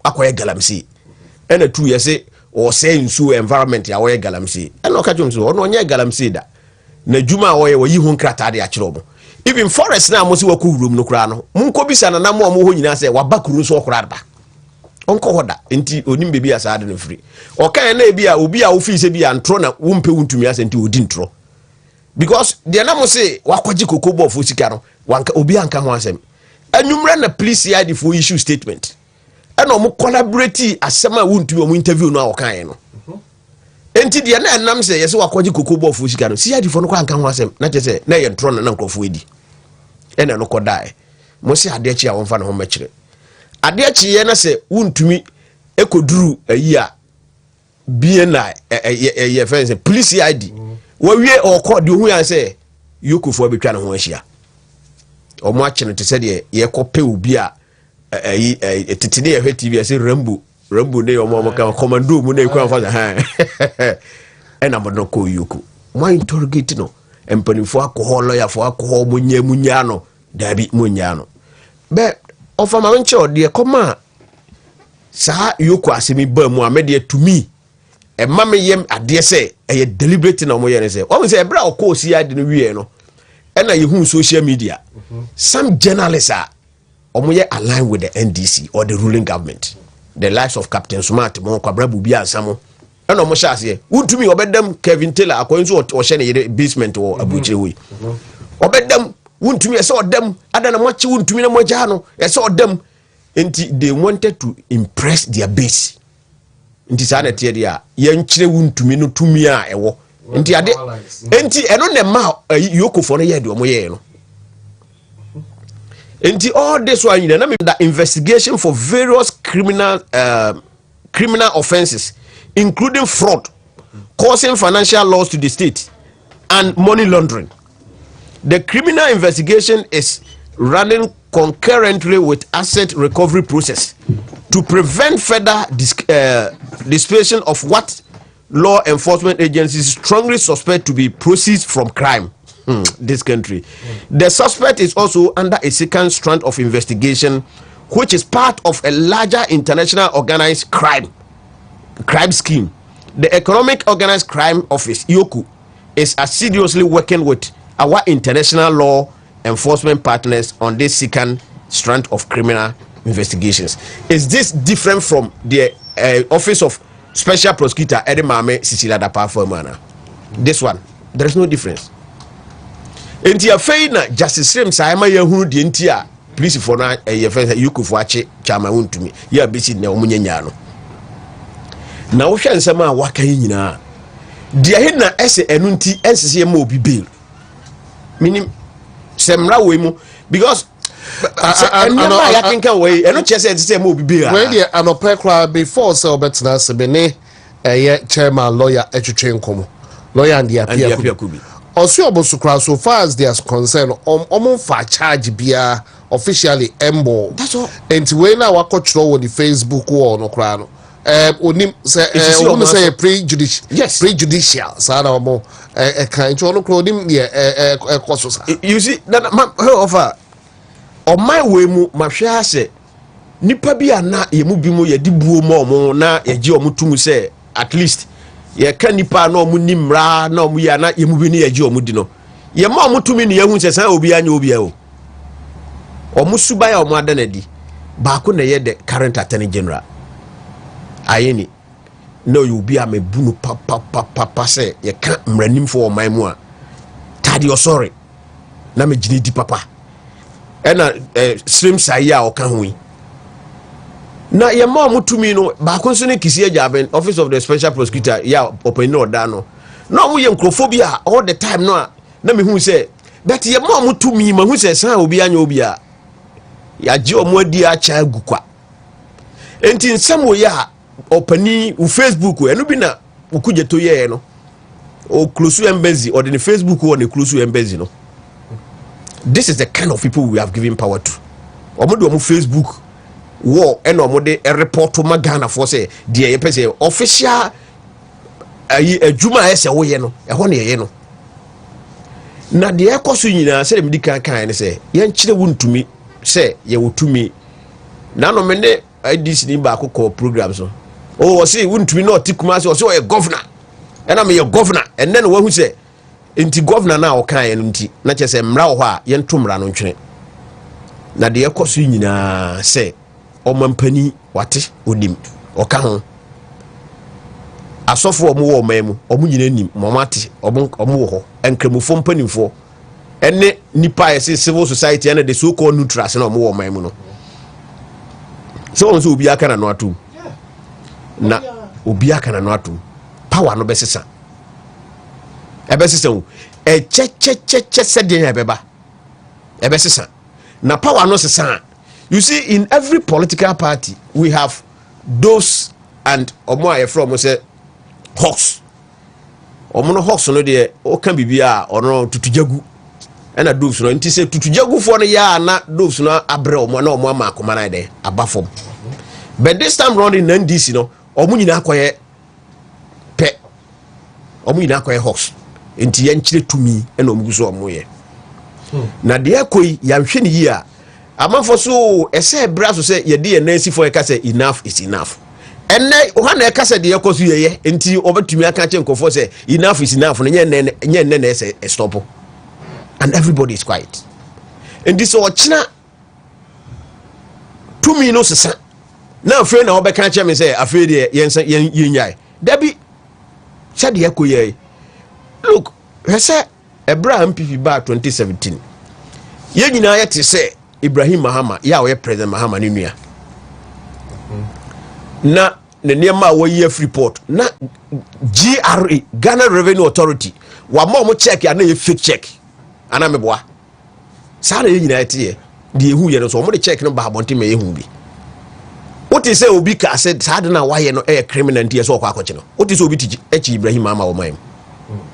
akoye galamsey ena two yesi o say nsu environment ya woye galamsey ena okajum so ono onye galamsey da na djuma woye wayi ho nkrata de akire omo even forest na mo se wakowuram no kura no munko bisa na mo ho nyina say wabakuru so okura ba onko hoda enti onim bebi asade no free okan na ebi a obi a ofi se bi antro na wompe Wontumi ase enti odi ntro because the na mo say wakoji koko bo fo sika no wanka obi anka ho asem anwumra na police ID for issue statement and omo collaborate asema Wontumi omo interview no awokan no enti de na nam say yesi wakoji koko bo fo sika no CID for no anka ho asem na che say na ye ntro na nkrofo edi ena no kodai mo se ade chi a wonfa na ho mekire ade chi ye na say Wontumi ekoduru ayi a BNI ye fence police ID wawie okọ de hu yan say yokofo abetwa ne ho ahia omo a chene te se de ye kope obi a tetene ye TV say Rambo ne omo ka commando mu na ekwan fa ha ena mo no ko yoko mo interrogate no empanifo alcohol lawyer for alcohol munya no dabi munya no be ofa ma wenche ode koma sa yoko asemi ba mu amede to me e mame yem ade se e deliberate na mo yere se o se ebra o ko si ade no wie no e na yehu social media some journalists are omoye aligned with the NDC or the ruling government, the likes of Captain Smart mo kwabra bubi ansamo e no mo sha ase Wontumi obedam Kevin Taylor akonso o hye ne basement o abuchire wi obedam Wontumi ese odam adana mo chi Wontumi na mo ja no ese odam enti they wanted to impress their base nti sa na tie dia ye nkyire Wontumi no tumi a ewo nti ade enti eno ne ma yokofo no ye de omo ye no enti all this one you know the investigation for various criminal offenses including fraud causing financial loss to the state and money laundering. The criminal investigation is running concurrently with asset recovery process to prevent further dispersion of what law enforcement agencies strongly suspect to be proceeds from crime. This country. The suspect is also under a second strand of investigation, which is part of a larger international organized crime scheme. The Economic Organized Crime Office, IOCU, is assiduously working with our international law enforcement partners on this second strand of criminal investigations. Is this different from the Office of Special Prosecutor Eddie Mame Sicila Dapa Formana? This one, there is no difference. Enti afei na Justice Srem Saima ya hunu de enti a police for na ye fe yokofo ache chama Wontumi ya besi na omunyanya no na wo hwe nsema a waka nyina de he na ese enu nti ensese ma obi bail minim semra we mu because anoma ya kenka we enu chese ensese ma obi bail we dey anope kra before say obetna se bene ye chairman lawyer etwetwe nkomo lawyer and the appear kubi also obosukra so far as they are concerned for charge bia officially embo that's all and when na wakotro on the Facebook wall no kra no onim say prejudicial sa na omo kan cho no kra onim ye koso sa you see that offer on my way mu mahwe ase nipa bia na ye mu bi mu ye di buo mo na ye gi omutumu say at least ye ka nipa na omu nimra na omu ya na ye mu bi ni ye gi omu di no ye ma omu tumi ni ye hu se san obi anya obi a o omu suba ya omu adanadi ba ko na ye the current attorney general ayeni no you be am bunu papa say ye ka mranim for oman mu a tadi sorry na me gini di papa ena stream sai ya o ka hu na ye ma mutumi no ba ko so ne kisi ajaben Office of the Special Prosecutor ya open no da no na mo ye nkrophobia all the time no na me hu say but ye ma mutumi ma hu say san obi anya obi a ya ji omo adi a cha gukwa enti nsamo ya opani u Facebook enu bi na ukuje to ye no o close embassy or the Facebook or the close embassy no. This is the kind of people we have given power to. omo do omo Facebook wo e na omo de report ma Ghana for say de ye pese official ayi adwuma ese wo ye no e ho ne ye no na de ekoso nyina se dem di kan ne se ye nkyere Wontumi se ye wotumi na no me ne IDC ni ba ko program so o say Wontumi no tikuma se o say governor and I'm your governor and then wo hu se enti governor na o kan ye no nti na che se mra wo ho a ye ntomra no ntwene na de ekoso nyina se o mampani wate onim o ka ho asofo omo wo mamu omo nyina nim momate omo wo ho enkramufo mpanimfo ene nipa ese civil society and the so called neutrals na omo wo mamu no so on so obi aka na no atum na obi aka na no atum power no besesa ebesesa o che sede ya beba ebesesa na power no sesa. You see, in every political party we have those and omo aye from say hawks omo no hawks no de o kan bibia ono tutujagu na doves no nti say tutujagu fo no ya na doves no abre omo na omo ama akoma na de abafom. But this time round in NDC no omo nyina akoye pe omo nyina akoye hawks nti yankyire tumi na omo guso omo ye na de akoi ya hwe ni yi a amanfo so ese braso say ye de nansi for e say enough is enough. And ohana e kase de yakosu ye enti obetumi aka che nkofo say enough is enough no nye say stop, and everybody is quiet. And this ochina tumi no sesa na afre na obeka che me say afre de yennyai dabi sha de yakoye. Look, he say Abraham MPP ba 2017 ye nyina ye te say Ibrahim Mahama ya we President Mahama ni nua na nema wo ye Freeport na GRA Ghana Revenue Authority wa mo check ya na ye fake check ana meboa sa na ye nyina tie de ehu ye no so mo de check no ba bonte me ehu bi what is say obi ka said sa de na wa ye no e criminal ntie so kwa akoche no what is obi tiji echi Ibrahim Mahama wo man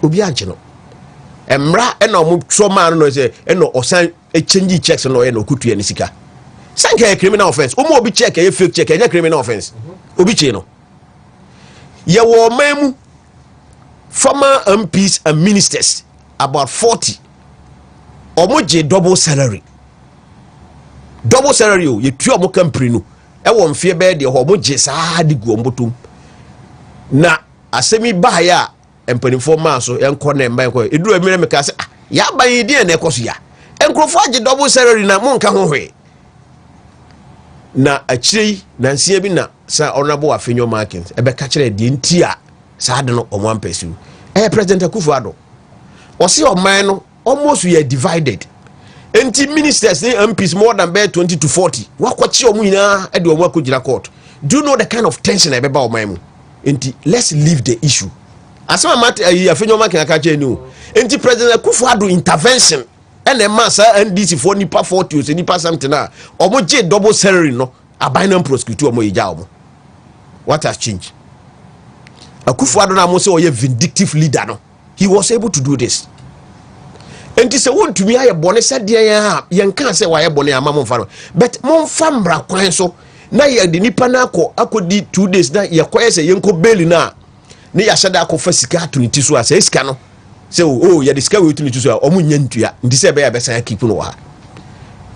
obi anche no emra e na mo so man no say e no osan e change checks no e no kutu ye ni sika sanka a criminal offense omo obi check a fake check a criminal offense obi che no ye wo memu former MPs and ministers about 40 omo je double salary o ye tu omo company no e wo mfie be de omo je saa de gu ombotum na asemi ba ya empanifo ma so enko na mba enko eduru amire me ka se ya ban yi de na ekoso ya enkrofo age double salary na mo nka ho hwe na achiri na nsia bi na sa honorable Afenyo Markins ebe ka kire de ntia sa de no omo ampesi President Akufo-Addo o se o man no almost we are divided enti ministers and MPs more than 20 to 40 wakochi omo nyina e de omo akojira court. Do you know the kind of tension ebe ba o man mu enti let's leave the issue asema mat Afenyo Markins aka kire ni enti President Akufo-Addo intervention and a massa NDC for nipa 40 o se nipa something na omo je double salary no abandon prosecute omo ija omo. What has changed? Akufo-Addo na mo say oye vindictive leader no he was able to do this enti se Wontumi aye bone said ya yenka say waye bone ama mo fa no but mo fa mbra kwan so na ye de nipa na akodi 2 days na ye koye say yenko bail na ne ya shada akofa sika atuniti so asa sika no say oh ye discourse we tuniti so omo nyantua ndi say be ya besa keep no wa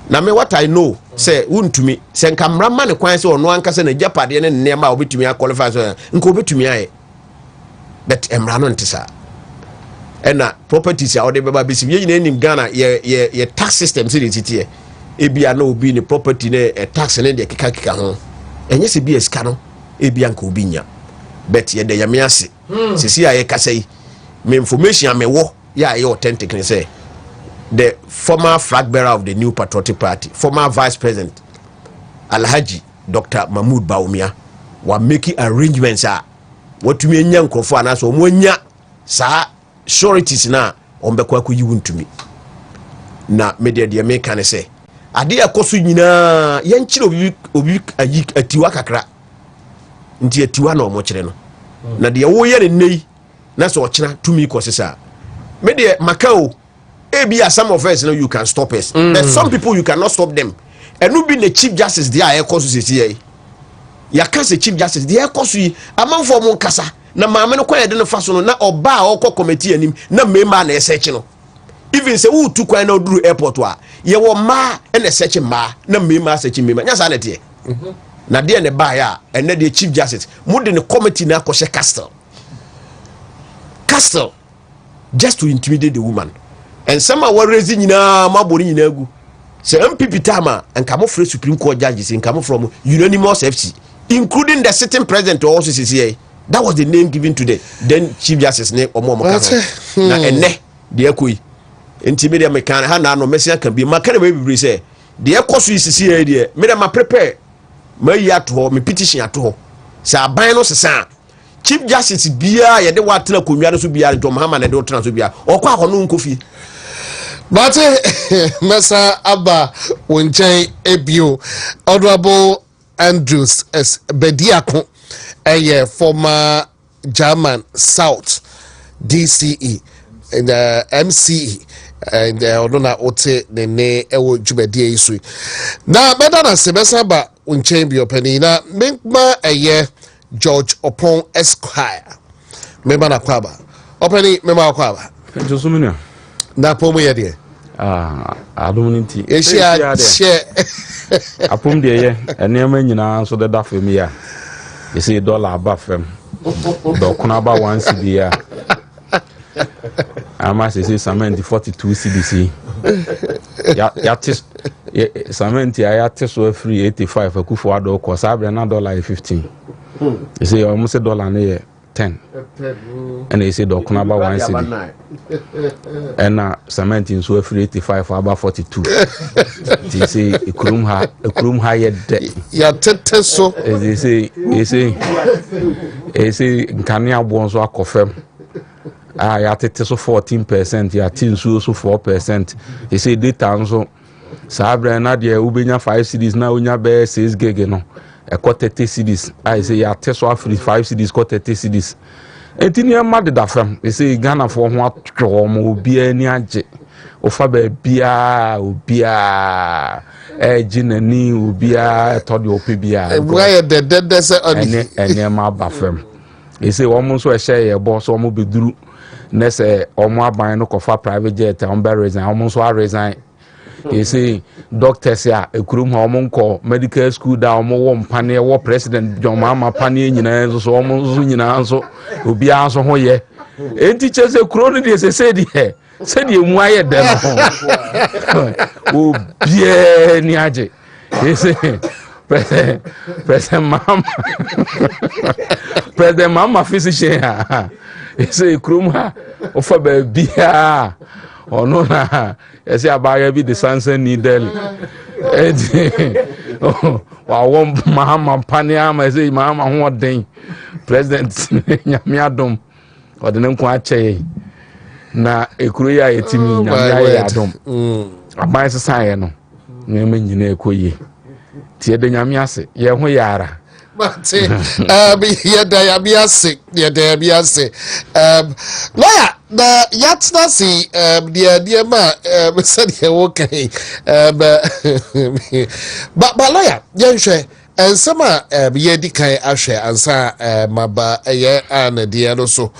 na me what I know say Wontumi say nkamra ma ne kwan say ono anka say na japade ne nema obetumi qualify so nka obetumi aye but emra no ntisa ena properties ya ode beba bisi ye nyina nim Ghana ye tax system se titie ebia na obi ne property ne tax ne de keka ho enye se bia ska no ebia nka obi nya but ye de yame ase sisi ya ye kasai me information amewo ya ye authentic ne say the former flag bearer of the New Patriotic Party, former Vice President Alhaji Dr. Mahmoud Bawumia were making arrangements what to me nyankofo ana so mo nya sa sureties na ombekwa ko Wontumi na media de me kan say ade akoso nyina yenkyire obi ayi atiwa kakra nti atiwa na omo kyere no na de wo ye ne nei na so okyena tumi ko sesa media makao ebia some of us you can stop us but some people you cannot stop them ɛno bi ne chief justice deɛ a ɛkɔ so sɛsi yɛ yɛaka sɛ chief justice deɛ ɛkɔ so yi amanfoɔ mo nkasa na maame no kwan yɛde no fa so no na ɔba a ɔkɔ committee anim na mmarima na ɛsɛkye no even sɛ wotu kwan na ɔduru airport a yɛwɔ mmaa ɛna ɛsɛkye mmaa na mmarima asɛkye mmarima nyɛ saa na ɛteɛ na deɛ ne baeɛ a ɛnɛ deɛ chief justice mode ne committee na akɔhyɛ castle just to intimidate the woman nsɛm a wɔrezi nyinaa mabɔ ne nyinaa gu sɛ MPP time a nka mofrɛ Supreme Court judges nka mofrɛ mo unanimous FC including the sitting president also CCA. That was the name given to the then chief justice ne omo kano na enne de ekoi enti me de me kan ha na no mesia kan bi maka na me bibiri say de ekoso CCA de me de ma prepare ma yi ato me petition ato ho sa aban no sesa chief justice bia ye de watena konwa no so bia nto Muhammad na de otena so bia okwa akono nkofi but mesa aba wonchen ebio honorable Andrews as Bediako, a former German South DCE and MCE and Odona Ote Nene Ewo Jubedi Isui. Now, better than Semesaba Unchambio Penina, Minkma a year George Opon Esquire. Member Nakwaba. Openi, Member Kwaba. Josumina. Napomo Yadia. I don't need to share. Apum de and near me, so the duff for me. You see, $1 above them. Dokunaba 1 CD. I must say, some 42 CDC. Yatis Samenti, I had so free 85 for Kufuado, cause I have another $15. You see, almost $1 near 10. And they say, Dokunaba 1 CD. And Samenti so free 85 for about 42. They say, a crum higher debt. Yeah, so they say, Kanya bonds are confirmed. I had it so 14%, yeah, tin so 4%. They say data so Sabra Nadia Ubina 5 CDs now unya bear says gigano. A quarter 30 CDs. I say ya Tesla free 5 CDs, quarter 30 CDs. And in your mother that from they say Ghana for what trauma be any aje. Ofabe bia ubia gin and knee ubia told you pibia. Why the dead desert and near my bathroom. They say almost a share a boss almost be drew. Nese omo aban no kofa private jet on be resign almost so resign. You see doctors ya ekurum ha omo nko medical school da omo wo mpane wo president John Mama pane nyina so omo so nyina so obi anso ho ye enti chese kuro no de se di he se di emu aye de no obi ni age you see president mama physician you see krum ha ofa ba bia ono na ese abaya bi the sansan ni deli wa won mama pania ma ese mama ho den president nyame adom ode ne nko ache na ekuru ya etimi nyame ya adom aban sesaye no nyame nyina ekoye tie de nyame ase ye ho yara Mate, yeah, lawyer, the yatsna see, dear ma, said he okay, but lawyer, young share, and some yedikai ashe, and sa, maba, a year and a dear also,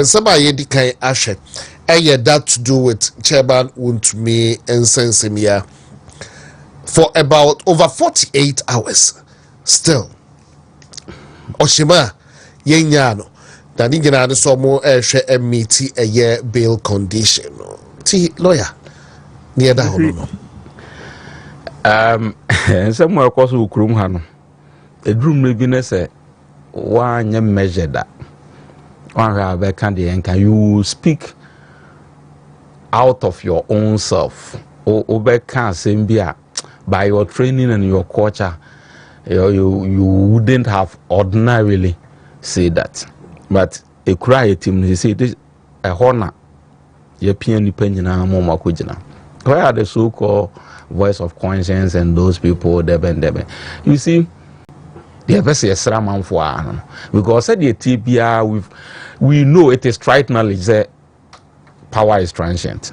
some yedikai ashe, a year that to do with Chairman Wontumi and Sensimia for about over 48 hours, still. Oshima yenyano na ningina ne so mo ehwe meet a year bail condition ti lawyer near da hono somewhere cause ukrum ha no edrum ne bi ne se wa nya measure da one have can the enka you speak out of your own self o be can sembia by your training and your culture. You wouldn't have ordinarily said that, but a cry team they say this a honor European depending on Moma Kujina. Where are the so-called voice of conscience and those people debe? You see, they have a sraman for because at the TBR we know it is trite knowledge that power is transient.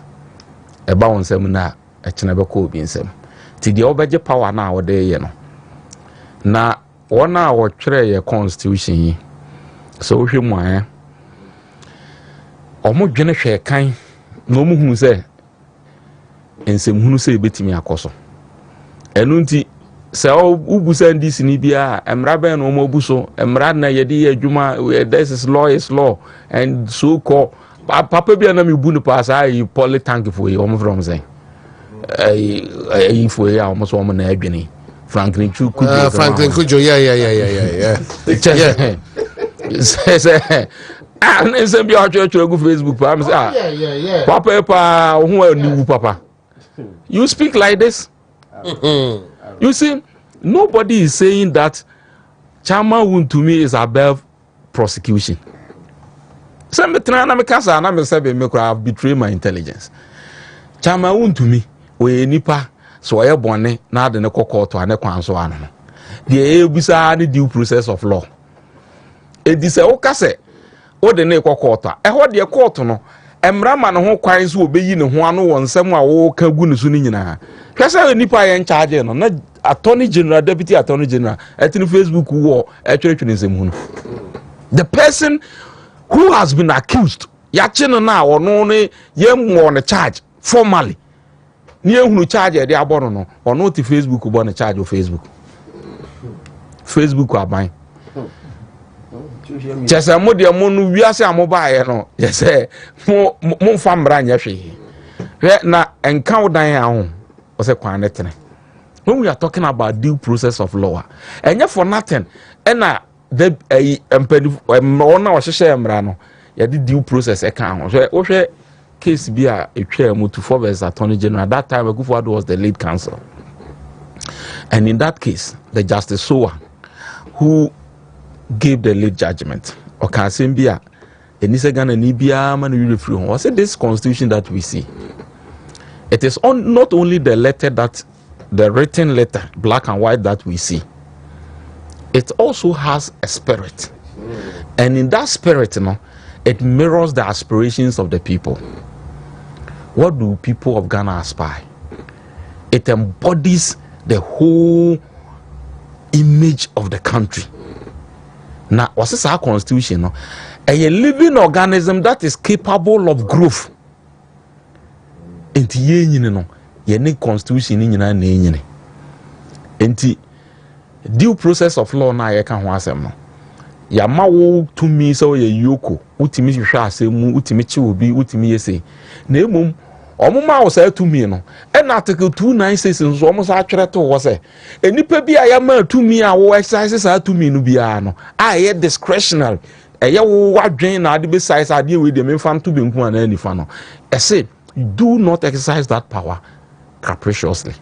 A bound seminar a chenabako being sem. ti the obeje power na wo de ye no na wona wo twere ye constitution yi so hwe mu an omo dwene hwe kan na omo hu se ensem hunu se betimi akoso enu nti se ubusa ndisi ni bia emra ben no omo buso emra na ye di adwuma this is law and so call papa bia na me bu no pass ai politank for you omo from say ai for ya omo so omo na adwene Franklin Kujo yeah say and nsem bia ochwe go Facebook pa am say papa who ni papa you speak like this. You see, nobody is saying that Chairman Wontumi is above prosecution. Some Nkansah na me say me have betrayed my intelligence. Chairman Wontumi we nipa so ye bone na de ne court to ane kwan so ano. The ebisa the due process of law. E di se o ka se o de ne court a e ho de court no emra ma no ho kwan so obeyi ne ho ano won nsem a wo ka gu ne so ni nyina. Hwese nipa ye charge no na attorney general deputy attorney general etini Facebook wo etwetwe nsem hu no. The person who has been accused ya chi no na ono ne ye mo ne charge formally ni ehunu charge e de abono no ono ti Facebook bo ne charge o Facebook aban chese mo de mo no wiase amoba ye no yese mo famra nya hwe na enka wodan ahụ o se kwan netene. When we are talking about due process of law and for nothing na the ona o hye emra no ya di due process e kan ho so o hwe case bi a etwa mu to for as attorney general at that time Akufo-Addo was the lead counsel, and in that case the Justice Sowa who gave the lead judgment or can be a Enisegan and Ibia man you free was it this constitution that we see. It is not only the letter that the written letter black and white that we see, it also has a spirit, and in that spirit it mirrors the aspirations of the people. What do people of Ghana aspire? It embodies the whole image of the country. Now, what's this our constitution? A living organism that is capable of growth. Enti ye no ye ne constitution ni nyina na enyine. Enti due process of law na ye ka ho asem no. Ya ma wo tumi so ye yoko, utimi hwehwe asem mu, utimi chi obi, utimi yese. Na emom omuma wo sa tumi no. En article 296 nso omo sa atwere to wo se. Enipa bi a ya ma tumi a wo exercise sa tumi no bia no. Ye discretionary. Eye wo wadwen na ade be size ade we de me fan to be nku ana nifa no. Say do not exercise that power capriciously.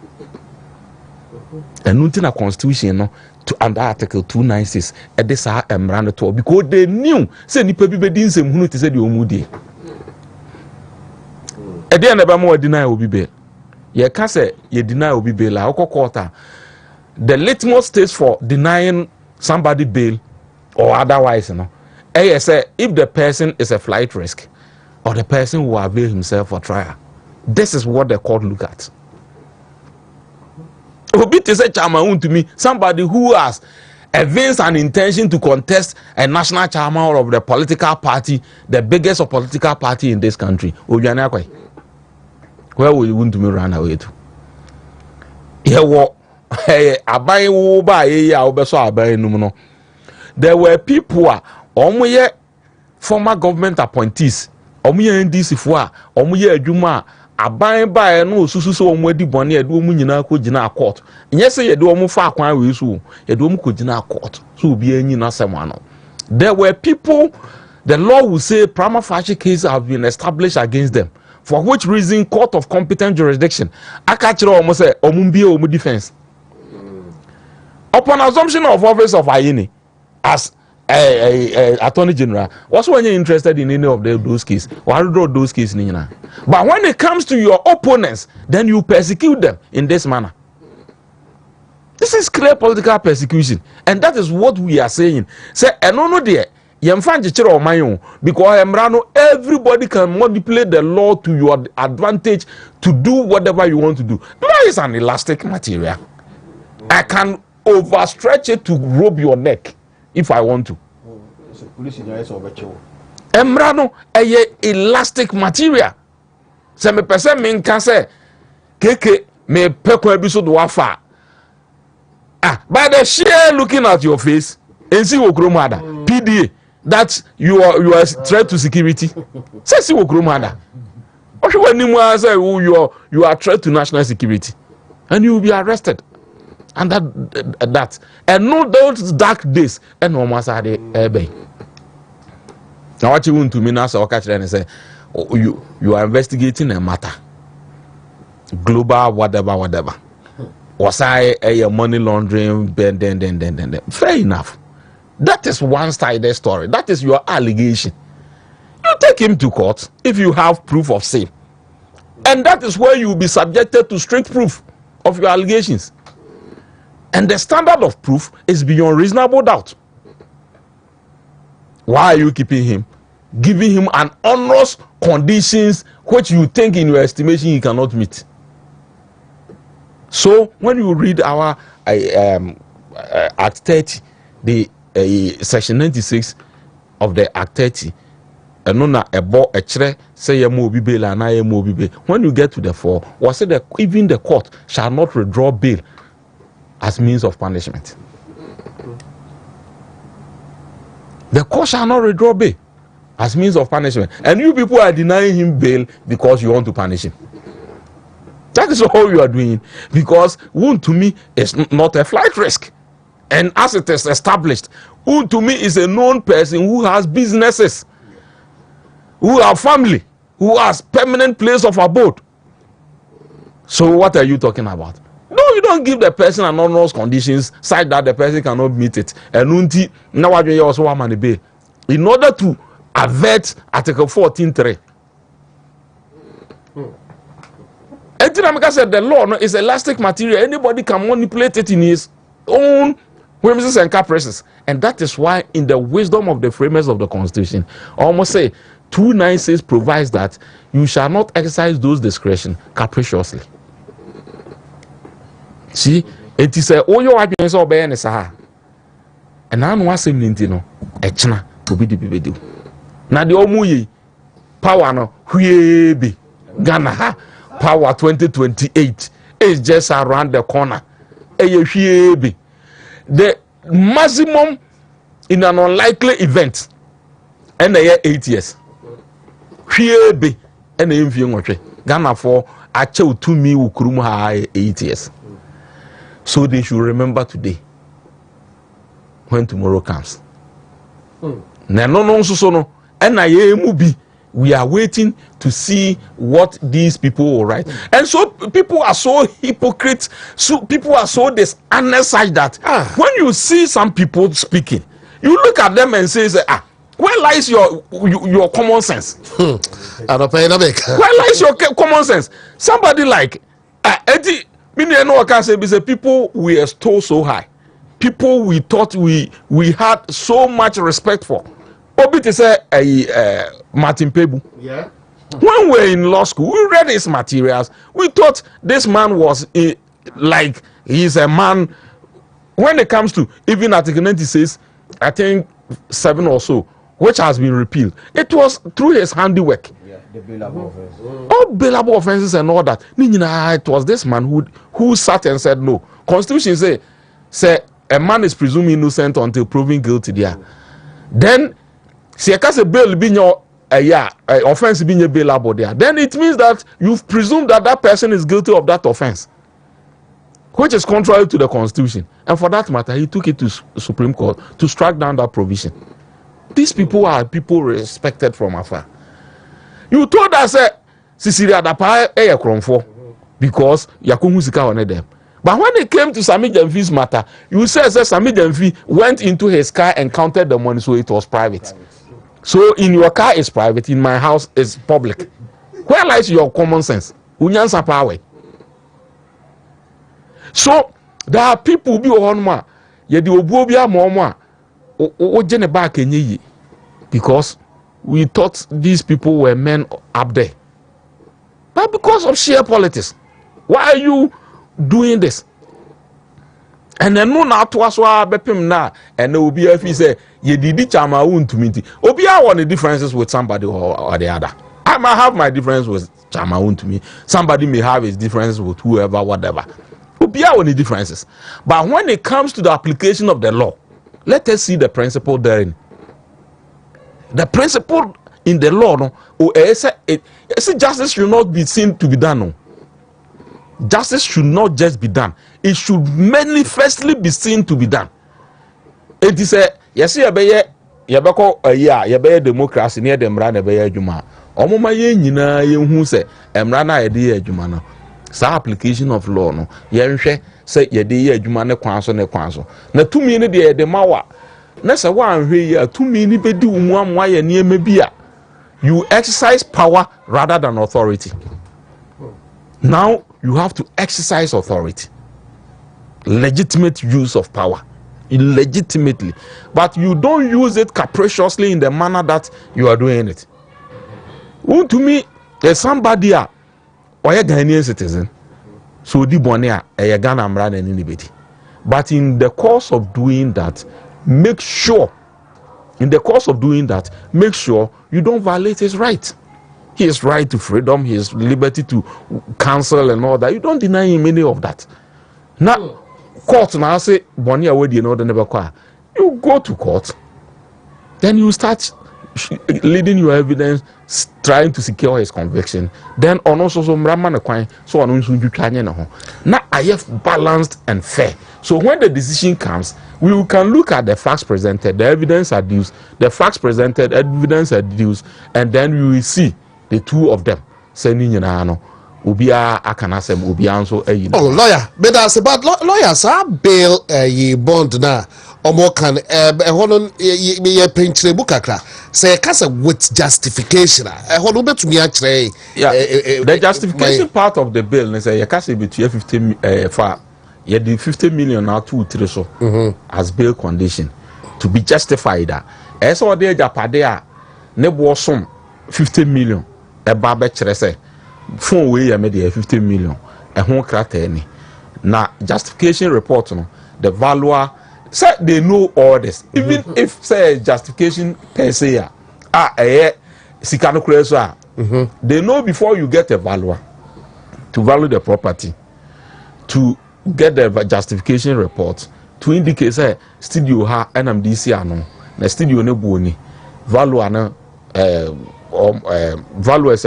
And nothing a constitution no to under article 296 at this emrand to because they knew say nipa bi bedin sem hunu te say the omudi. E dey never more deny obi bail. Ye ka say ye deny obi bail la okokota. The litmus test for denying somebody bail or otherwise no. Say if the person is a flight risk or the person who avail himself for trial. This is what the court look at. Obi to say chairman Wontumi, somebody who has evinced an intention to contest a national chairman of the political party, the biggest of political party in this country. Where will Wontumi run away to? There were people who former government appointees. Omuye ndisi fua omuye adwuma aban bae no susu so omudi bone edu omu nyina ko gina court nyese yedu omu fa akwan we so yedu omu ko gina court so obi anyi na semano. There were people the law will say prima facie cases have been established against them, for which reason court of competent jurisdiction akachiro omu say omumbie omu defense upon assumption of office of Ayini as attorney general. Also, when you're interested in any of those cases, or those cases, but when it comes to your opponents, then you persecute them in this manner. This is clear political persecution, and that is what we are saying. Say, and no, there yɛmfa nkyekyereɛ ɔman o because mmara no everybody can manipulate the law to your advantage to do whatever you want to do. Law is an elastic material. I can overstretch it to rope your neck if I want to. Mmara no ɛyɛ elastic material. Sɛ mepɛ sɛ menka sɛ keke mepɛ kwan bi so do wafa by the sheer looking at your face and see wokromada PDA that you are a threat to security. Say see wokromada. Say you are a threat to national security and you will be arrested. And that and no those dark days and no more are the ebe. Now what you want to me now so catch and say you are investigating a matter. Global whatever. Was I a money laundering? Then. Fair enough. That is one-sided story. That is your allegation. You take him to court if you have proof of same. And that is where you will be subjected to strict proof of your allegations. And the standard of proof is beyond reasonable doubt. Why are you keeping him? Giving him an onerous conditions which you think in your estimation he cannot meet. So when you read our Act 30, the Section 96 of the Act 30, say when you get to the 4, was it that even the court shall not withdraw bail as means of punishment? The court shall not withdraw bail as means of punishment. And you people are denying him bail because you want to punish him. That is all you are doing, because Wontumi is not a flight risk. And as it is established, Wontumi is a known person who has businesses, who have family, who has permanent place of abode. So what are you talking about? No, you don't give the person an onerous conditions such that the person cannot meet it. And now you also want money bail in order to avert Article 14(3). Because said the law is elastic material. Anybody can manipulate it in his own whims and caprices. And that is why in the wisdom of the framers of the Constitution, I almost say 296 provides that you shall not exercise those discretion capriciously. See, it is a your arguments or by any saha. And I know same nintino, echna, to be the people do. Now the omuye power no, be Ghana ha. Power 2028 is just around the corner. The maximum in an unlikely event, and a year 8 years. And the Ghana for actual 2 me ukrum high 8 years. So they should remember today when tomorrow comes. No, and I am we are waiting to see what these people will write. And so people are so hypocrite, so people are so dishonest that when you see some people speaking, you look at them and say, where lies your common sense? Where lies your common sense? Somebody like Eddie, people we extol so high, people we thought we had so much respect for. Obi to say Martin Pebu. Yeah. When we were in law school, we read his materials. We thought this man was like he's a man. When it comes to even Article 96, I think 7 or so, which has been repealed, it was through his handiwork. Yeah, the bailable offenses. All bailable offenses and all that. It was this man who sat and said no. Constitution say a man is presumed innocent until proven guilty. There, then. Si a case bail be your offense being bailable there, then it means that you've presumed that person is guilty of that offense, which is contrary to the Constitution. And for that matter, he took it to Supreme Court to strike down that provision. These people are people respected from afar. You told us Cecilia Dapa Kromfo because Yakumu Sika on them. But when it came to Sami Jamfi's matter, you said Sami Jamfi went into his car and counted the money, so it was private. So in your car is private, in my house is public. Where lies your common sense? Unyansa power. So there are people be on ma. Ye di obubia mama. O jene ba kenye yi. because we thought these people were men up there. But because of sheer politics, why are you doing this? And then no na to aswa bepim na and there will be if he say ye didi chama Wontumi. Obia want the differences with somebody or the other. I might have my difference with chama Wontumi. Somebody may have his differences with whoever, whatever. Obia want the differences. But when it comes to the application of the law, let us see the principle therein. The principle in the law, no, justice should not be seen to be done. No. Justice should not just be done. It should manifestly be seen to be done. It is a yes, yabeko a year, yabe democracy near them ran a bay juma. Omoma yina who say, Emrana idea jumano. Sa application of law, no, Yanshe say ye de jumane quanso ne quanso. Na 2 minutes de mawa. Nessa 1 year, 2 minutes be do 1 wire near mebia. You exercise power rather than authority. Now you have to exercise authority. Legitimate use of power. Illegitimately. But you don't use it capriciously in the manner that you are doing it. Wontumi, there's somebody or a Ghanaian citizen. So di bonia a Ghana amran and anybody. But in the course of doing that, make sure you don't violate his right. His right to freedom, his liberty to counsel and all that. You don't deny him any of that. Now, court now say, Bonia, where do you know the never qua? You go to court, then you start leading your evidence, trying to secure his conviction. Then on also some Raman so on you can now I have balanced and fair. So when the decision comes, we can look at the facts presented, the evidence adduced, the facts presented, evidence adduced, and then we will see the two of them sending you know ubia akanasem ubia so lawyer but that's about lawyers are bail ye bond na omo kan hono ye pinchire bukakra say kasa with justification hono betumi a kire the justification part of the bill is say kasa between 50 for ye the 50 million now 2-3 so as bail condition to be justified as all the japade a ne bo som 50 million e ba be kire say phone we ya me dey 50 million e ho krata ni na justification report no the valuer say they know all this even if say justification per se sika no kure so they know before you get a valuer to value the property to get the justification report to indicate say studio ha NMDC ano na studio ne buoni valuer na valuers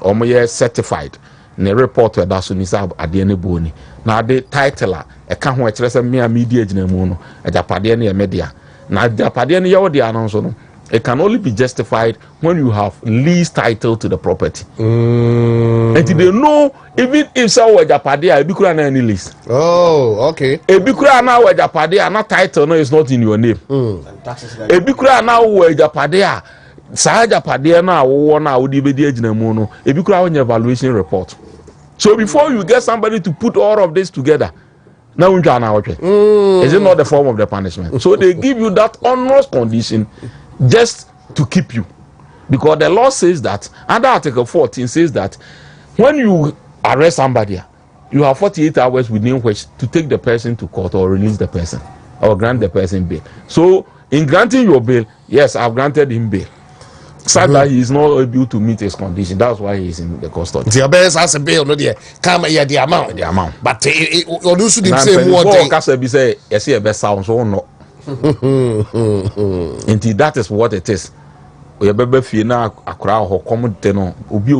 omoye certified ne report that so ni sa ade ne buoni na ade title e ka ho e kire se media gina mu no ajapade ne media na ajapade ne yawo dia no so no it can only be justified when you have lease title to the property and they know even if so ajapade a bi kura na any lease okay e bi kura na ajapade a na title no is not in your name e bi kura na ajapade a sa ajapade na wo na wo di be di agina mu no e bi kura on evaluation report. So before you get somebody to put all of this together, now is it not the form of the punishment? So they give you that onerous condition just to keep you, because the law says that under Article 14 says that when you arrest somebody, you have 48 hours within which to take the person to court or release the person or grant the person bail. So in granting your bail, yes, I've granted him bail. Sadly, he is not able to meet his condition. That's why he is in the custody. The best has a bail, no dear. Come here, the amount. But you should say more. Say, yes, a best sound so no. Indeed, that is what it is. We have a few now a crowd who come to know, Obi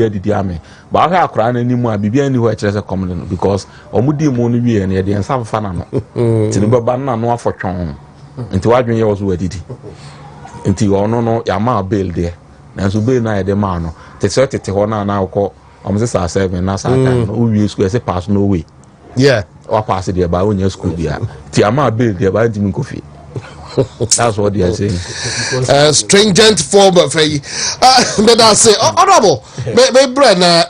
the army. But I cry anymore, be anywhere as a common because Omudi money be and the some fan. Tinba banana no for chong. Into what you was where did he? Until you no yama bail there. And so bail na the man. The certain honor now call almost 7 na time. We square say pass no way. Yeah. Or pass it there by when your school there. Tiama bail there by Jimmy Coffee. That's what they are saying. Stringent form of a. But I say, honorable, my brother,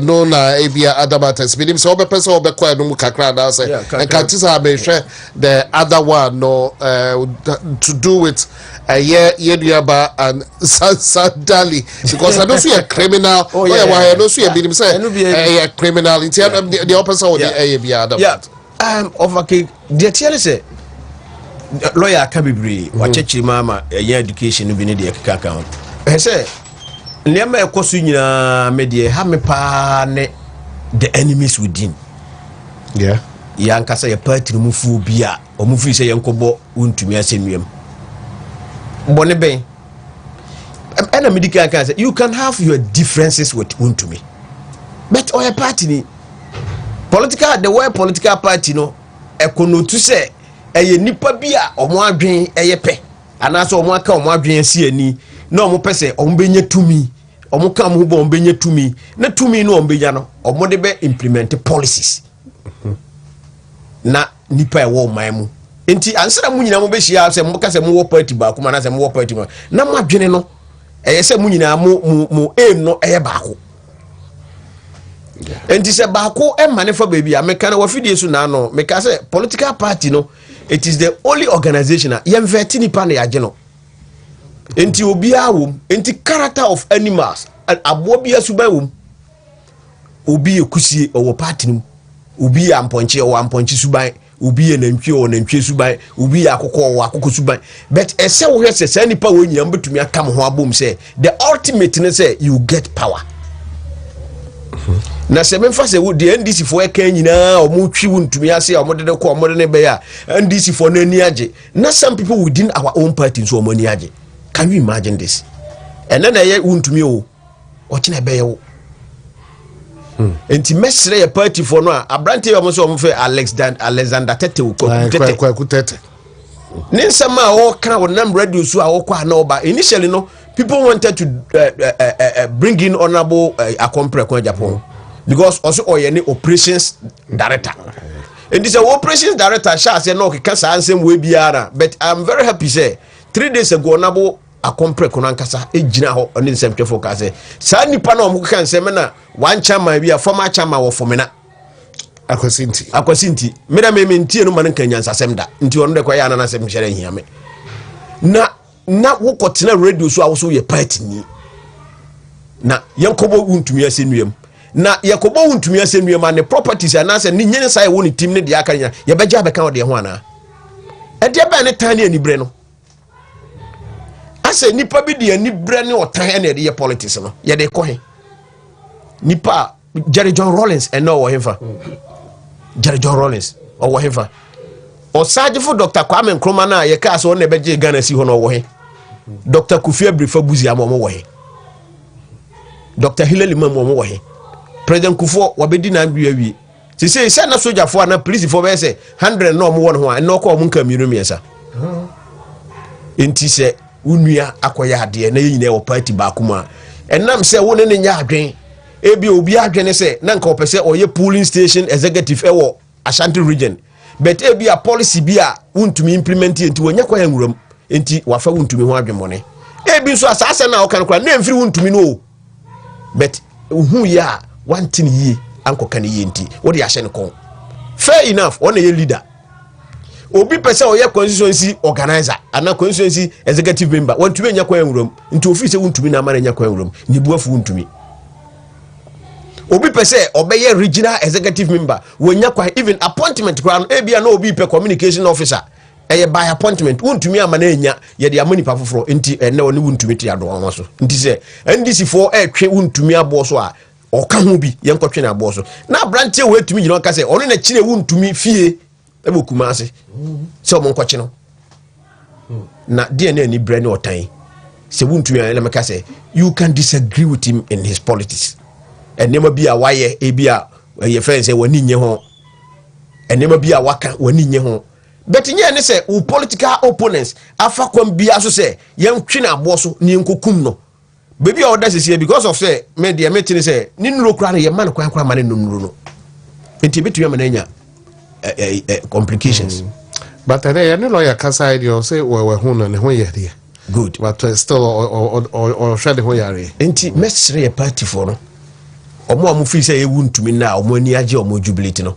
no, Abia Adamatas, but him so be person or be quite no kakra. I say, and can't say the other one no to do with a year and Sadali because I don't see a criminal. Why I don't see a bit say a criminal in the opposite of the Abia Adamat. Overkill, the tell say lawyer Kabibri, watch mama a year education be need the account. I say, Nema Kosunya media have me pane the enemies within. Yeah, Nkansah a party mufu bia or mufu say Yankobo Wontumi asemium. Bonebe. And a medical can say you can have your differences with Wontumi, but or a party. Political, the word political party no ekono to say eye nipa bia omo adwen eye pe anaso omo aka omo adwen si ani na omo pese omo benya tumi omo ka omo bo omo benya tumi na tumi no omo benya no omo de be implement policies na nipa e wo man mu enti ansera mu nyina mo be hia se mo ka se mo wo party ba kuma na se mo wo party ma na mo adwene no eye se mu nyina mo aim no eye ba ko. And this is Bako and Manifa baby. I make kind of affiliation now. Because political party no, it is the only organization. Yem vetini pane ageno. Enti obia wum, enti character of animals. And abobia subawum. Ubi kusi or party num. Ubi amponche or amponchi subai. Ubi and empio or empio subai. Ubi akoko or akoko subai. But a say we say any power when you ambu to me come ho boom say the ultimate say you get power. Na se memfa se wo de NDC fo e kan nyina o mu twi Wontumi ase o modede ko o modede be ya NDC fo na ni age na some people within our own party so o mani age. Can you imagine this? And then ye Wontumi o kina be ye wo enti mesre ye party fo no a abrante o mo so o mo fe Alexander Tete wo Kwaku Tete ninsama o kan wo nam radio so a wo kwa na oba initially no people wanted to bring in honorable Akompre Kwa Japan because also any operations director. And this operations director shall say no can same way biara. But I'm very happy say 3 days ago honorable Akompre Kwa Nkansah ejina ho on the same focus say sa nipa na o kan say na one chairman bi a former chairman wo formena akwasinti me da me ntie no man kan nyansa sem da nti ono de kwa ya na sem hyere hia me na wokotena radio so awoso ye party ni na Yankobo Wontumi asenuam na Yakobo Wontumi asenuam and properties anase ni nyene sai wo ni team ne de aka nya ye beja beka wo de ho ana e de ba ne tan ne bre no ase nipa bi de ani bre ne otan ne de ye politics no ye de ko he nipa Jerry John Rawlings and no wo hemfa Jerry John Rawlings o wo hemfa o sajifo Dr. Kwame Nkrumah na ye ka so ne beje Ghana si ho no wo he Dr. Kofi Abrifa Buzi amo wo he Dr. Hilary Mamu wo he President Kufo wabedi na awie ti say na soldier for na police for be say 100 no mo won ho a no ko mo nka mienu miensa enti se unua akoya ade na yeyina wo party ba kuma enam se wo ne nya adwen ebi obi adwen se na nka opese oye polling station executive ewo Ashanti region but ebi a policy bi a Wontumi implement enti wonya kwa enwuram enti wafa Wontumi ho adwemone ebi nso asase na okan kwa na mfiri Wontumi no but hu ya one thing yi anko kan yi enti wo de ahye ne kon fair enough one ye leader obi pese oye constituency organizer ana constituency executive member Wontumi nya kwa enwuram enti office Wontumi na amana nya kwa enwuram ni buafu Wontumi obi pese obeye regional executive member wonya kwa even appointment kwa ebia na obi pe communication officer eye by appointment Wontumi amana enya ye de amani pa foforo enti ene woni Wontumi ti ado ho so enti se ndc for twe Wontumi abo so a oka ho bi ye nkotwe na abo so na branche we tumi gino ka se ono na kire Wontumi fie ebe kuma ase se o mo nkotwe no na DNA ni bre ni otan se Wontumi ele me ka se you can disagree with him in his politics enema bi a waye ebia ye fence wani nye ho enema bi a waka wani nye ho but nye ne se u political opponents afa kwam bia so se yem twe na abo so ni nkokum no baby a oda sese because of say media metini say ni nuro kra na ye man kwan kra man nuro no enti betu ya mananya complications But any lawyer can say you say we who and who you good. But still or share the who you are. Enti mesre a party for no. Omo amufi say e Wontumi na omo ani age omo jubilate no.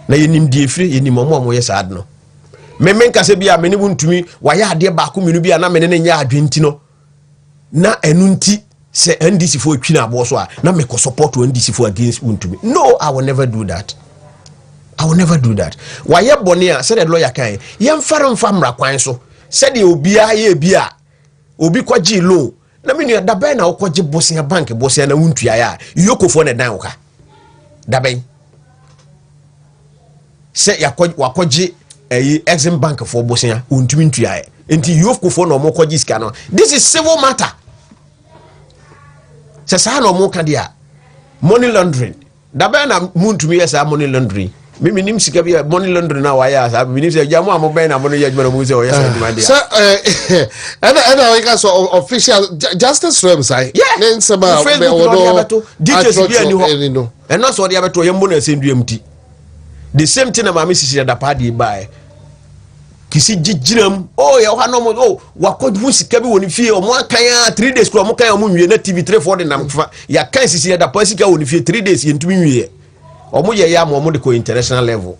Na yenim die firi yenim omo ye sad no. Me nka se bia me ne Wontumi wa ya ade ba ko menu bia na me ne nya adwenti no. Na enu nti se NDC for twi na abo so a na me ko support NDC for against Wontumi. No, I will never do that. I will never do that. Why ye boni a said the lawyer kan ye mfare mfamra kwan so said obi a ye bia obi kwaji loan na me da ben na okwaji bosia bank bosia na wuntua ya yokofo na dan woka da ben se yakwaji Exim Bank for bosia untumi ntua ya enti yokofo na omokwaji sika no. This is civil matter. Se sa na omoka dia money laundering da ben na Wontumi yes money laundering. Mimi nim sika bia money laundering na waya sa mimi say jamu amoben na money judgment mu say o yes demand dia. So and I guess official justice firm say nen sama be odo details bia ni ho. And not so dia beto yembo na sendu mti. The same thing na mama sisi da pa di buy. Kisi giginam oh ya ha no mo oh wakodwu sika bi woni fie o mo kan 3 days ko mo kan o mo nwie na TV 3 4 de nam fa ya kan sisi da pa sika woni fie 3 days yentumi nwie. Omo ye ya mo de ko international level.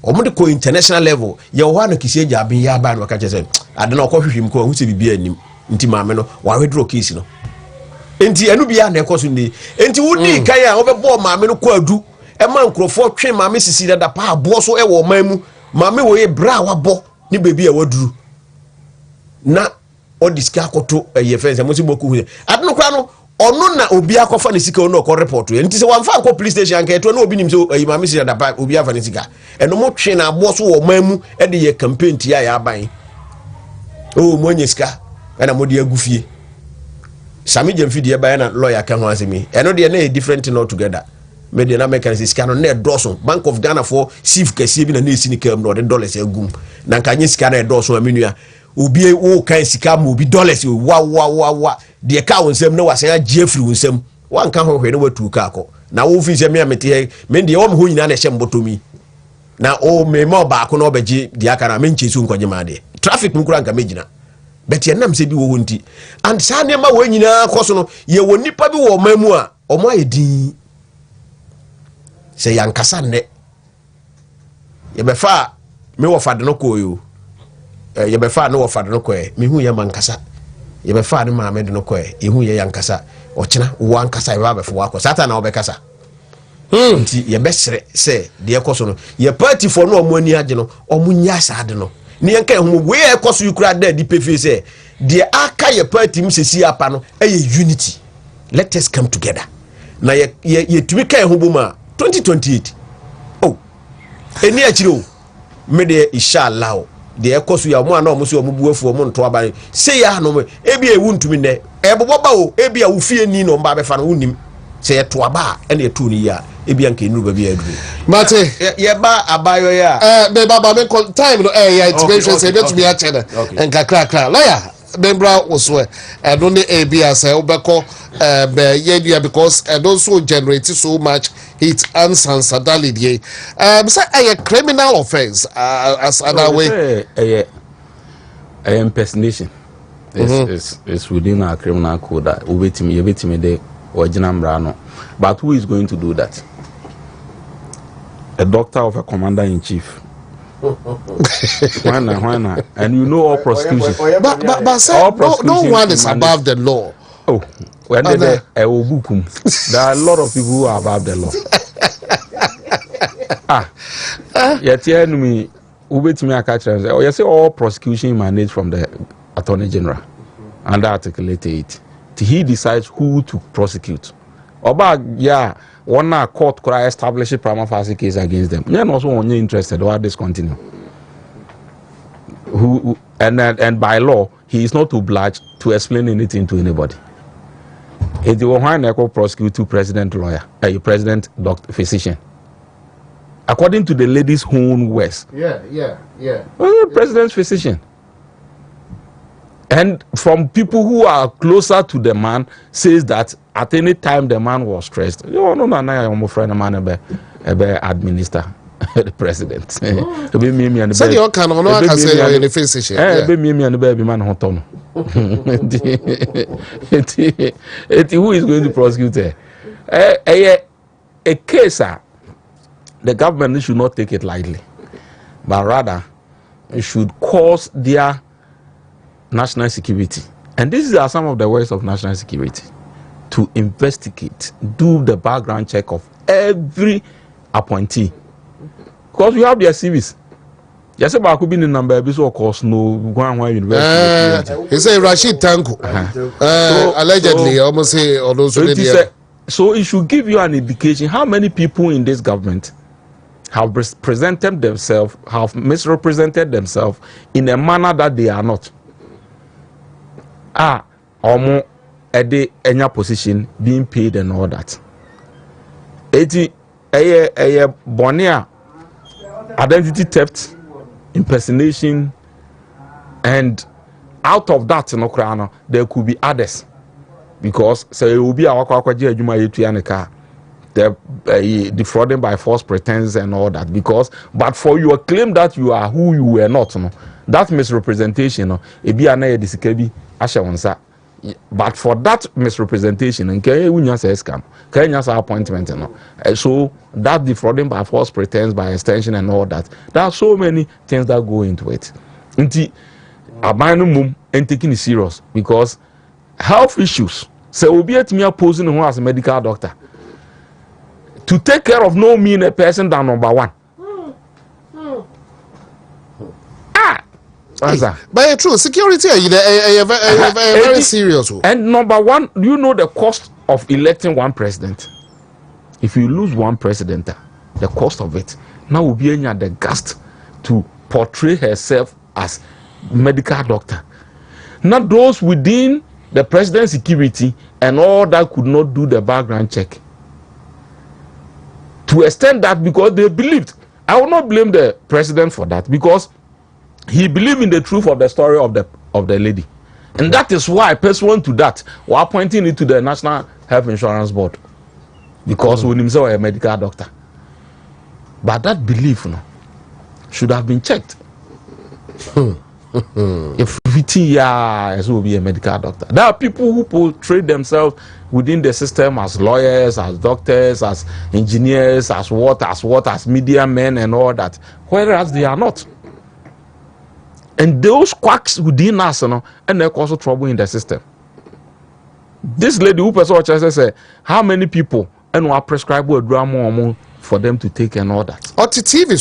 Omo de ko international level. Ye wo na kisi eja bin ya ba no ka chese. Ade na okwohwehwim ko hu se bibia anim. Nti maame no wa withdraw case no. Enti enu bia na ekoso ndi. Enti wudi kan ya obebo maame no ko adu. E ma nkrofo twe maame sisi da pa abo so e wo man mu. Maame wo ye bra wabo ni bebi e waduru. Na o diska akoto ye fence mo si boku hu. Ade no kra no ono na obi akofa ne sika ono ko report ye nti se wamfa akọ police station anka eto na obi nim se imam si da pa obi afa ne sika eno mo twe na abo so wo mamu e de ye campaign ti ya aban o mo nye sika e na mo de agufie sami jemfi de ba na lawyer ka ho asemi eno de na different thing altogether me de na mechanism sika no na doso Bank of Ghana for sif kase bi na na esini kam no de dollars agum na nka nye sika na doso aminua obi wo kan sika mo obi dollars wa de ka wonsem na wasan agye afiri wonsem wanka ho hwe na watu ka akọ na wo fi se me amete me de wo ho nyina na hye mbotomi na o me ma ba akọ na obegye de aka na me nchesu nkwaje ma de traffic nkura nka megyina bet ye nam se bi wo wonti and sa ne ma wo nyina koso no ye wo nipa bi wo mamu a omo ayedin se yankasa ne ye be fa me wo fade no koyo ye be fa no wo fade no koye me hu ye mankasa ye be fa ne maame de no koye ye hu ye yankasa ochina wo ankasa ye ba be fo akọ sata na obekasa nti ye be sere se de ekoso no ye party for no omo ani age no omo nya saade no ne yanka hu we ekoso yukura da di pefe se de aka ye party msesi apa no unity. Let us come together na ye tumi kan hu boma 2028 oh eni achiro me de inshallah de ekoso ya mo ana omo so omo buafu omo nto aban se ya no me ebi e Wontumi ne eboboba o ebi a ufie ni no mba be fa no unim se ye to aba ene etu ni ya ebi anka enu ba bi aduru mate ye ba abayo ya be baba me time no ya integration se betumi a chene enka kra lawyer membra oswe no ne ebi asa obeko be ye because don't so generate so much heat and sansadality say a criminal offense as another way a impersonation is within our criminal code that ubetimi de original mrano. But who is going to do that? A doctor of a commander in chief. Why not? And you know all prosecution. But sir, all no one is above the law. Oh, when there are a lot of people who are above the law. Yet you me ubetimi akacha. Oh, you say all prosecution emanates from the Attorney General, and that articulated it. He decides who to prosecute. Oba one court could establish a prima facie case against them. You're also only interested or discontinue. And by law, he is not obliged to explain anything to anybody. If you want to prosecute to president lawyer, a president doctor physician, according to the lady's own words. President's physician. And from people who are closer to the man says that at any time the man was stressed, you know, my friend man administer the president. Ebe me and say you can no aka say you in the face station. Ebe me and baby man hoton. Who is going to prosecute her? A case the government should not take it lightly, but rather it should cause their national security. And these are some of the ways of national security: to investigate, do the background check of every appointee, because we have their CVs. Yes, but I could be in the number of course no one university. He say Rashid Tanko. Allegedly, almost say all those. So it should give you an indication how many people in this government have presented themselves, have misrepresented themselves in a manner that they are not. Omo any position being paid and all that. Bonia identity theft, impersonation, and out of that, there could be others, because say it will be the defrauding by false pretense and all that. Because but for your claim that you are who you were not, that misrepresentation, it be an but for that misrepresentation, and scam, appointment, so that defrauding by false pretense, by extension, and all that, there are so many things that go into it. Until a minimum and taking it serious, because health issues. So we'll be at me opposing who as a medical doctor to take care of no mean a person than number one. But true, security very serious. And number one, you know the cost of electing one president. If you lose one president, the cost of it now will be the gust to portray herself as medical doctor. Not those within the president's security and all that could not do the background check. To extend that, because they believed. I will not blame the president for that, because he believed in the truth of the story of the lady, and that is why pursuant to that we are pointing it to the National Health Insurance Board, because when himself a medical doctor. But that belief should have been checked. If 15 years will be a medical doctor, there are people who portray themselves within the system as lawyers, as doctors, as engineers, as media men and all that, whereas they are not. And those quacks within us, and they cause trouble in the system. This lady who said, how many people and we prescribe a drama for them to take and all that. Or to TV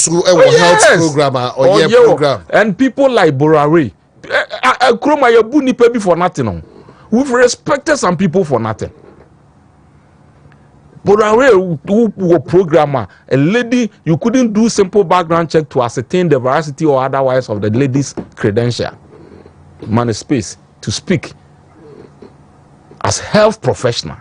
health program or program. And people like Borare, Kroma Yabuni pay for nothing. We've respected some people for nothing. Borare who programmer, a lady, you couldn't do simple background check to ascertain the veracity or otherwise of the lady's credential. Man space to speak as health professional.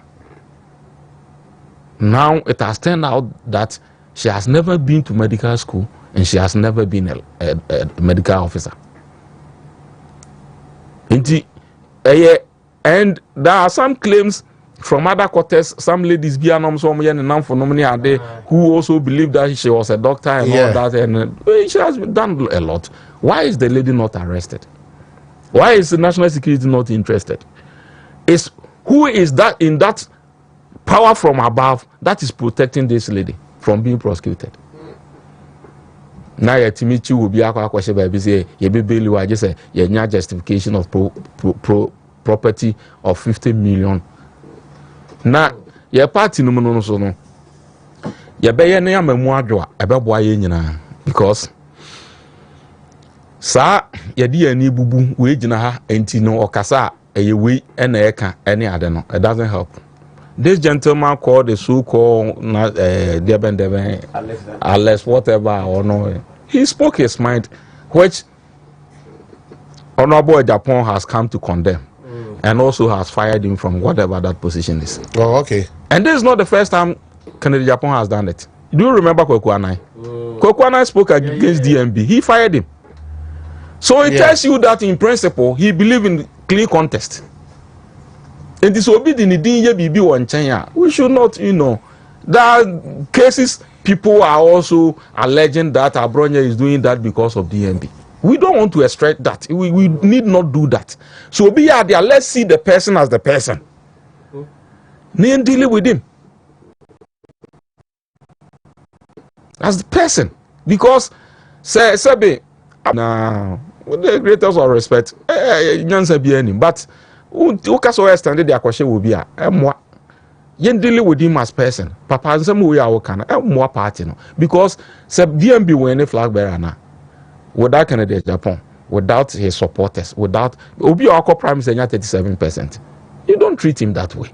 Now it has turned out that she has never been to medical school and she has never been a medical officer. And there are some claims from other quarters, some ladies who also believe that she was a doctor and all that, and she has done a lot. Why is the lady not arrested? Why is the national security not interested? Who is that in that power from above that is protecting this lady from being prosecuted? Now Timichi will be a question by say you just say your justification of property of 50 million. Now your party no so no. You be na mamuadwa ebeboa ye nyina, because sa ye di ani bubu we gina ha enti no okasa eye we na eka any ade no, it doesn't help. This gentleman called the so-called Alex whatever or no, he spoke his mind, which Honorable Japan has come to condemn, and also has fired him from whatever that position is. Oh, okay. And this is not the first time Kennedy Japan has done it. Do you remember Kwaku Anai? Kwaku Anai spoke against DMB. He fired him. So it tells you that in principle he believed in clean contest. And disobedience in the DNB one China. We should not, there are cases people are also alleging that Abronya is doing that because of DMB. We don't want to extract that. We need not do that. So be out there, let's see the person as the person. Then dealing with him as the person. Because say now with the greatest of respect, but who can so extend their question will be yen dealing with him as person. Papa and some way I can more party no. Because say DMB when a flag bearer now. Without candidate Japan, without his supporters, without Obi Oko Prime Minister 37%. You don't treat him that way.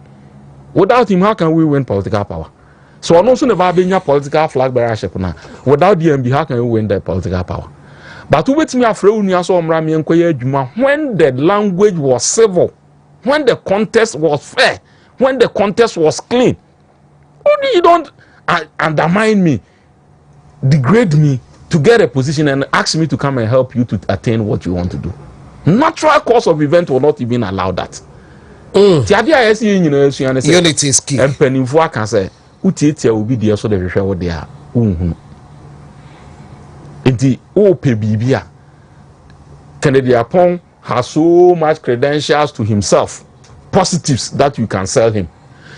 Without him, how can we win political power? So I'm also never been a political flag bearership now. Without DMB, how can we win the political power? But wait me afraid when the language was civil, when the contest was fair, when the contest was clean. Only you don't undermine me, degrade me to get a position and ask me to come and help you to attain what you want to do. Natural course of event will not even allow that. Unity is key. And Pennyfua can say, Utitia will be there so they share what they are. The Pebibia Kennedy Apong has so much credentials to himself, positives that you can sell him.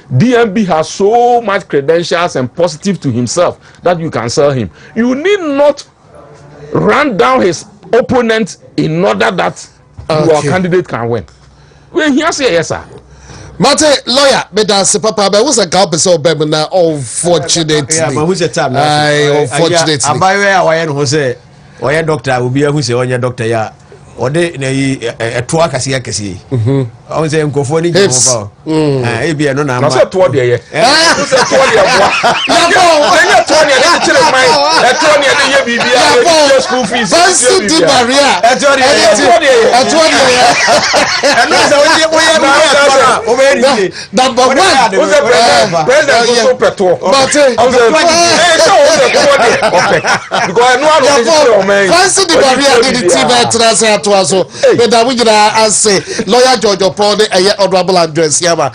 DMB has so much credentials and positive to himself that you can sell him. You need not run down his opponent in order that your candidate can win. When he say yes, sir. Mate, lawyer, but that's papa, but who's a couple of them now? Unfortunately, yeah, but who's the time? Unfortunately, I buy where I say, or your doctor will be a who's your doctor, yeah. Or they a twa kasi I was saying go for the be no number. That's what they are. That's what they are. School fees. Number one. So, but I would say lawyer George Paul, honorable address, Yama,